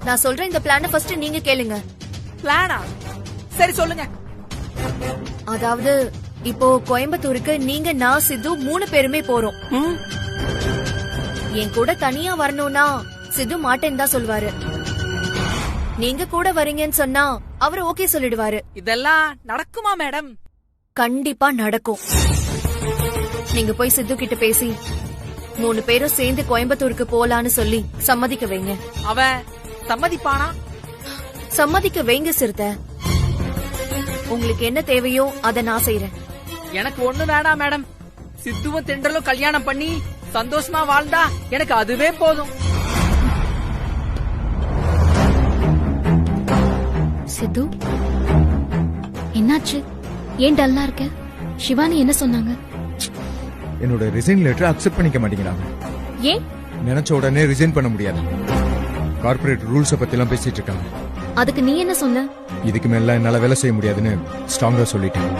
நான் சொல்றேன், இந்த பிளான ஃபர்ஸ்ட் நீங்க கேளுங்க. பிளானா? சரி சொல்லுங்க. அதாவது இப்போ கோயம்புத்தூருக்கு நீங்க, நான், சித்து 3 பேருமே போறோம். என் கூட தனியா வரணும்னா சித்து மாட்டேன்னு தான் சொல்லுவாரு. நீங்க கூட வரீங்கன்னு சொன்னா அவரு ஓகே சொல்லிடுவாரு. இதெல்லாம் நடக்குமா மேடம்? கண்டிப்பா நடக்கும். நீங்க போய் சித்து கிட்ட பேசி 3 பேரும் சேர்ந்து கோயம்புத்தூருக்கு போலான்னு சொல்லி சம்மதிக்க வைங்க. அவன் சம்மதிப்பானா? சம்மதிக்க வைங்க சிறுத்தை. உங்களுக்கு என்ன தேவையோ அத நான் செய்யறேன். எனக்கு ஒண்ணு வேணாம் மேடம். சித்துவும் தென்றலும் கல்யாணம் பண்ணி சந்தோஷமா வாழ்ந்தா எனக்கு அதுவே போதும். சித்து, என்னாச்சு? ஏன் டல்லா இருக்க? சிவானி என்ன சொன்னாங்க? என்னோட ரிசைன் லெட்டர் அக்செப்ட் பண்ணிக்க மாட்டேங்கிறாங்க. ஏன்? நினைச்ச உடனே ரிசைன் பண்ண முடியாது. கார்ப்பரேட் ரூல்ஸ பத்தி எல்லாம் பேசிட்டு இருக்காங்க. அதுக்கு நீ என்ன சொன்ன? இதுக்கு மேல என்னால வேலை செய்ய முடியாதுன்னு ஸ்ட்ராங்கா சொல்லிட்டேன்.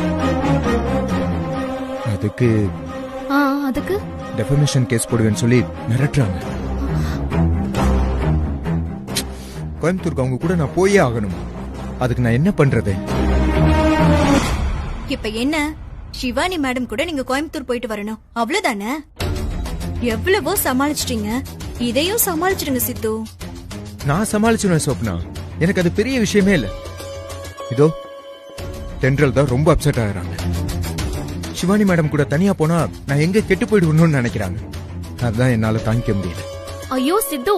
அதுக்கு டெஃபமேஷன் கேஸ் போடுவேன்னு சொல்லி மிரட்டுறாங்க. கோயம்புத்தூருக்கு அவங்க கூட நான் போயே ஆகணும். அதுக்கு நான் என்ன பண்றது? இப்ப என்ன, சிவானி மேடம் கூட நீங்க கோயம்புத்தூர் போயிட்டு வரணும், அவ்வளவுதானே? எவ்வளவோ சமாளிச்சிட்டீங்க, இதையும் சமாளிச்சிடுங்க சித்து. நான் சமாளிச்சுடுவேன் சோப்னா, எனக்கு அது பெரிய விஷயமே இல்ல. இதோ தென்றல் தான் ரொம்ப அப்செட் ஆகுறாங்க. சிவானி மேடம் கூட தனியா போனா நான் எங்க கெட்டு போயிடுவேன்னு நினைக்கிறாங்க. அதுதான் என்னால தாங்கிக்க முடியல. ஐயோ சித்து,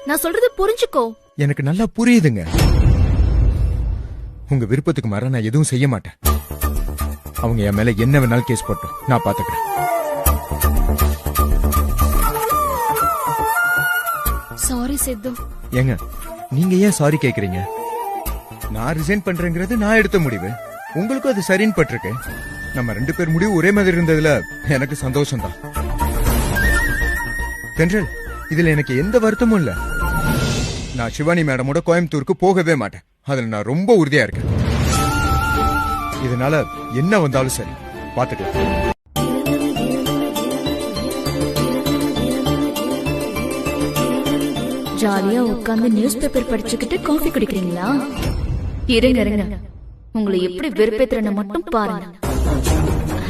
நான் சொல்றது புரிஞ்சுக்கோ. எனக்கு நல்லா புரியுதுங்க. உங்க விருப்பத்துக்கு மாற நான் எதுவும் செய்ய மாட்டேன். அவங்க என் மேல என்ன வேணாலும் கேஸ் போட்டோம், நான் பாத்துக்கிறேன். சாரி சித்து. ஏங்க, நீங்க ஏன் சாரி கேக்குறீங்க? நான் ரிசைன் பண்றேங்கிறது நான் எடுத்த முடிவு. உங்களுக்கும் அது சரின்னு பட்டிருக்கு. நம்ம 2 பேர் முடிவு ஒரே மாதிரி இருந்ததுல எனக்கு சந்தோஷம் தான். தென்றல், இதுல எனக்கு எந்த வருத்தமும் இல்ல. நான் சிவானி மேடமோட கோயம்புத்தூருக்கு போகவே மாட்டேன். அதுல நான் ரொம்ப உறுதியா இருக்கேன். இதனால என்ன வந்தாலும் சரி பாத்துக்கலாம். ஜாலியா உட்கார்ந்து நியூஸ் பேப்பர் படிச்சுக்கிட்டு காஃபி குடிக்கிறீங்களா? இருங்க இருங்க, உங்களை எப்படி வெறுப்பேத்துறன்னு மட்டும் பாருங்க.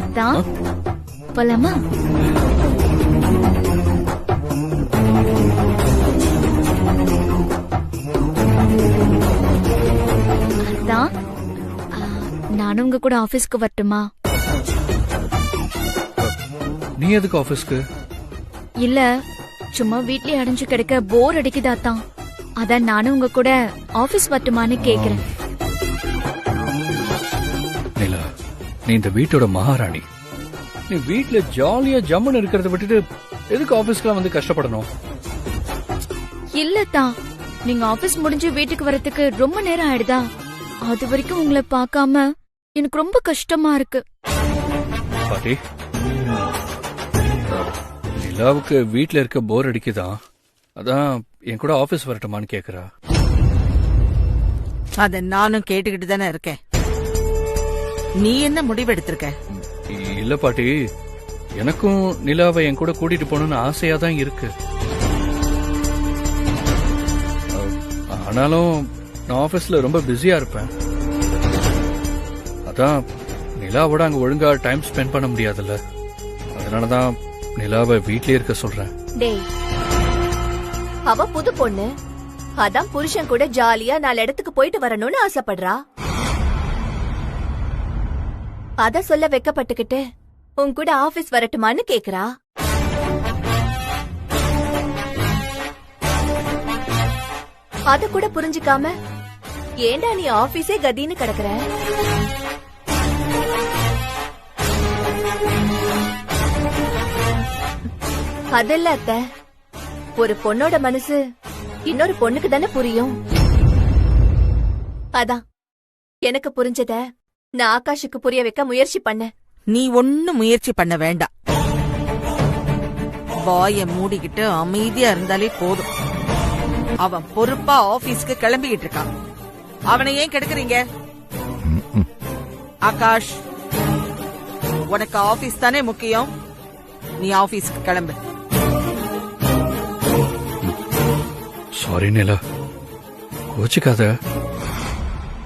அதான் போலாமா? அதான் நானும் உங்க கூட ஆபீஸ்க்கு வரட்டுமா? நீ எதுக்கு ஆபீஸ்க்கு? இல்ல, சும்மா வீட்லயே அடைஞ்சு கிடக்க போர் அடிக்குதாத்தான். அதான் நானும் உங்க கூட ஆபீஸ் வரட்டுமான்னு கேக்குறேன். நிலா, நீ இந்த வீட்டோட மகாராணி. நீ வீட்ல ஜாலியா ஜம்முன்னு இருக்கிறத விட்டுட்டு எதுக்கு ஆபீஸ்க்குலாம் வந்து கஷ்டப்படணும்? இல்லத்தான், நீங்க ஆபீஸ் முடிஞ்சு வீட்டுக்கு வரதுக்கு ரொம்ப நேரம் ஆயிடுதா? அது வரைக்கும் உங்களை பார்க்காம எனக்கு ரொம்ப கஷ்டமா இருக்கு. பாட்டி, நிலாவுக்கு வீட்ல இருக்க போர் அடிக்குதான், அதான் என் கூட ஆபீஸ் வரட்டுமான்னு கேக்குறா. அத நானும் கேட்டுக்கிட்டு தானே இருக்கேன். நீ என்ன முடிவு எடுத்திருக்க? இல்ல பாட்டி, எனக்கும் நிலாவை என் கூட கூட்டிட்டு போகணும்னு ஆசையா தான் இருக்கு. ஆனாலும் நான் ஆபீஸ்ல ரொம்ப பிஸியா இருப்பேன். அதான் நிலாவோட அங்க ஒழுங்கா டைம் ஸ்பெண்ட் பண்ண முடியாதுல்ல. அதனாலதான் நிலாவை வீட்லயே இருக்க சொல்றேன். டேய், அவ புது பொண்ணு, அதான் புருஷன் கூட ஜாலியா 4 இடத்துக்கு போயிட்டு வரணும்னு ஆசைப்படுறா. அத சொல்ல வெக்கப்பட்டுக்கிட்டு உன் கூட ஆபீஸ் வரட்டுமான்னு கேக்குறா. அத கூட புரிஞ்சுக்காம ஏண்டா நீ ஆபீஸே கதின்னு கிடக்குற? அதல்ல அத்தை, ஒரு பொண்ணோட மனசு இன்னொரு பொண்ணுக்கு தானே புரியும். அதான் எனக்கு புரிஞ்சத நான் ஆகாஷுக்கு புரிய வைக்க முயற்சி பண்ண. நீ ஒன்னும் முயற்சி பண்ண வேண்டாம். வாய மூடிக்கிட்டு அமைதியா இருந்தாலே போதும். அவன் பொறுப்பா ஆபீஸ்க்கு கிளம்பிக்கிட்டு இருக்கான். அவனை ஏன் கெடுக்குறீங்க? ஆகாஷ், உனக்கு ஆபீஸ் தானே முக்கியம். நீ ஆபீஸ்க்கு கிளம்பு. சாரி நிலா, கோச்சிக்காத.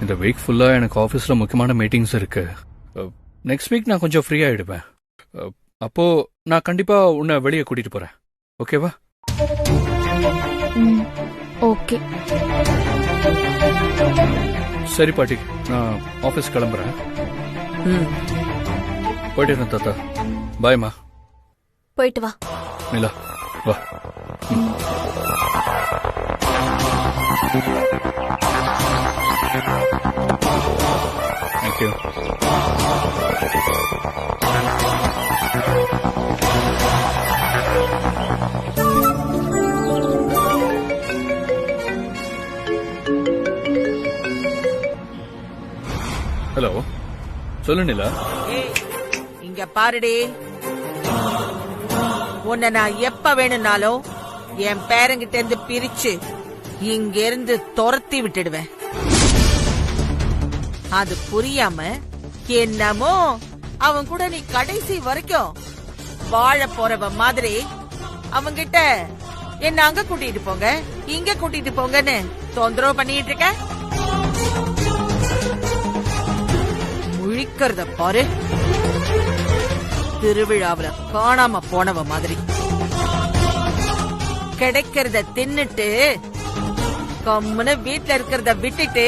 இந்த வீக் ஃபுல்லா எனக்கு ஆபீஸ்ல முக்கியமான மீட்டிங்ஸ் இருக்கு. நெக்ஸ்ட் வீக் நான் கொஞ்சம் ஃப்ரீ ஆயிடுவேன். அப்போ நான் கண்டிப்பா உன்னை வெளியே கூட்டிட்டு போறேன். ஓகேவா? ஓகே. சரி பாட்டி, நான் ஆபீஸ் கிளம்புறேன். போயிட்டு தாத்தா. பாய்மா. போயிட்டு வா. நிலா வா. Thank you. ஹலோ, சொல்லு நிலா. இங்க பாருடி, உன்னை நான் எப்ப வேணும்னாலும் என் பேரங்கிட்ட இருந்து பிரிச்சு இங்க இருந்து துரத்தி விட்டுடுவேன். அது புரியாம என்னமோ அவன் கூட நீ கடைசி வரைக்கும் வாழ போறவ மாதிரி அவங்கிட்ட என்ன அங்க கூட்டிட்டு போங்க இங்க கூட்டிட்டு போங்கன்னு தொந்தரவு பண்ணிட்டு இருக்க. முழிக்கிறத பாரு, திருவிழாவுல காணாம போனவ மாதிரி. கிடைக்கிறத தின்னுட்டு கம்முன்னு வீட்டுல இருக்கிறத விட்டுட்டு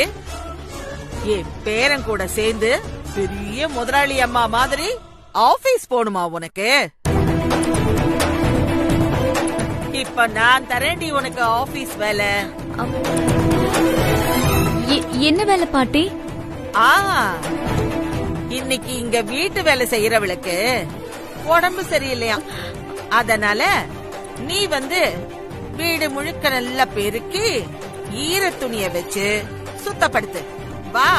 என் பேரன் கூட சேர்ந்து பெரிய முதலாளி அம்மா மாதிரி ஆபீஸ் போணுமா உனக்கு? இப்ப நான் தரேன்டி உனக்கு ஆபீஸ் வேலை. என்ன வேலை பாட்டி? இன்னைக்கு இங்க வீட்டு வேலை செய்யறவளுக்கு உடம்பு சரியில்லையா, அதனால நீ வந்து வீடு முழுக்க நல்லா பெருக்கி ஈர துணிய வச்சு சுத்தப்படுத்து. வா.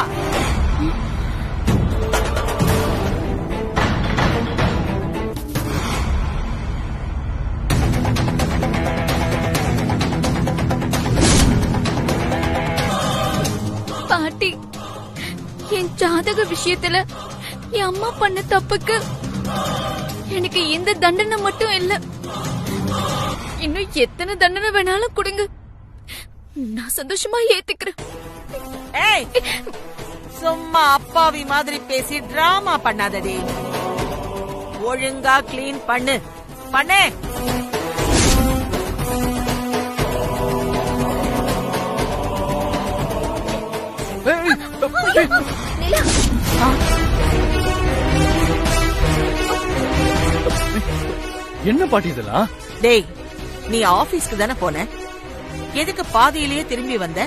ஜாதக விஷயத்துல என் அம்மா பண்ண தப்புக்கு எனக்கு இந்த தண்டனை மட்டும் இல்ல, இன்னும் எத்தனை தண்டனை வேணாலும் கொடுங்க, நான் சந்தோஷமா ஏத்துக்கிறேன். ஏய், சும்மா அப்பாவி மாதிரி பேசி டிராமா பண்ணாதடி. ஒழுங்கா கிளீன் பண்ணு. பண்ணு. என்ன பாட்டி இதெல்லாம்? டேய், நீ ஆபீஸ்க்கு தானே போன, எதுக்கு பாதியிலேயே திரும்பி வந்த?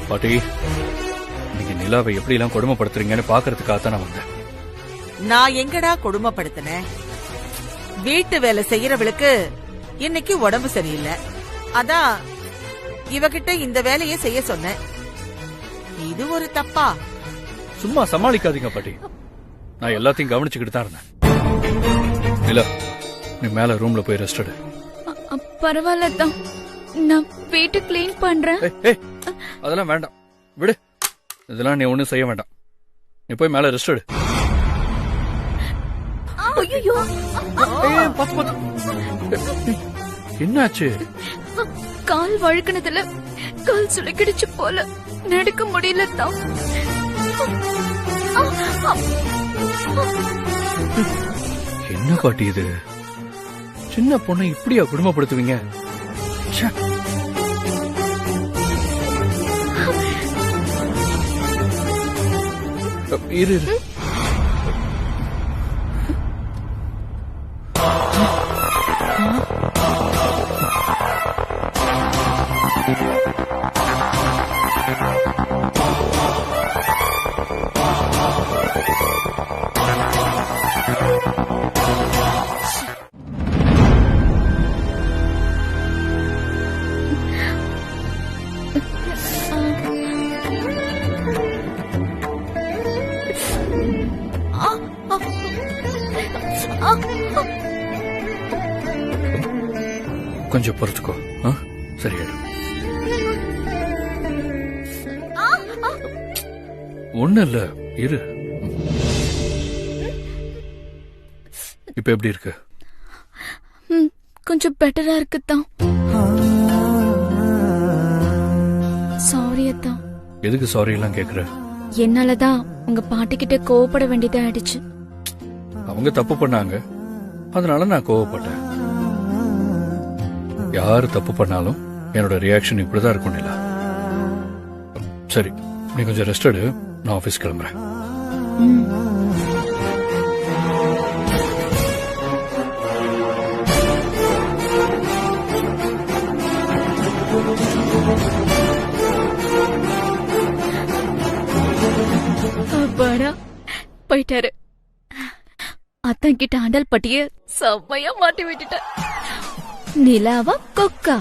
பாட்டி, நீங்க நிலாவை எப்படி எல்லாம் கொடுமைப்படுத்துறீங்கன்னு பாக்குறதுக்காக நான் வந்தேன். நான் எங்கடா கொடுமைப்படுத்தினேன்? வீட்டு வேலை செய்யறவளுக்கு இன்னைக்கு உடம்பு சரியில்லை, அதான் இவகிட்ட இந்த வேலையை செய்ய சொன்னேன். இது ஒரு தப்பா? சும்மா சமாளிக்காதீங்க பாட்டி, நான் எல்லாத்தையும் கவனிச்சுக்கிட்டு தான் இருந்தேன். நிலா, நீ மேல ரூம்ல போய் ரெஸ்ட் எடு. பரவாயில்ல தான், நான் வீட்டு கிளீன் பண்றேன். அதெல்லாம் வேண்டாம், விடு. இதெல்லாம் நீ ஒண்ணும் செய்ய வேண்டாம், நீ போய் மேல ரெஸ்ட் எடு. என்னாச்சு? கால் வழுக்கினதுல கால் சுளுக்கிடுச்சு போல, நடக்க முடியல தான். என்ன பாட்டி இது? சின்ன பொண்ணை இப்படியா குடும்பப்படுத்துவீங்க? இரு. கொஞ்சம் பொறுத்துக்கோ, சரியாயிடும். ஒண்ணு இல்ல, இரு. இப்ப எப்படி இருக்கு? கொஞ்சம் பெட்டரா இருக்குதான். சாரி அத்தா. எதுக்கு சாரி எல்லாம் கேக்குற? என்னாலதான் உங்க பாட்டி கிட்ட கோவப்பட வேண்டியதா ஆயிடுச்சு. அவங்க தப்பு பண்ணாங்க, அதனால நான் கோவப்பட்டேன். யாரு தப்பு பண்ணாலும் என்னோட ரியாக்ஷன் இப்படிதான் இருக்கும் நிலா. சரி, நீ கொஞ்சம் ரெஸ்ட் எடு, நான் ஆபீஸ் கிளம்புறேன். அப்பாடா, போயிட்டாரு. அத்தான் கிட்ட ஆண்டால் பட்டிய செம்மையா மாட்டி விட்டுட்ட. நிலாவா கொக்கா?